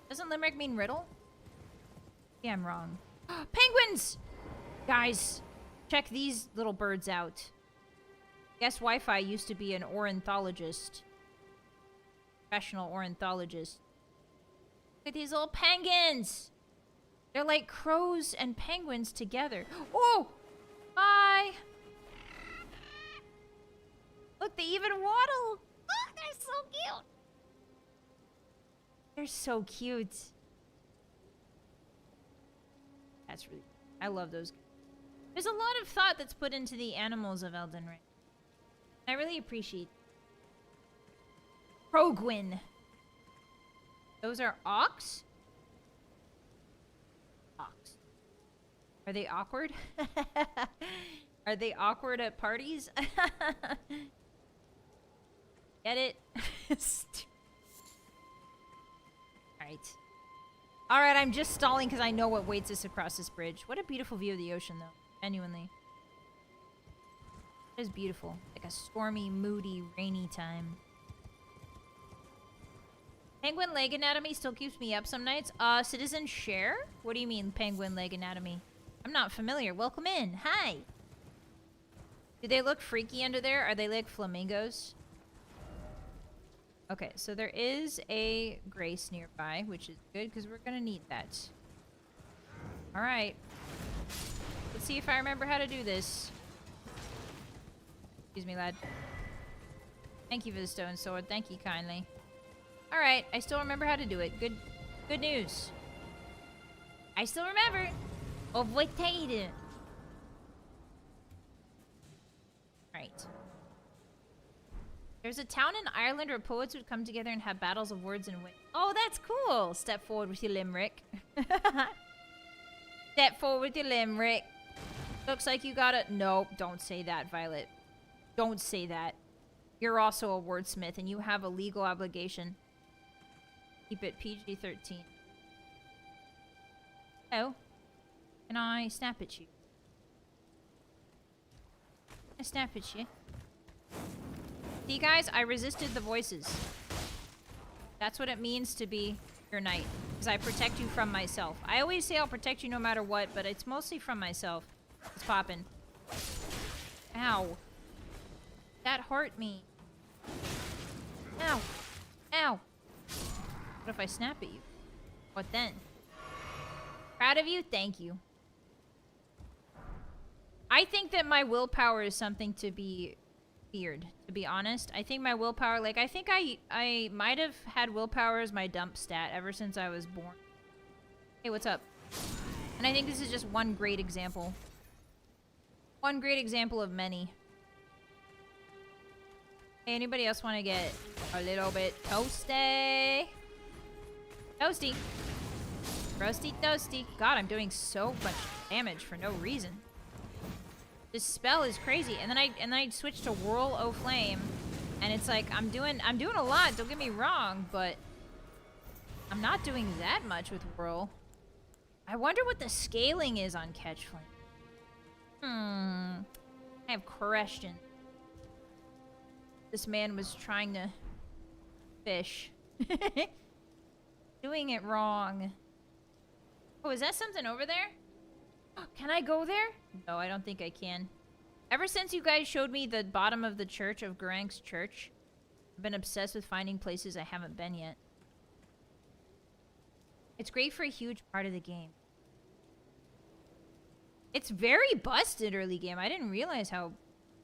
Doesn't limerick mean riddle? Yeah, I'm wrong. Penguins! Guys, check these little birds out. Guess Wi-Fi used to be an ornithologist. Professional ornithologist. Look at these little penguins! They're like crows and penguins together. Oh! Hi! Look, they even waddle! Oh, they're so cute! They're so cute. That's really... I love those. There's a lot of thought that's put into the animals of Elden Ring. I really appreciate. Krogwyn. Those are ox? Ox. Are they awkward? Are they awkward at parties? Get it? Alright. Alright, I'm just stalling because I know what waits us across this bridge. What a beautiful view of the ocean, though. Genuinely. It is beautiful. Like a stormy, moody, rainy time. Penguin leg anatomy still keeps me up some nights. Citizen Share? What do you mean, penguin leg anatomy? I'm not familiar. Welcome in. Hi. Do they look freaky under there? Are they like flamingos? Okay, so there is a grace nearby, which is good because we're gonna need that. Alright. Let's see if I remember how to do this. Excuse me, lad. Thank you for the stone sword. Thank you kindly. Alright, I still remember how to do it. Good news. I still remember. Overtated. Right. There's a town in Ireland where poets would come together and have battles of words and win. Oh, that's cool. Step forward with your limerick. Step forward with your limerick. Looks like you got it. Nope, don't say that, Vylett. Don't say that. You're also a wordsmith and you have a legal obligation. Keep it PG-13. Oh. Can I snap at you? I snap at you. See, guys, I resisted the voices. That's what it means to be your knight. Because I protect you from myself. I always say I'll protect you no matter what, but it's mostly from myself. It's poppin'. Ow. That hurt me. Ow. Ow. What if I snap at you? What then? Proud of you? Thank you. I think that my willpower is something to be feared, to be honest. I think my willpower, like, I think I might have had willpower as my dump stat ever since I was born. Hey, what's up? And I think this is just one great example. One great example of many. Hey, anybody else want to get a little bit toasty? Toasty. Roasty toasty. God, I'm doing so much damage for no reason. This spell is crazy. And then I switched to Whirl O Flame, and it's like I'm doing a lot, don't get me wrong, but I'm not doing that much with Whirl. I wonder what the scaling is on Catch Flame. I have question. This man was trying to fish. Doing it wrong. Oh, is that something over there? Can I go there? No, I don't think I can. Ever since you guys showed me the bottom of the church of Gerank's church, I've been obsessed with finding places I haven't been yet. It's great for a huge part of the game. It's very busted early game. I didn't realize how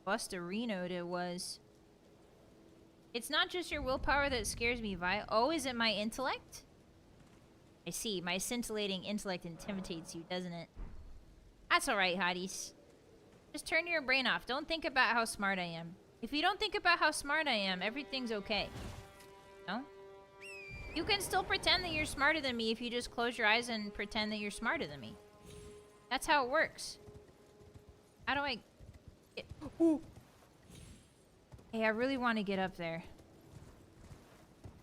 bustarinoed it was. It's not just your willpower that scares me, Vi. Oh, is it my intellect? I see. My scintillating intellect intimidates you, doesn't it? That's alright, Hotties. Just turn your brain off. Don't think about how smart I am. If you don't think about how smart I am, everything's okay. No? You can still pretend that you're smarter than me if you just close your eyes and pretend that you're smarter than me. That's how it works. How do I get... Ooh. Hey, I really want to get up there.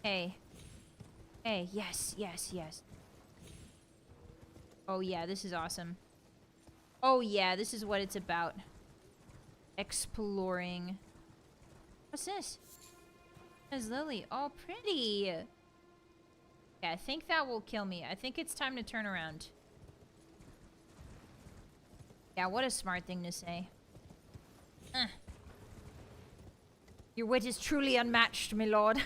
Hey. Hey, yes, yes, yes. Oh yeah, this is awesome. Oh yeah, this is what it's about. Exploring. What's this? There's Lily. Oh, pretty. Yeah, I think that will kill me. I think it's time to turn around. Yeah, what a smart thing to say. Your wit is truly unmatched, my lord.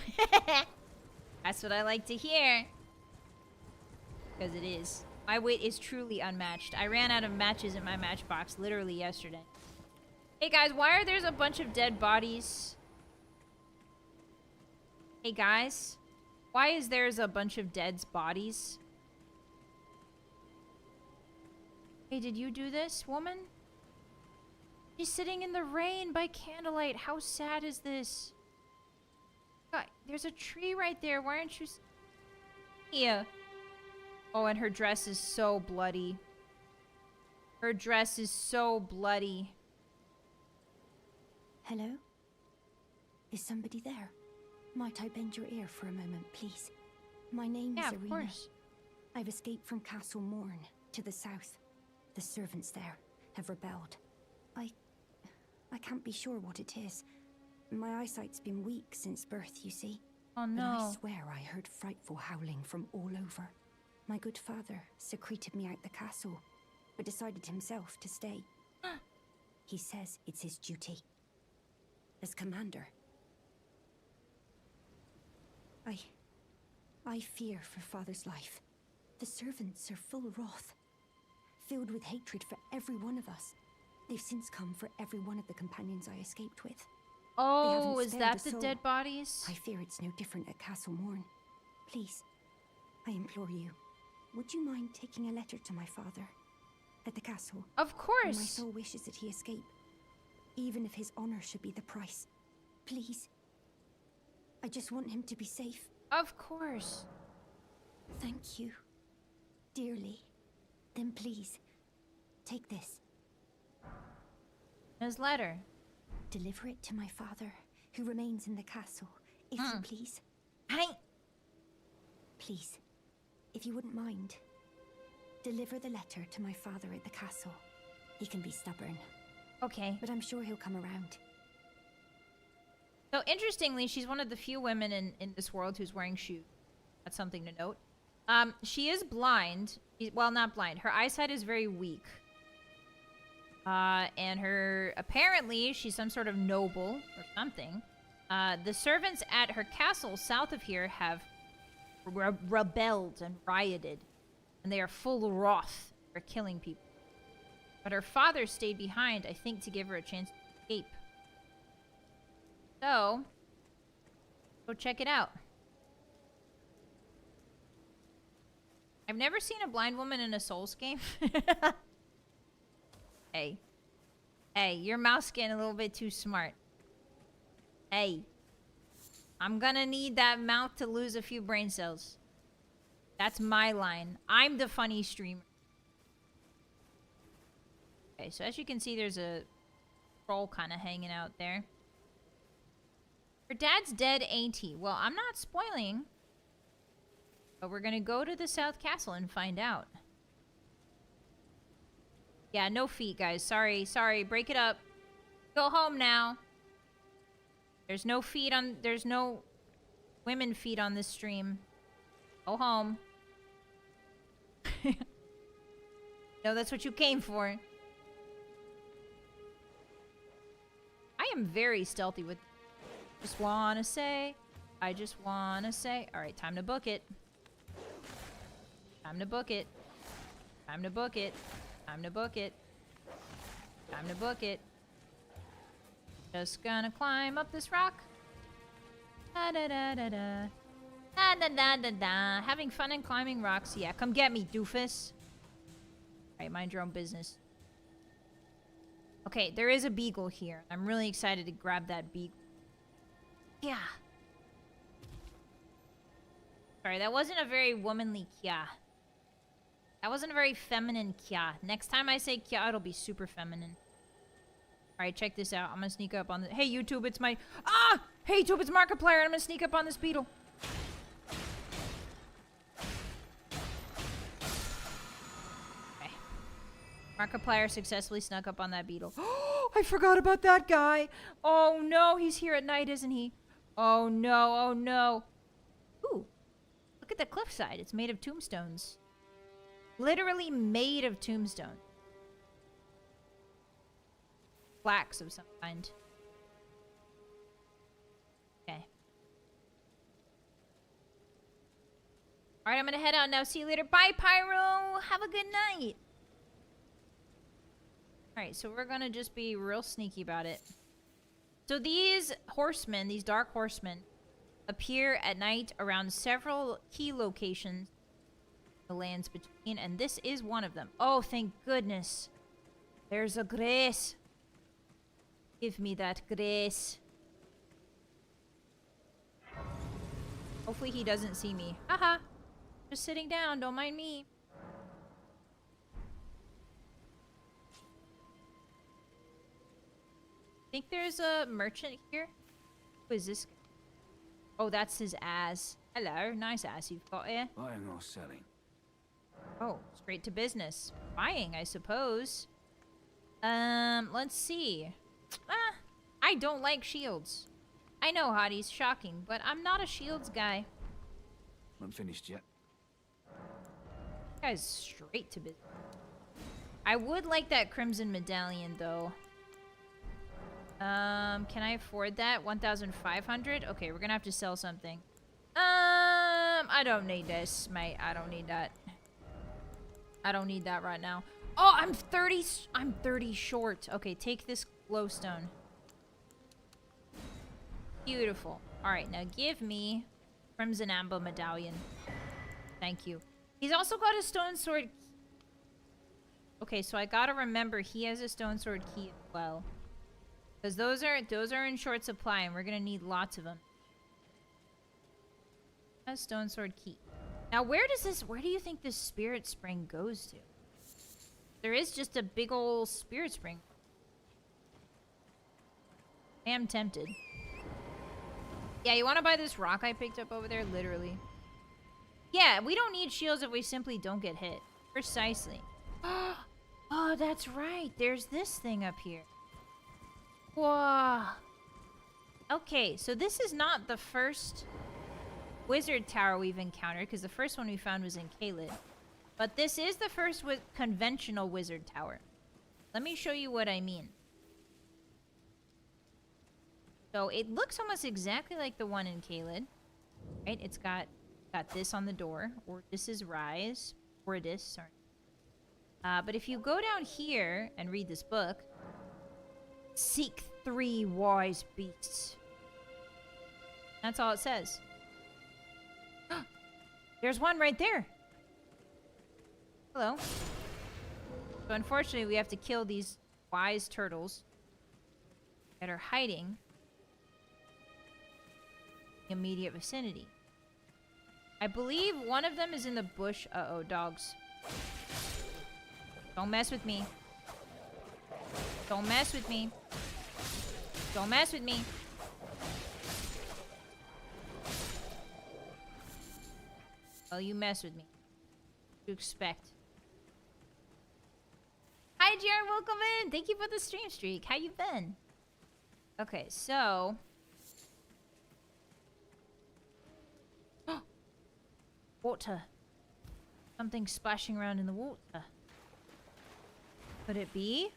That's what I like to hear. Because it is. My wit is truly unmatched. I ran out of matches in my matchbox literally yesterday. Hey guys, why are there a bunch of dead bodies? Hey guys, why is there a bunch of dead bodies? Hey, did you do this, woman? She's sitting in the rain by candlelight. How sad is this? God, there's a tree right there. Why aren't you... Here. Oh, and her dress is so bloody. Her dress is so bloody.
Hello? Is somebody there? Might I bend your ear for a moment, please? My name is Arena.
Of course.
I've escaped from Castle Morn to the south. The servants there have rebelled. I can't be sure what it is. My eyesight's been weak since birth, you see.
Oh no.
But I swear I heard frightful howling from all over. My good father secreted me out the castle, but decided himself to stay. He says it's his duty. As commander. I fear for father's life. The servants are full of wrath, filled with hatred for every one of us. They've since come for every one of the companions I escaped with.
Oh, is
spared
that
a
the
soul.
dead bodies?
I fear it's no different at Castle Morn. Please, I implore you, would you mind taking a letter to my father at the castle?
Of course.
My soul wishes that he escape, even if his honor should be the price. Please. I just want him to be safe.
Of course.
Thank you. Dearly. Then please, take this.
His letter.
Deliver it to my father, who remains in the castle, if you please.
Hey.
Please, if you wouldn't mind, deliver the letter to my father at the castle. He can be stubborn.
Okay.
But I'm sure he'll come around.
So interestingly, she's one of the few women in this world who's wearing shoes. That's something to note. She is blind. Well, not blind. Her eyesight is very weak. And apparently, she's some sort of noble or something. The servants at her castle south of here have rebelled and rioted. And they are full of wrath for killing people. But her father stayed behind, I think, to give her a chance to escape. So, go check it out. I've never seen a blind woman in a Souls game. Hey. Hey, your mouse getting a little bit too smart. Hey. I'm gonna need that mouth to lose a few brain cells. That's my line. I'm the funny streamer. Okay, so as you can see, there's a troll kind of hanging out there. Her dad's dead, ain't he? Well, I'm not spoiling. But we're gonna go to the South Castle and find out. Yeah, no feet, guys. Sorry. Break it up. Go home now. There's no feet on... There's no women feet on this stream. Go home. No, that's what you came for. I am very stealthy with... Just wanna say. I just wanna say. Alright, time to book it. Time to book it. Time to book it. Time to book it. Time to book it. Just gonna climb up this rock. Da da da da da. Da da da da da. Having fun and climbing rocks. Yeah, come get me, doofus. Alright, mind your own business. Okay, there is a beagle here. I'm really excited to grab that beagle. Yeah. Sorry, that wasn't a very womanly kya. That wasn't a very feminine kya. Next time I say kya, it'll be super feminine. Alright, check this out. I'm gonna sneak up on the... Hey, YouTube, it's my... Ah! Hey, YouTube, it's Markiplier. I'm gonna sneak up on this beetle. Okay. Markiplier successfully snuck up on that beetle. Oh, I forgot about that guy. Oh no, he's here at night, isn't he? Oh no, oh no. Ooh, look at the cliffside. It's made of tombstones. Literally made of tombstone. Flax of some kind. Okay. Alright, I'm gonna head out now. See you later. Bye, Pyro! Have a good night! Alright, so we're gonna just be real sneaky about it. So these horsemen, these dark horsemen, appear at night around several key locations the lands between, and this is one of them. Oh, thank goodness. There's a grace. Give me that grace. Hopefully he doesn't see me. Haha. Just sitting down, don't mind me. Think there's a merchant here? Who is this? Oh, that's his ass. Hello, nice ass you've got here.
Buying or selling?
Oh, straight to business. Buying, I suppose. Let's see. I don't like shields. I know, Hotties, shocking, but I'm not a shields guy.
Not finished yet.
This guy's straight to business. I would like that crimson medallion, though. Can I afford that? 1,500? Okay, we're gonna have to sell something. I don't need this, mate. I don't need that. I don't need that right now. Oh, I'm 30 short. Okay, take this glowstone. Beautiful. Alright, now give me Crimson Amber Medallion. Thank you. He's also got a stone sword. Okay, so I gotta remember he has a stone sword key as well. Because those are in short supply and we're gonna need lots of them. A stone sword key. Now where do you think this spirit spring goes to? There is just a big old spirit spring. I am tempted. Yeah, you want to buy this rock I picked up over there? Literally. Yeah, we don't need shields if we simply don't get hit. Precisely. Oh, that's right. There's this thing up here. Whoa. Okay, so this is not the first wizard tower we've encountered, because the first one we found was in Vylett. But this is the first conventional wizard tower. Let me show you what I mean. So it looks almost exactly like the one in Vylett. Right? It's got this on the door. Or this is Rise. Or this, sorry. But if you go down here and read this book, seek 3 wise beasts. That's all it says. There's one right there. Hello. So unfortunately, we have to kill these wise turtles that are hiding in the immediate vicinity. I believe one of them is in the bush. Uh-oh, dogs. Don't mess with me. Don't mess with me. Don't mess with me. Well, you mess with me. What do you expect? Hi, Jared. Welcome in. Thank you for the stream streak. How you been? Okay, so... water. Something splashing around in the water. Could it be?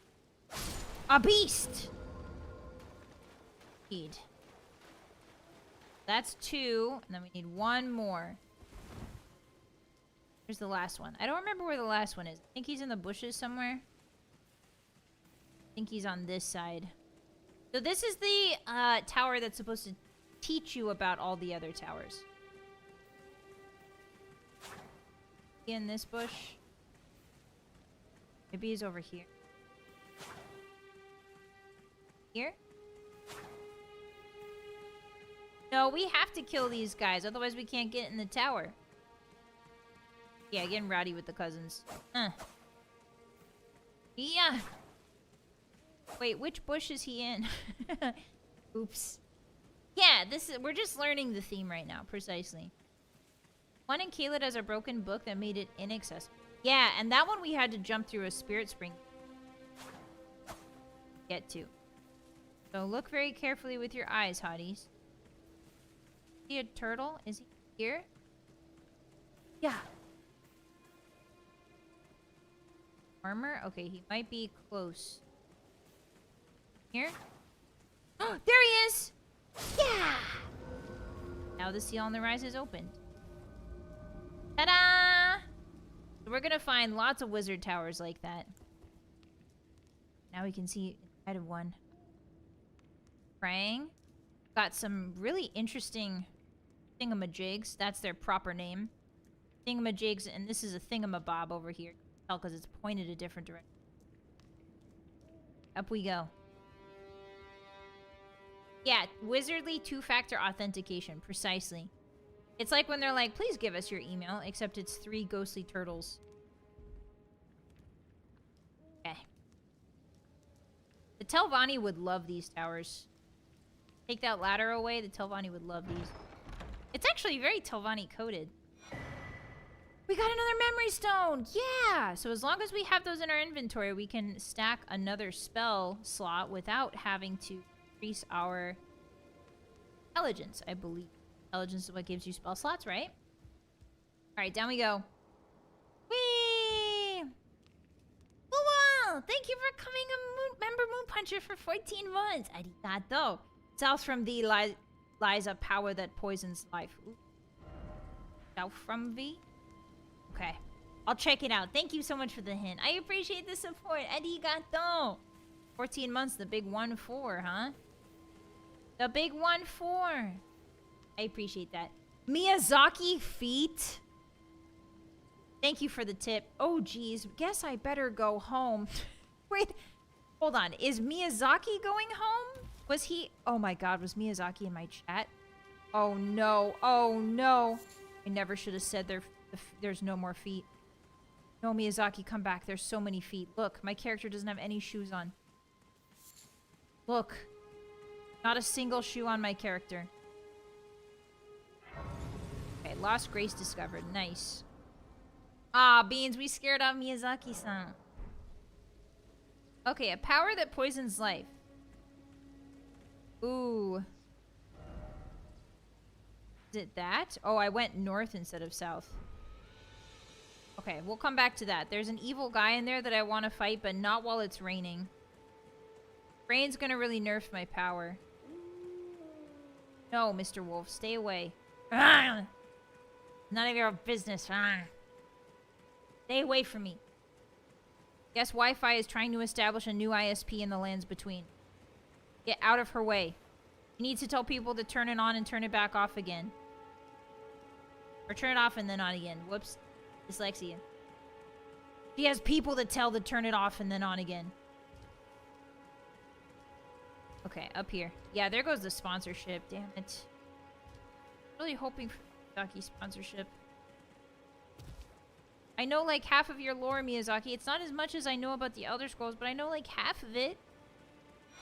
A beast! Indeed. That's 2, and then we need 1 more. Here's the last one. I don't remember where the last one is. I think he's in the bushes somewhere. I think he's on this side. So this is the tower that's supposed to teach you about all the other towers. In this bush. Maybe he's over here. Here? No, we have to kill these guys, otherwise we can't get in the tower. Yeah, getting rowdy with the cousins. Yeah. Wait, which bush is he in? Oops. Yeah, we're just learning the theme right now, precisely. One in Vylett has a broken book that made it inaccessible. Yeah, and that one we had to jump through a spirit spring. get to. So look very carefully with your eyes, hotties. See a turtle? Is he here? Yeah. Armor? Okay, he might be close. Here? Oh, there he is! Yeah! Now the seal on the rise is opened. Ta-da! So we're gonna find lots of wizard towers like that. Now we can see inside of one. Praying. Got some really interesting thingamajigs. That's their proper name. Thingamajigs, and this is a thingamabob over here. Tell because it's pointed a different direction. Up we go. Yeah, wizardly two-factor authentication, precisely. It's like when they're like, please give us your email, except it's 3 ghostly turtles. Okay. The Telvanni would love these towers. Take that ladder away, the Telvanni would love these. It's actually very Telvanni coded. We got another memory stone! Yeah! So as long as we have those in our inventory, we can stack another spell slot without having to increase our intelligence, I believe. Intelligence is what gives you spell slots, right? Alright, down we go. Whee! Wow! Thank you for coming a member Moon Puncher for 14 months. Arigato. South from thee lies a power that poisons life. Ooh. South from thee? Okay. I'll check it out. Thank you so much for the hint. I appreciate the support. Arigato. 14 months, the big 1-4, huh? The big 1-4. I appreciate that. Miyazaki feet. Thank you for the tip. Oh, geez. Guess I better go home. Wait. Hold on. Is Miyazaki going home? Was he... Oh, my God. Was Miyazaki in my chat? Oh, no. Oh, no. I never should have said there's no more feet. No, Miyazaki, come back. There's so many feet. Look, my character doesn't have any shoes on. Look. Not a single shoe on my character. Okay, Lost Grace discovered. Nice. Ah, Beans, we scared off Miyazaki-san. Okay, a power that poisons life. Ooh. Is it that? Oh, I went north instead of south. Okay, we'll come back to that. There's an evil guy in there that I want to fight, but not while it's raining. Rain's gonna really nerf my power. No, Mr. Wolf, stay away. Ah! None of your business. Ah! Stay away from me. Guess Wi-Fi is trying to establish a new ISP in the lands between. Get out of her way. You need to tell people to turn it on and turn it back off again. Or turn it off and then on again. Whoops. Dyslexia. She has people to tell to turn it off and then on again. Okay, up here. Yeah, there goes the sponsorship. Damn it. Really hoping for Miyazaki sponsorship. I know like half of your lore, Miyazaki. It's not as much as I know about the Elder Scrolls, but I know like half of it.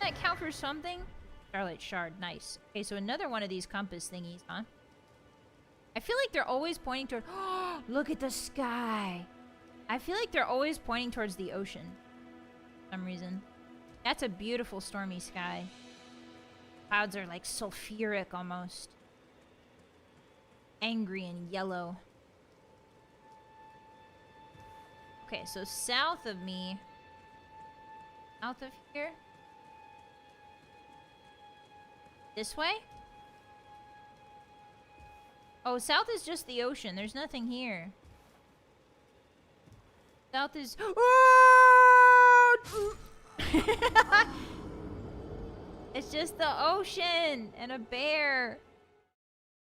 Doesn't that count for something? Starlight Shard, nice. Okay, so another one of these compass thingies, huh? I feel like they're always pointing toward... Oh, look at the sky! I feel like they're always pointing towards the ocean. For some reason. That's a beautiful stormy sky. Clouds are like sulfuric almost. Angry and yellow. Okay, so south of me... South of here? This way? Oh, south is just the ocean. There's nothing here. South is... It's just the ocean and a bear.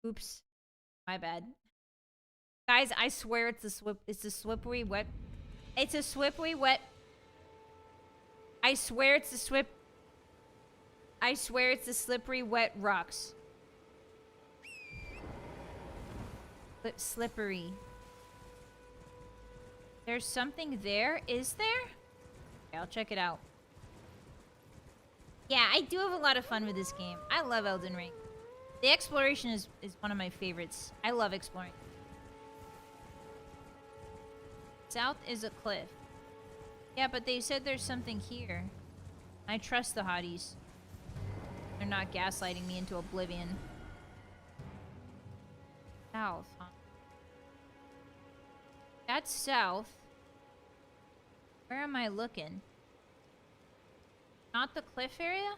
Oops. My bad. Guys, I swear it's a slippery wet. It's a slippery wet. I swear it's the I swear it's the slippery wet rocks. But slippery. There's something there? Is there? Okay, I'll check it out. Yeah, I do have a lot of fun with this game. I love Elden Ring. The exploration is one of my favorites. I love exploring. South is a cliff. Yeah, but they said there's something here. I trust the hotties. They're not gaslighting me into oblivion. South, huh? That's south. Where am I looking? Not the cliff area?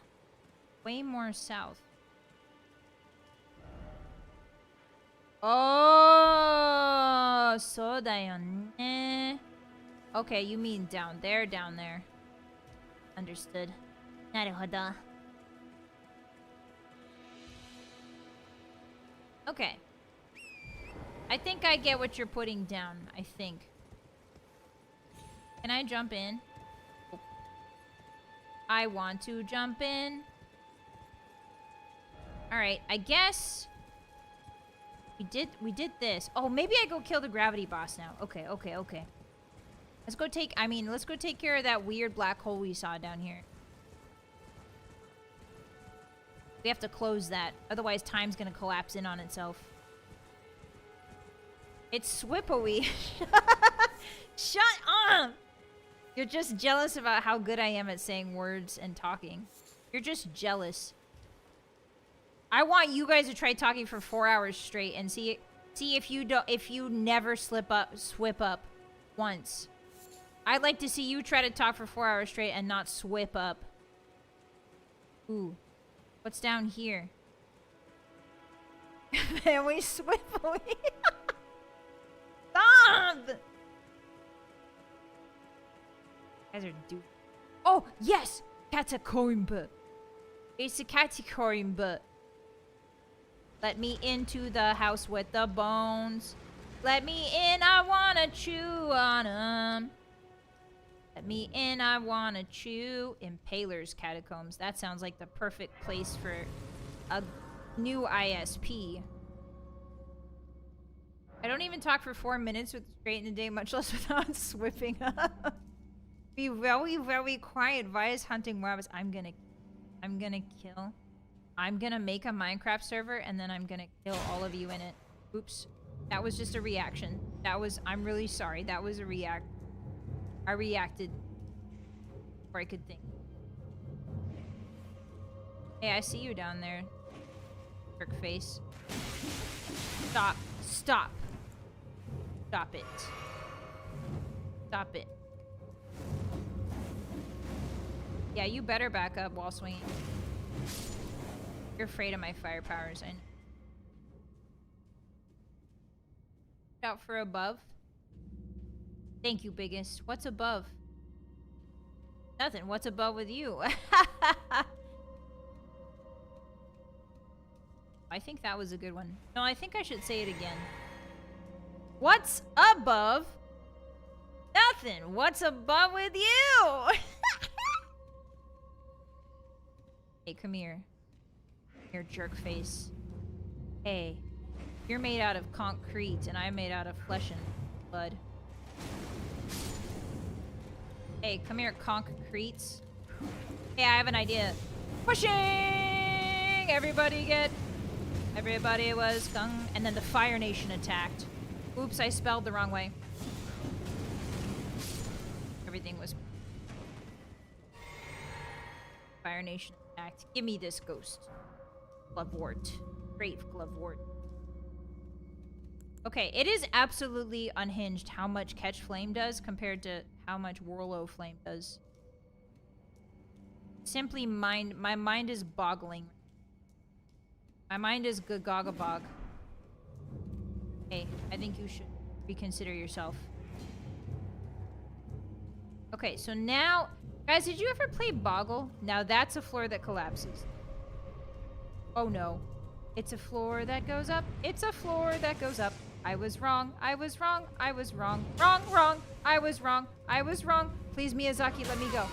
Way more south. Oh, so da yo ne. Okay, you mean down there, down there. Understood. Naruhodo. Okay. I think I get what you're putting down, I think. Can I jump in? Oh. I want to jump in. Alright, I guess we did this. Oh, maybe I go kill the gravity boss now. Okay. Let's go take care of that weird black hole we saw down here. We have to close that. Otherwise, time's gonna collapse in on itself. It's Swippowy. Shut up! You're just jealous about how good I am at saying words and talking. You're just jealous. I want you guys to try talking for 4 hours straight and see if you never swip up once. I'd like to see you try to talk for 4 hours straight and not swip up. Ooh. What's down here? And we Swippowy. Stop! Guys are do. Oh yes, catacomb. It's a catacomb. Let me into the house with the bones. Let me in, I wanna chew on 'em. Let me in, I wanna chew. Impaler's Catacombs. That sounds like the perfect place for a new ISP. I don't even talk for 4 minutes with straight in a day, much less without swipping up. Be very, very quiet. Vi's hunting rabbits. I'm gonna kill. I'm gonna make a Minecraft server and then I'm gonna kill all of you in it. Oops. That was just a reaction. I'm really sorry. That was a I reacted before I could think. Hey, I see you down there. Jerk face. Stop. Stop. Stop it. Stop it. Yeah, you better back up while swinging. You're afraid of my fire powers, I know. Out for above. Thank you, biggest. What's above? Nothing. What's above with you? I think that was a good one. No, I think I should say it again. What's above? Nothing. What's above with you? Hey, come here. Here, jerk face. Hey, you're made out of concrete and I'm made out of flesh and blood. Hey, come here, concretes. Hey, I have an idea. Pushing! Everybody was gung. And then the Fire Nation attacked. Oops, I spelled the wrong way. Everything was... Fire Nation attacked. Give me this ghost. Glovewort. Grave Glovewort. Okay, it is absolutely unhinged how much Catch Flame does compared to how much Whirlo Flame does. Simply my mind is boggling. My mind is gagagabog. Hey, I think you should reconsider yourself. Okay, so now... Guys, did you ever play Boggle? Now that's a floor that collapses. Oh no. It's a floor that goes up. It's a floor that goes up. I was wrong. I was wrong. I was wrong. Wrong, wrong. I was wrong. I was wrong. Please, Miyazaki, let me go.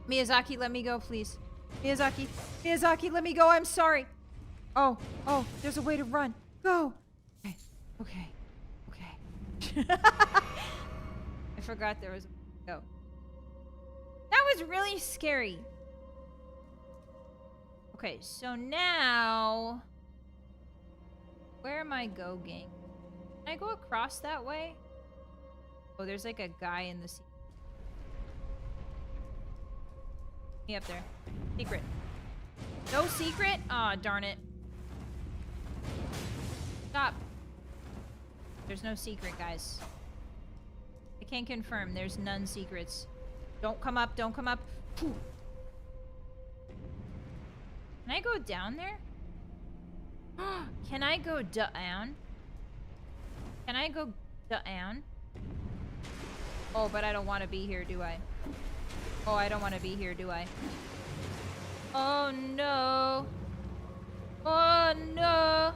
Miyazaki, let me go, please. Miyazaki. Miyazaki, let me go. I'm sorry. Oh, there's a way to run. Go. Okay. I forgot there was a way to go. That was really scary. Okay, so now... Where am I going? Can I go across that way? Oh, there's like a guy in the sea. Me up there. Secret. No secret? Aw, oh, darn it. Stop. There's no secret, guys. I can confirm there's none secrets. Don't come up, don't come up. Whew. Can I go down there? Can I go down? Can I go down? Oh, but I don't want to be here, do I? Oh, I don't want to be here, do I? Oh, no. Oh, no.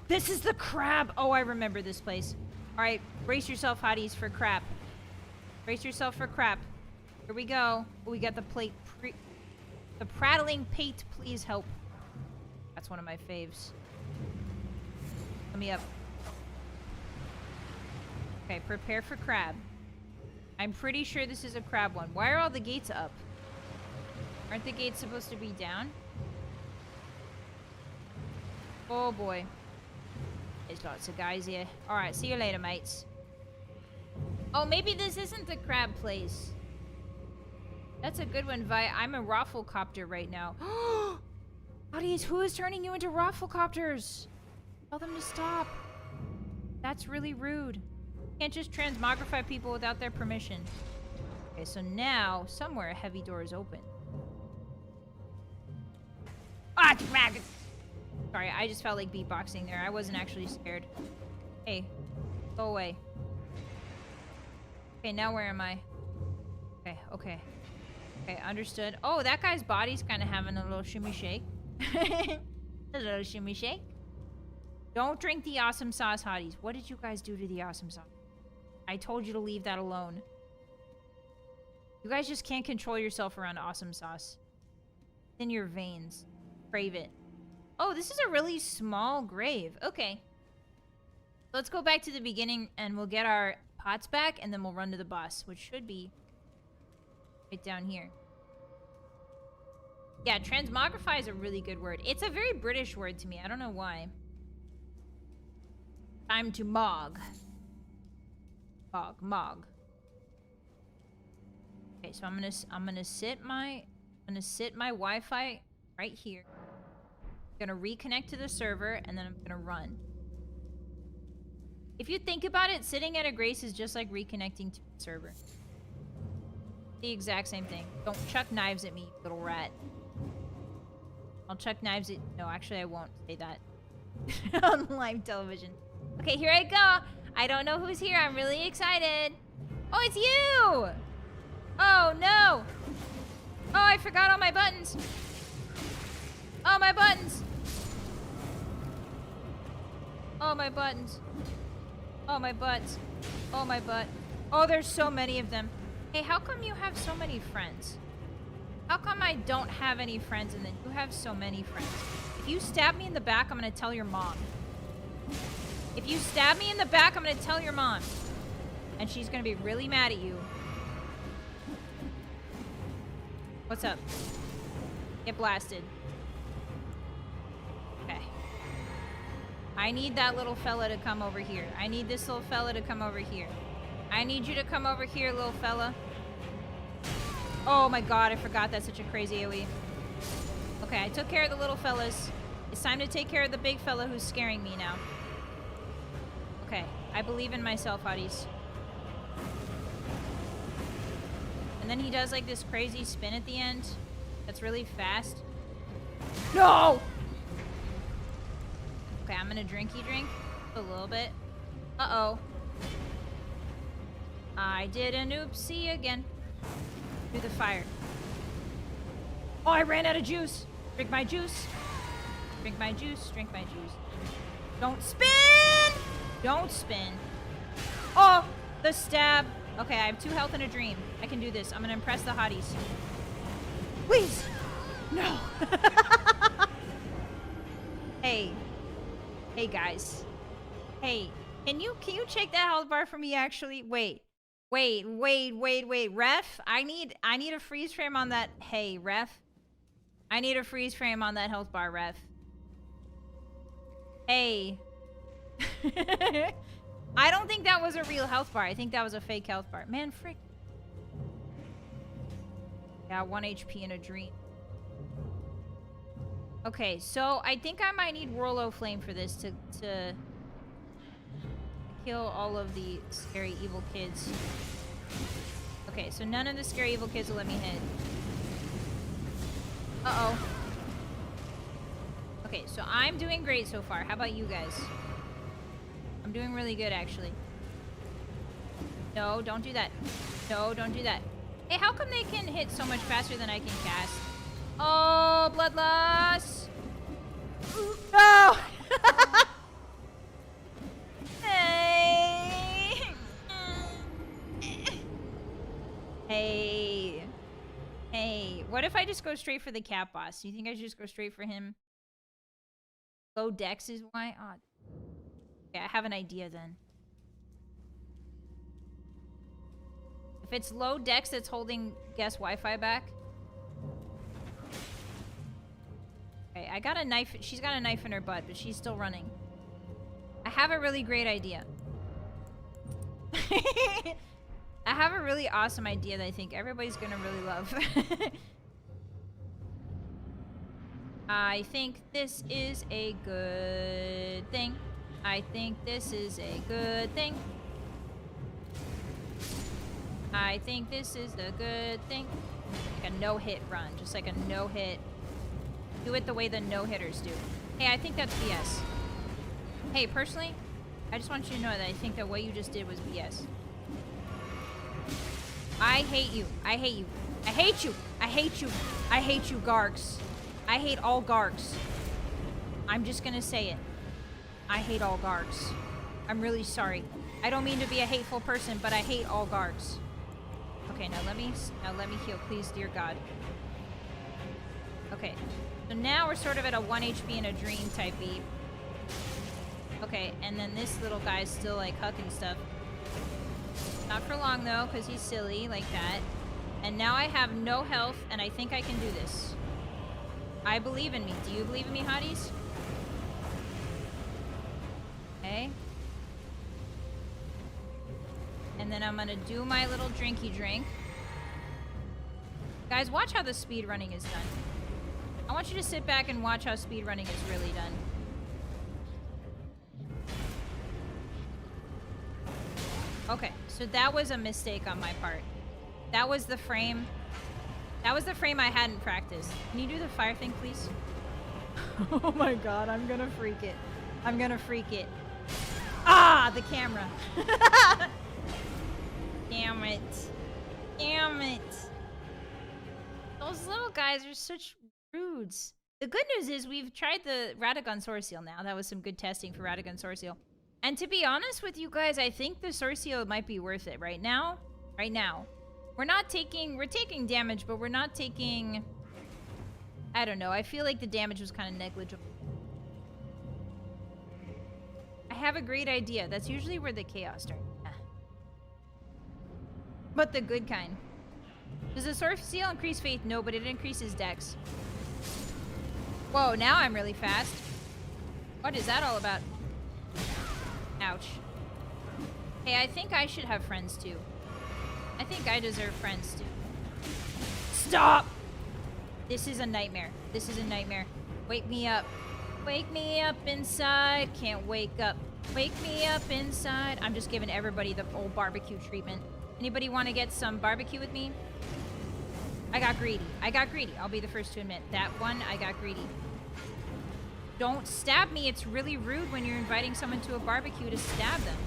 This is the crab. Oh, I remember this place. All right, brace yourself, hotties, for crap. Brace yourself for crap. Here we go. Oh, we got the plate. The prattling pate, please help. That's one of my faves. Let me up. Okay, prepare for crab. I'm pretty sure this is a crab one. Why are all the gates up? Aren't the gates supposed to be down? Oh boy. There's lots of guys here. Alright, see you later, mates. Oh, maybe this isn't the crab place. That's a good one, Vi. I'm a rafflecopter right now. Hotties, who is turning you into rafflecopters? Tell them to stop. That's really rude. You can't just transmogrify people without their permission. Okay, so now, somewhere a heavy door is open. Ah, dragon! Sorry, I just felt like beatboxing there. I wasn't actually scared. Hey, go away. Okay, now where am I? Okay, okay. Okay, understood. Oh, that guy's body's kind of having a little shimmy shake. A little shimmy shake. Don't drink the awesome sauce, hotties. What did you guys do to the awesome sauce? I told you to leave that alone. You guys just can't control yourself around awesome sauce. It's in your veins. Crave it. Oh, this is a really small grave. Okay. Let's go back to the beginning and we'll get our pots back and then we'll run to the boss, which should be right down here. Yeah, transmogrify is a really good word. It's a very British word to me. I don't know why. Time to mog. Mog. Okay, so I'm gonna sit my Wi-Fi right here. I'm gonna reconnect to the server and then I'm gonna run. If you think about it, sitting at a grace is just like reconnecting to the server. The exact same thing. Don't chuck knives at me, you little rat. I'll chuck knives at... No, actually I won't say that. On live television. Okay, here I go. I don't know who's here. I'm really excited. Oh, it's you! Oh, no! Oh, I forgot all my buttons. Oh, my buttons! Oh, my buttons. Oh, my butts. Oh, my butt. Oh, there's so many of them. Hey, how come you have so many friends? How come I don't have any friends and then you have so many friends? If you stab me in the back, I'm gonna tell your mom. If you stab me in the back, I'm gonna tell your mom. And she's gonna be really mad at you. What's up? Get blasted. Okay. I need that little fella to come over here. I need this little fella to come over here. I need you to come over here, little fella. Oh my god, I forgot that's such a crazy AoE. Okay, I took care of the little fellas. It's time to take care of the big fella who's scaring me now. Okay, I believe in myself, hotties. And then he does like this crazy spin at the end. That's really fast. No! Okay, I'm gonna drinky drink a little bit. Uh-oh. I did an oopsie again. Through the fire. Oh, I ran out of juice. Drink my juice. Drink my juice. Drink my juice. Don't spin! Don't spin. Oh, the stab. Okay, I have 2 health and a dream. I can do this. I'm gonna impress the hotties. Please! No! Hey. Hey, guys. Hey, can you check that health bar for me, actually? Wait. Ref, I need a freeze frame on that. Hey, ref. I need a freeze frame on that health bar, ref. Hey. I don't think that was a real health bar. I think that was a fake health bar. Man, frick. Yeah, 1 HP in a dream. Okay, so I think I might need Whirlo Flame for this to kill all of the scary evil kids. Okay, so none of the scary evil kids will let me hit. Uh-oh. Okay, so I'm doing great so far. How about you guys? I'm doing really good, actually. No, don't do that. No, don't do that. Hey, how come they can hit so much faster than I can cast? Oh, blood loss! No! Hey! Hey. Hey. What if I just go straight for the cat boss? Do you think I should just go straight for him? Low dex is why? Oh. Okay, I have an idea then. If it's low dex that's holding guest Wi-Fi back. Okay, I got a knife. She's got a knife in her butt, but she's still running. I have a really great idea. I have a really awesome idea that I think everybody's gonna really love. I think this is a good thing. I think this is a good thing. I think this is a good thing. Like a no-hit run. Just like a no-hit. Do it the way the no-hitters do. Hey, I think that's BS. Hey, personally, I just want you to know that I think that what you just did was BS. I hate you. I hate you. I hate you. I hate you. I hate you, Gargs. I hate all Gargs. I'm just gonna say it. I hate all Gargs. I'm really sorry. I don't mean to be a hateful person, but I hate all Gargs. Okay, now let me heal, please, dear God. Okay, so now we're sort of at a 1 HP in a dream type beat. Okay, and then this little guy's still like hucking stuff. Not for long though, because he's silly like that. And now I have no health, and I think I can do this. I believe in me. Do you believe in me, Hotties? Okay. And then I'm gonna do my little drinky drink. Guys, watch how the speed running is done. I want you to sit back and watch how speed running is really done. Okay, so that was a mistake on my part. That was the frame. That was the frame I hadn't practiced. Can you do the fire thing, please? Oh my god, I'm gonna freak it. I'm gonna freak it. Ah, the camera. Damn it. Damn it. Those little guys are such rudes. The good news is we've tried the Radagon Sword Seal now. That was some good testing for Radagon Sword Seal. And to be honest with you guys, I think the Sword Seal might be worth it right now. Right now. We're taking damage, but we're not taking... I don't know. I feel like the damage was kind of negligible. I have a great idea. That's usually where the chaos starts. But the good kind. Does the Sword Seal increase faith? No, but it increases dex. Whoa, now I'm really fast. What is that all about? Ouch. Hey, I think I should have friends too. I think I deserve friends too. Stop! This is a nightmare. This is a nightmare. Wake me up. Wake me up inside. Can't wake up. Wake me up inside. I'm just giving everybody the old barbecue treatment. Anybody want to get some barbecue with me? I got greedy. I got greedy. I'll be the first to admit. That one, I got greedy. Don't stab me. It's really rude when you're inviting someone to a barbecue to stab them.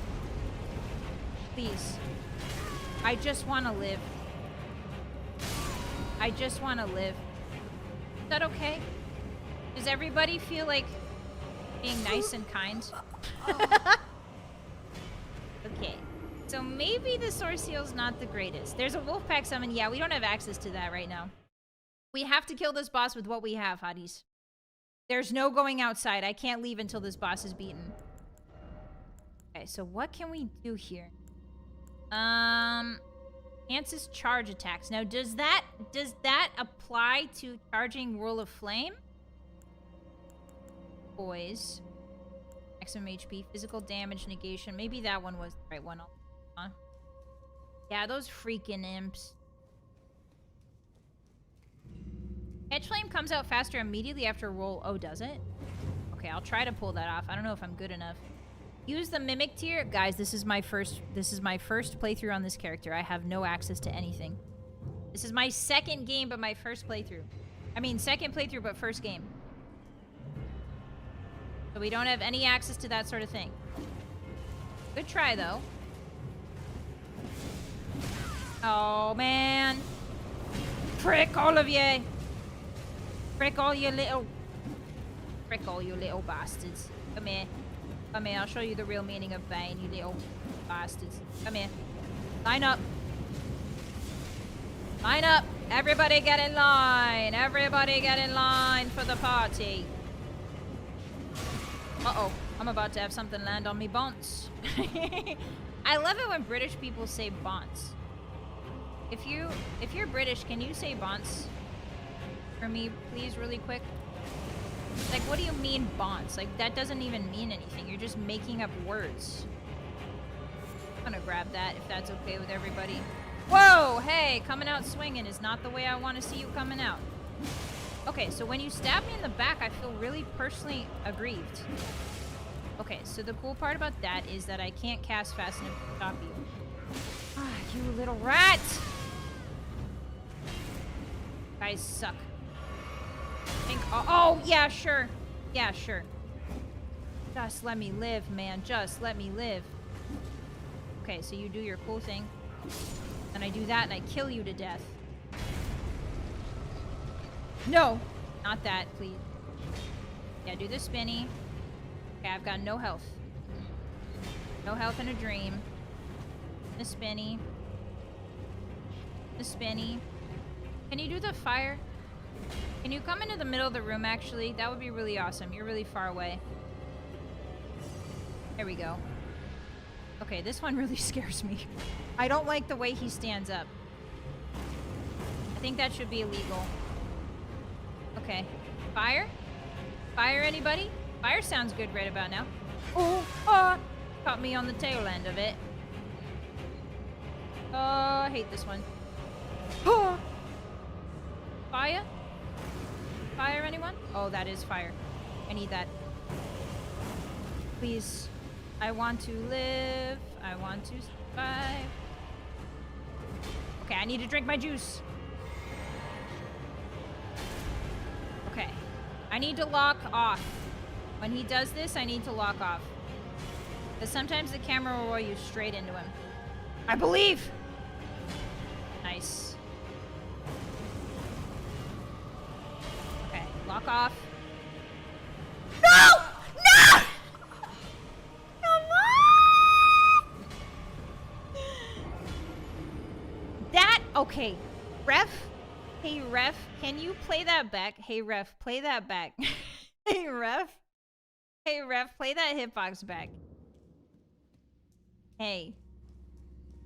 Please. I just want to live. I just want to live. Is that okay? Does everybody feel like being nice and kind? Okay. So maybe the Sword Seal's not the greatest. There's a Wolfpack summon. Yeah, we don't have access to that right now. We have to kill this boss with what we have, Hotties. There's no going outside. I can't leave until this boss is beaten. Okay, so what can we do here? Enhances charge attacks. Now, does that apply to charging Whirl of Flame? Boys. Maximum HP, physical damage negation. Maybe that one was the right one. Huh? Yeah, those freaking imps. Edge Flame comes out faster immediately after roll. Oh, does it? Okay, I'll try to pull that off. I don't know if I'm good enough. Use the Mimic tier. Guys, this is my first playthrough on this character. I have no access to anything. This is my second game, but my first playthrough. I mean, second playthrough, but first game. So we don't have any access to that sort of thing. Good try, though. Oh, man. Frick all of you. Frick all you little bastards. Come here. Come here, I'll show you the real meaning of Bane, you little bastards. Come here. Line up. Line up. Everybody get in line. Everybody get in line for the party. Uh-oh. I'm about to have something land on me bonts. I love it when British people say bonts. If you're British, can you say bonts for me, please, really quick? Like, what do you mean bonts? Like, that doesn't even mean anything. You're just making up words. I'm gonna grab that if that's okay with everybody. Whoa! Hey, coming out swinging is not the way I want to see you coming out. Okay, so when you stab me in the back, I feel really personally aggrieved. Okay, so the cool part about that is that I can't cast fast enough to stop you. Ah, you little rat! Guys suck. Oh, yeah, sure. Yeah, sure. Just let me live, man. Just let me live. Okay, so you do your cool thing. And I do that and I kill you to death. No! Not that, please. Yeah, do the spinny. Okay, I've got no health. No health in a dream. The spinny. The spinny. Can you do the fire? Can you come into the middle of the room, actually? That would be really awesome. You're really far away. There we go. Okay, this one really scares me. I don't like the way he stands up. I think that should be illegal. Okay. Fire? Fire, anybody? Fire sounds good right about now. Oh, caught me on the tail end of it. Oh, I hate this one. Oh. Fire? Fire, anyone? Oh, that is fire. I need that. Please. I want to live. I want to survive. Okay, I need to drink my juice. Okay. I need to lock off. When he does this, I need to lock off. Because sometimes the camera will roll you straight into him. I believe! Nice. Okay, lock off. No! No! Come on! That, okay. Ref? Hey, Ref, can you play that back? Hey, Ref, play that back. Hey, Ref. Hey, Ref, play that hitbox back. Hey.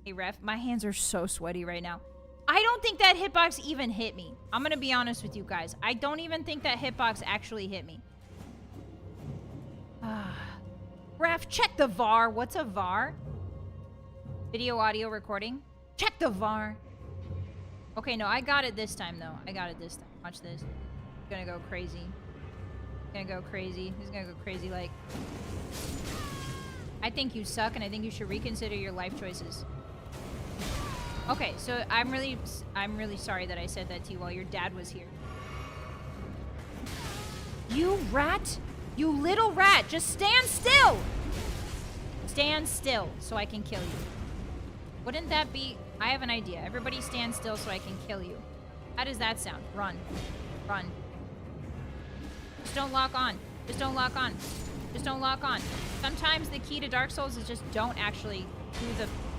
Hey, Ref, my hands are so sweaty right now. I don't think that hitbox even hit me. I'm gonna be honest with you guys. I don't even think that hitbox actually hit me. Ref, check the VAR. What's a VAR? Video audio recording. Check the VAR. Okay, no, I got it this time, though. I got it this time. Watch this. It's gonna go crazy. It's gonna go crazy. He's gonna go crazy like... I think you suck, and I think you should reconsider your life choices. Okay, so I'm really sorry that I said that to you while your dad was here. You rat! You little rat! Just stand still! Stand still so I can kill you. Wouldn't that be... I have an idea. Everybody stand still so I can kill you. How does that sound? Run. Run. Just don't lock on. Just don't lock on. Just don't lock on. Sometimes the key to Dark Souls is just don't actually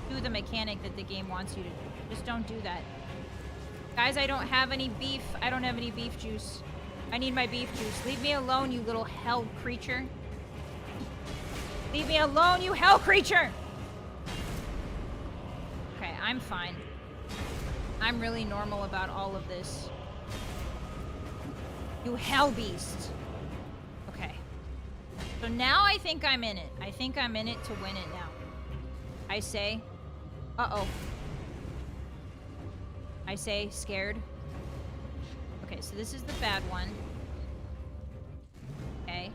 do the mechanic that the game wants you to do. Just don't do that. Guys, I don't have any beef. I don't have any beef juice. I need my beef juice. Leave me alone, you little hell creature. Leave me alone, you hell creature! Okay, I'm fine. I'm really normal about all of this. You hell beast. Okay. So now I think I'm in it. I think I'm in it to win it now. I say... Uh-oh. I say scared. Okay, so this is the bad one. Okay.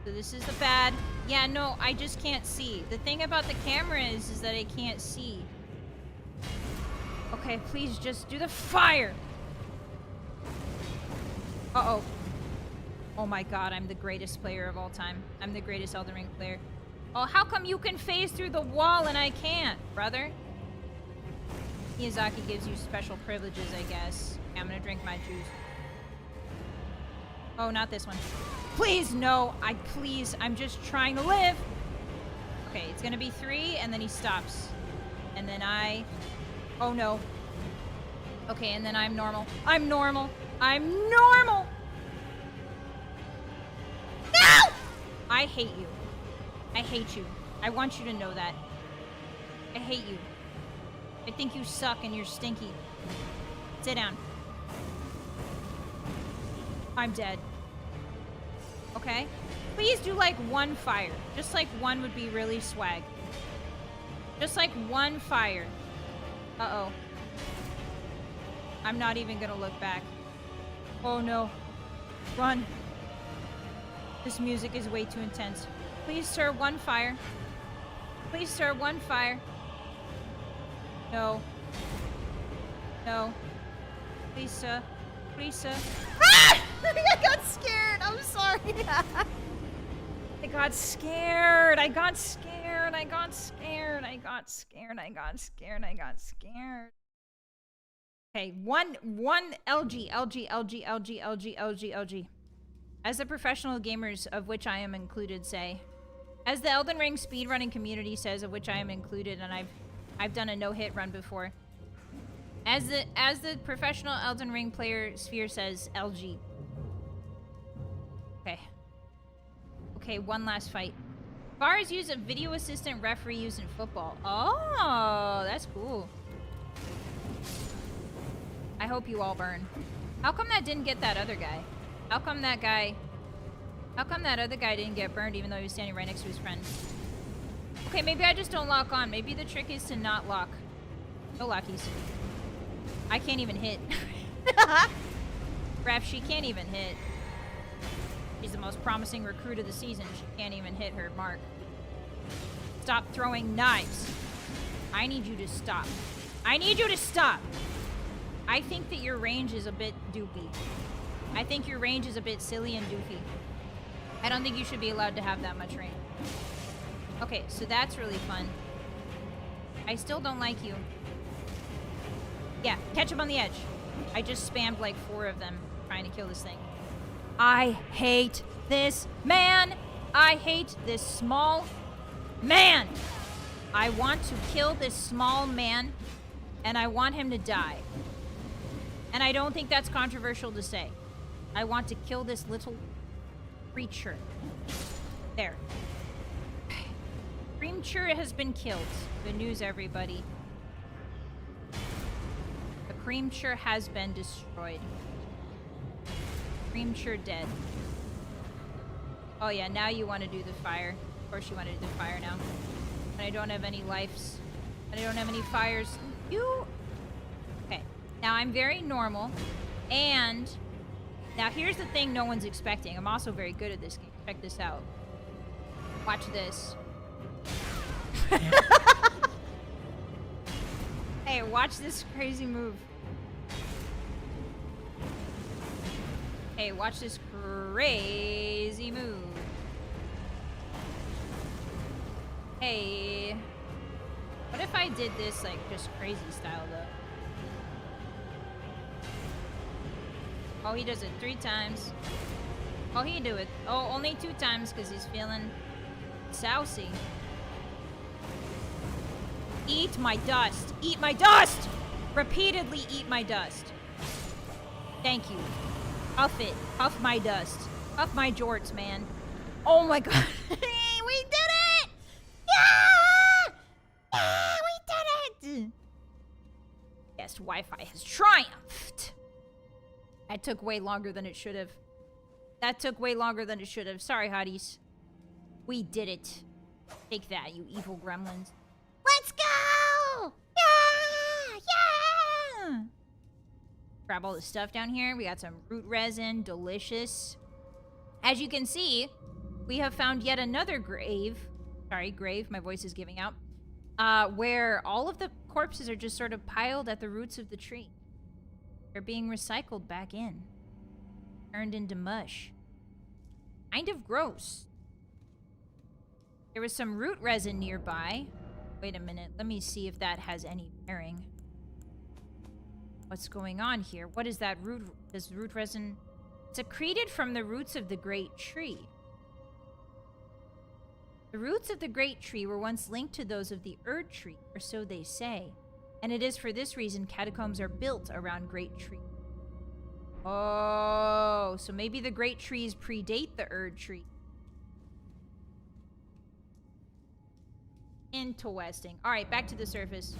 So this is the bad. Yeah, no, I just can't see. The thing about the camera is that I can't see. Okay, please just do the fire. Uh-oh. Oh my god, I'm the greatest player of all time. I'm the greatest Elden Ring player. Oh, how come you can phase through the wall and I can't, brother? Miyazaki gives you special privileges, I guess. Okay, I'm gonna drink my juice. Oh, not this one. Please, no. Please, I'm just trying to live. Okay, it's gonna be 3, and then he stops. And then oh no. Okay, and then I'm normal. I'm normal. I'm normal! No! I hate you. I hate you. I want you to know that. I hate you. I think you suck and you're stinky. Sit down. I'm dead. Okay? Please do like 1 fire. Just like 1 would be really swag. Just like 1 fire. Uh-oh. I'm not even gonna look back. Oh no. Run. This music is way too intense. Please, sir, 1 fire. Please, sir, 1 fire. No. No. Please, sir. Please, sir. Ah! I got scared. I'm sorry. I got scared. I got scared. I got scared. I got scared. I got scared. I got scared. Okay, one LG. As the professional gamers, of which I am included, say. As the Elden Ring speedrunning community says, of which I am included, and I've done a no-hit run before. As the professional Elden Ring player sphere says, LG. Okay. Okay, 1 last fight. VARs use a video assistant referee used in football. Oh, that's cool. I hope you all burn. How come that didn't get that other guy? How come that other guy didn't get burned even though he was standing right next to his friend? Okay, maybe I just don't lock on. Maybe the trick is to not lock. No lockies. I can't even hit. Ruff, she can't even hit. She's the most promising recruit of the season. She can't even hit her mark. Stop throwing knives. I need you to stop. I need you to stop. I think that your range is a bit doopy. I think your range is a bit silly and doofy. I don't think you should be allowed to have that much range. Okay, so that's really fun. I still don't like you. Yeah, catch him on the edge. I just spammed like 4 of them trying to kill this thing. I hate this man. I hate this small man. I want to kill this small man, and I want him to die. And I don't think that's controversial to say. I want to kill this little creature. There. Creature has been killed. Good news, everybody. The creature has been destroyed. Creature dead. Oh yeah, now you want to do the fire. Of course you want to do the fire now. And I don't have any lives. And I don't have any fires. You... Okay. Now I'm very normal. And... Now here's the thing no one's expecting. I'm also very good at this game. Check this out. Watch this. Hey, watch this crazy move. Hey, watch this crazy move. Hey. What if I did this, like, just crazy style, though? Oh, he does it 3 times. Oh, he do it. Oh, only 2 times, because he's feeling sousy. Eat my dust. Eat my dust! Repeatedly eat my dust. Thank you. Puff it. Puff my dust. Puff my jorts, man. Oh my god. We did it! Yeah! Yeah, we did it! Yes, Wi-Fi has triumphed. That took way longer than it should have. That took way longer than it should have. Sorry, hotties. We did it. Take that, you evil gremlins. Let's go! Yeah! Yeah! Grab all the stuff down here. We got some root resin. Delicious. As you can see, we have found yet another grave. Sorry, grave. My voice is giving out. Where all of the corpses are just sort of piled at the roots of the tree. They're being recycled back in. Turned into mush. Kind of gross. There was some root resin nearby. Wait a minute. Let me see if that has any bearing. What's going on here? What is that root? This root resin secreted from the roots of the great tree. The roots of the great tree were once linked to those of the Erd tree, or so they say. And it is for this reason catacombs are built around great trees. Oh, so maybe the great trees predate the Erd tree. Interesting. All right, back to the surface.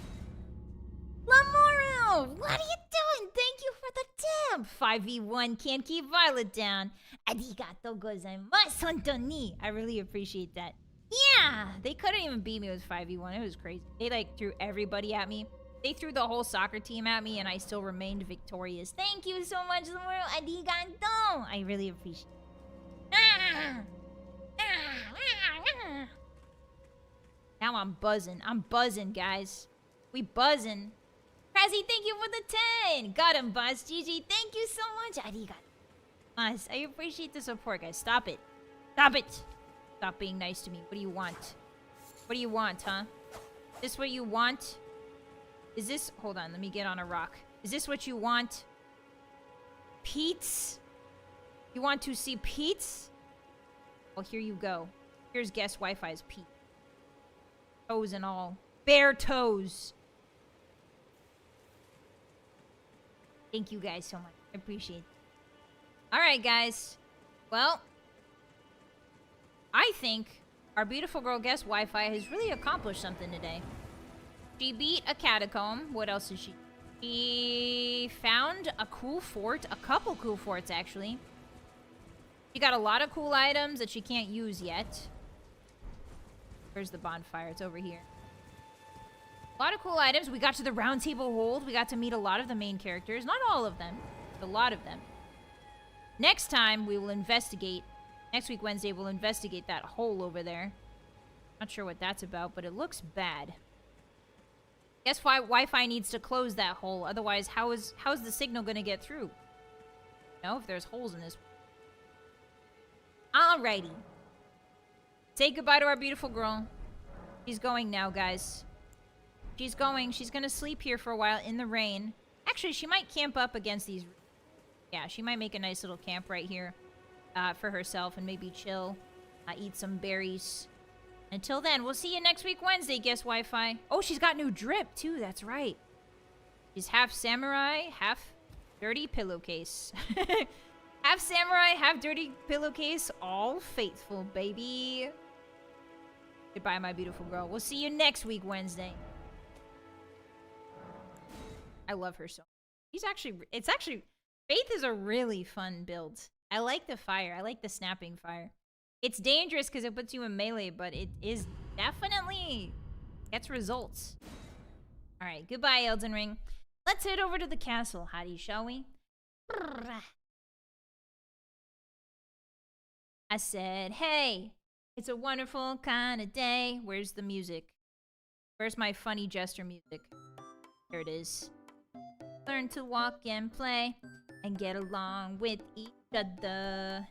Lamoro, what are you doing? Thank you for the tip. 5v1 can't keep Vylett down. Arigato gozaimasu, Antoni. I really appreciate that. Yeah, they couldn't even beat me with 5v1. It was crazy. They like threw everybody at me. They threw the whole soccer team at me and I still remained victorious. Thank you so much, Lamoro. Arigato. I really appreciate it. Now I'm buzzing. I'm buzzing, guys. We buzzing. Kraszy, thank you for the 10. Got him, boss. GG, thank you so much. Arigato. I appreciate the support, guys. Stop it. Stop it. Stop being nice to me. What do you want? What do you want, huh? Is this what you want? Is this... Hold on, let me get on a rock. Is this what you want? Pete's? You want to see Pete's? Well, here you go. Here's Guess Wi-Fi's Pete. Toes and all. Bare toes. Thank you guys so much. I appreciate it. Alright, guys. Well, I think our beautiful girl Guess Wi-Fi has really accomplished something today. She beat a catacomb. What else did she do? She found a cool fort. A couple cool forts, actually. She got a lot of cool items that she can't use yet. Where's the bonfire? It's over here. A lot of cool items. We got to the round table hold. We got to meet a lot of the main characters. Not all of them. But a lot of them. Next time, we will investigate. Next week, Wednesday, we'll investigate that hole over there. Not sure what that's about, but it looks bad. Guess why Wi-Fi needs to close that hole. Otherwise, how is the signal going to get through? You know, if there's holes in this. Alrighty. Say goodbye to our beautiful girl. She's going now, guys. She's going. She's going to sleep here for a while in the rain. Actually, she might camp up against these. Yeah, she might make a nice little camp right here for herself and maybe chill. Eat some berries. Until then, we'll see you next week Wednesday, Guess Wi-Fi. Oh, she's got new drip, too. That's right. She's half samurai, half dirty pillowcase. Half samurai, half dirty pillowcase. All faithful, baby. Goodbye, my beautiful girl. We'll see you next week Wednesday. I love her so much. It's actually... Faith is a really fun build. I like the fire. I like the snapping fire. It's dangerous because it puts you in melee, but it is definitely gets results. Alright, goodbye, Elden Ring. Let's head over to the castle, Hottie, shall we? I said, hey, it's a wonderful kind of day. Where's the music? Where's my funny jester music? There it is. Learn to walk and play and get along with each other.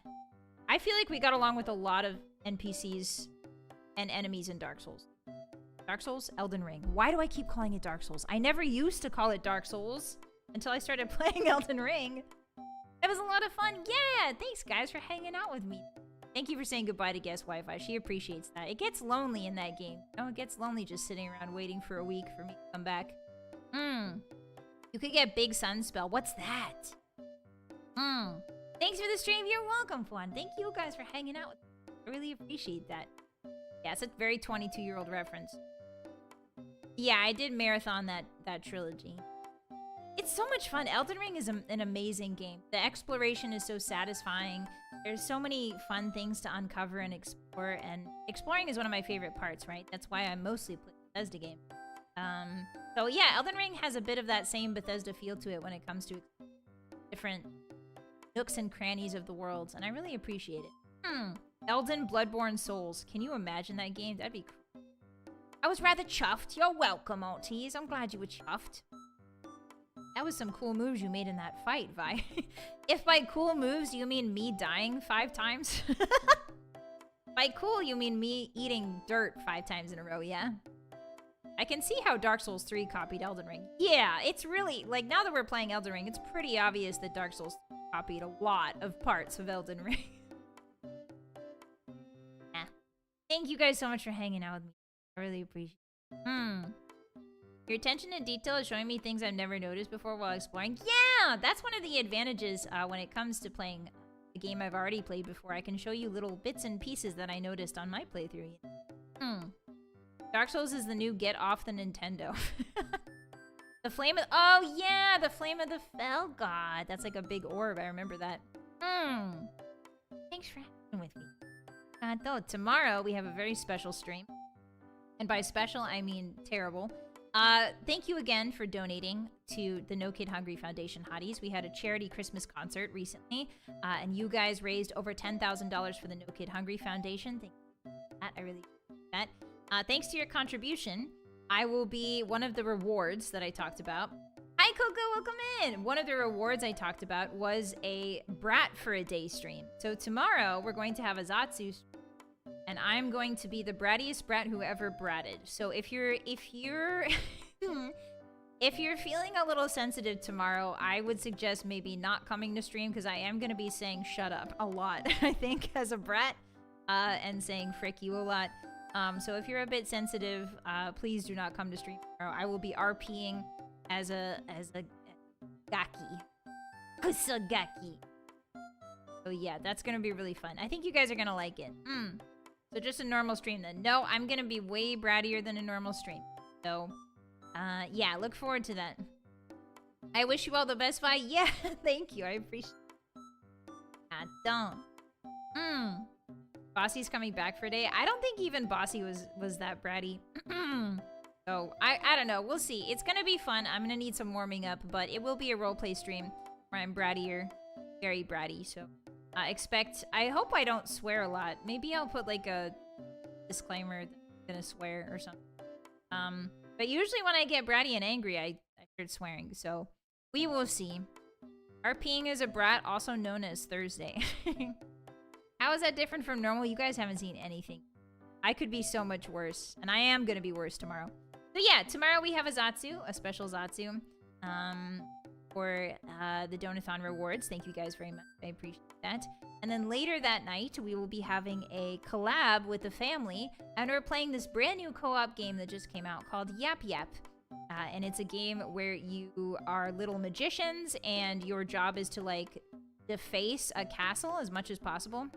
I feel like we got along with a lot of NPCs and enemies in Dark Souls. Dark Souls? Elden Ring. Why do I keep calling it Dark Souls? I never used to call it Dark Souls until I started playing Elden Ring. It was a lot of fun. Yeah, thanks guys for hanging out with me. Thank you for saying goodbye to Guess Wi-Fi. She appreciates that. It gets lonely in that game. You know, it gets lonely just sitting around waiting for a week for me to come back. You could get Big Sun Spell. What's that? Thanks for the stream. You're welcome, Fawn. Thank you guys for hanging out with me. I really appreciate that. Yeah, it's a very 22-year-old reference. Yeah, I did marathon that trilogy. It's so much fun. Elden Ring is an amazing game. The exploration is so satisfying. There's so many fun things to uncover and explore, and exploring is one of my favorite parts, right? That's why I mostly play Bethesda games. So yeah, Elden Ring has a bit of that same Bethesda feel to it when it comes to different nooks and crannies of the world, and I really appreciate it. Elden Bloodborne Souls. Can you imagine that game? That'd be cool. I was rather chuffed. You're welcome, Hotties. I'm glad you were chuffed. That was some cool moves you made in that fight, Vi. If by cool moves you mean me dying 5 times. By cool you mean me eating dirt 5 times in a row, yeah? I can see how Dark Souls 3 copied Elden Ring. Yeah, it's really, like, now that we're playing Elden Ring, it's pretty obvious that Dark Souls copied a lot of parts of Elden Ring. Yeah. Thank you guys so much for hanging out with me. I really appreciate it. Your attention to detail is showing me things I've never noticed before while exploring. Yeah! That's one of the advantages when it comes to playing a game I've already played before. I can show you little bits and pieces that I noticed on my playthrough. Dark Souls is the new get off the Nintendo. The flame of... Oh, yeah! The flame of the Fell God. That's like a big orb. I remember that. Thanks for hanging with me. Though, tomorrow we have a very special stream. And by special, I mean terrible. Thank you again for donating to the No Kid Hungry Foundation Hotties. We had a charity Christmas concert recently, and you guys raised over $10,000 for the No Kid Hungry Foundation. Thank you for that. I really appreciate that. Thanks to your contribution, I will be one of the rewards that I talked about. Hi, Coco, welcome in! One of the rewards I talked about was a Brat for a Day stream. So tomorrow, we're going to have a Zatsu stream. And I'm going to be the brattiest brat who ever bratted. So if you're if you're feeling a little sensitive tomorrow, I would suggest maybe not coming to stream because I am going to be saying shut up a lot, I think, as a brat, and saying frick you a lot. So if you're a bit sensitive, please do not come to stream tomorrow. I will be RPing as a gaki. Kusagaki. So yeah, that's going to be really fun. I think you guys are going to like it. So just a normal stream then. No, I'm going to be way brattier than a normal stream. So, yeah, look forward to that. I wish you all the best, Vi. Yeah, thank you. I appreciate it. Don't. Bossy's coming back for a day. I don't think even Bossy was that bratty. So, I don't know. We'll see. It's going to be fun. I'm going to need some warming up, but it will be a roleplay stream where I'm brattier. Very bratty, so... I hope I don't swear a lot. Maybe I'll put like a disclaimer that I'm gonna swear or something. But usually when I get bratty and angry, I start swearing. So we will see. RPing as a brat, also known as Thursday. How is that different from normal? You guys haven't seen anything. I could be so much worse, and I am gonna be worse tomorrow. So yeah, tomorrow we have a Zatsu, a special Zatsu. For the Donathon rewards. Thank you guys very much. I appreciate that. And then later that night, we will be having a collab with the family, and we're playing this brand new co-op game that just came out called Yap Yap. And it's a game where you are little magicians, and your job is to, like, deface a castle as much as possible.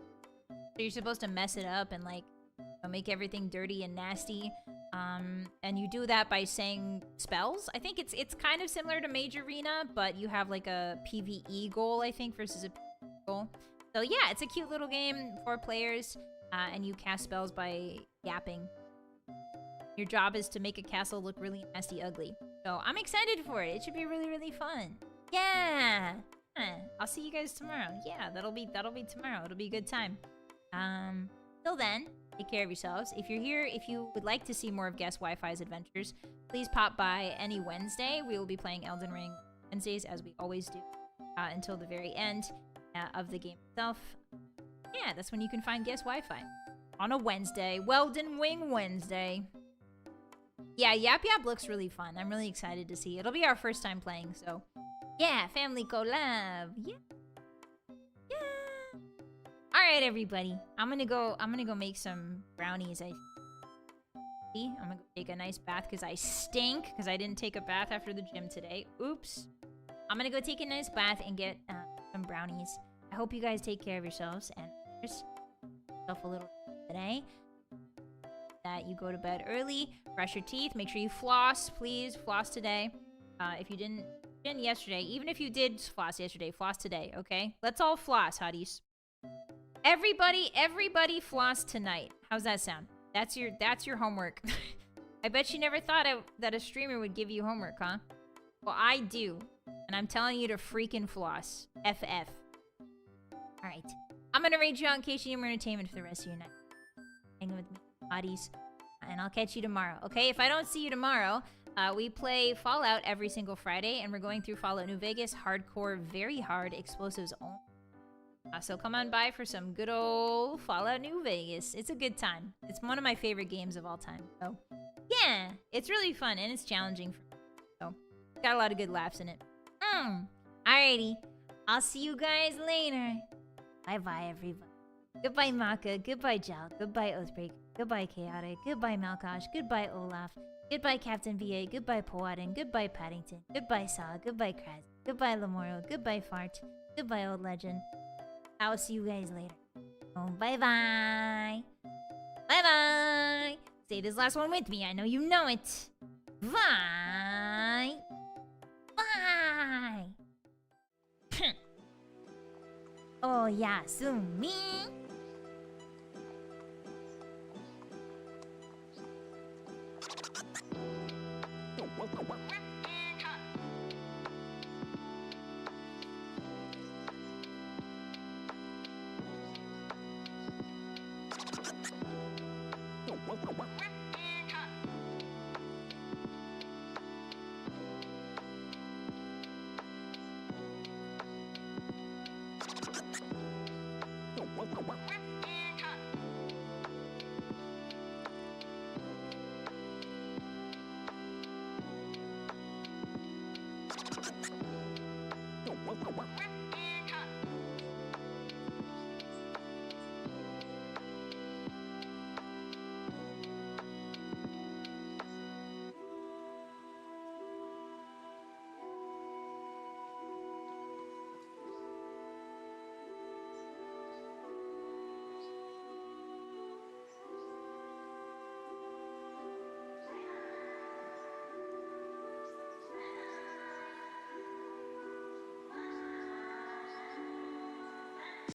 So you're supposed to mess it up and, like, make everything dirty and nasty. And you do that by saying spells. I think it's kind of similar to Mage Arena, but you have like a PvE goal, I think, versus a PvE goal. So yeah, it's a cute little game, 4 players, and you cast spells by yapping. Your job is to make a castle look really nasty ugly. So I'm excited for it. It should be really, really fun. Yeah! I'll see you guys tomorrow. Yeah, that'll be tomorrow. It'll be a good time. Till then, take care of yourselves. If you're here, if you would like to see more of Guest Wi-Fi's adventures, please pop by any Wednesday. We will be playing Elden Ring Wednesdays, as we always do, until the very end of the game itself. Yeah, that's when you can find Guest Wi-Fi. On a Wednesday. Weldon Wing Wednesday. Yeah, Yap Yap looks really fun. I'm really excited to see. It'll be our first time playing, so... Yeah, family collab. Yeah. Alright, everybody. I'm gonna go make some brownies. I'm gonna go take a nice bath because I stink. Because I didn't take a bath after the gym today. Oops. I'm gonna go take a nice bath and get some brownies. I hope you guys take care of yourselves. And yourself a little today. That you go to bed early. Brush your teeth. Make sure you floss. Please, floss today. If you didn't yesterday. Even if you did floss yesterday, floss today, okay? Let's all floss, Hotties. Everybody floss tonight. How's that sound? That's your homework. I bet you never thought that a streamer would give you homework, huh? Well, I do. And I'm telling you to freaking floss. FF. Alright. I'm gonna raid you out in case you need more entertainment for the rest of your night. Hang with me, Hotties. And I'll catch you tomorrow, okay? If I don't see you tomorrow, we play Fallout every single Friday, and we're going through Fallout New Vegas, hardcore, very hard, explosives only. So come on by for some good old Fallout New Vegas. It's a good time. It's one of my favorite games of all time. So, yeah, it's really fun, and it's challenging for me. So, got a lot of good laughs in it. Alrighty. I'll see you guys later. Bye-bye, everybody. Goodbye, Maka. Goodbye, Jal. Goodbye, Oathbreaker. Goodbye, Chaotic. Goodbye, Malkosh. Goodbye, Olaf. Goodbye, Captain VA. Goodbye, Poatin. Goodbye, Paddington. Goodbye, Saw. Goodbye, Kraz. Goodbye, Lamoro. Goodbye, Fart. Goodbye, Old Legend. I will see you guys later. Oh, bye-bye. Bye-bye. Say this last one with me. I know you know it. Bye. Bye. Oh, yeah, Sumi.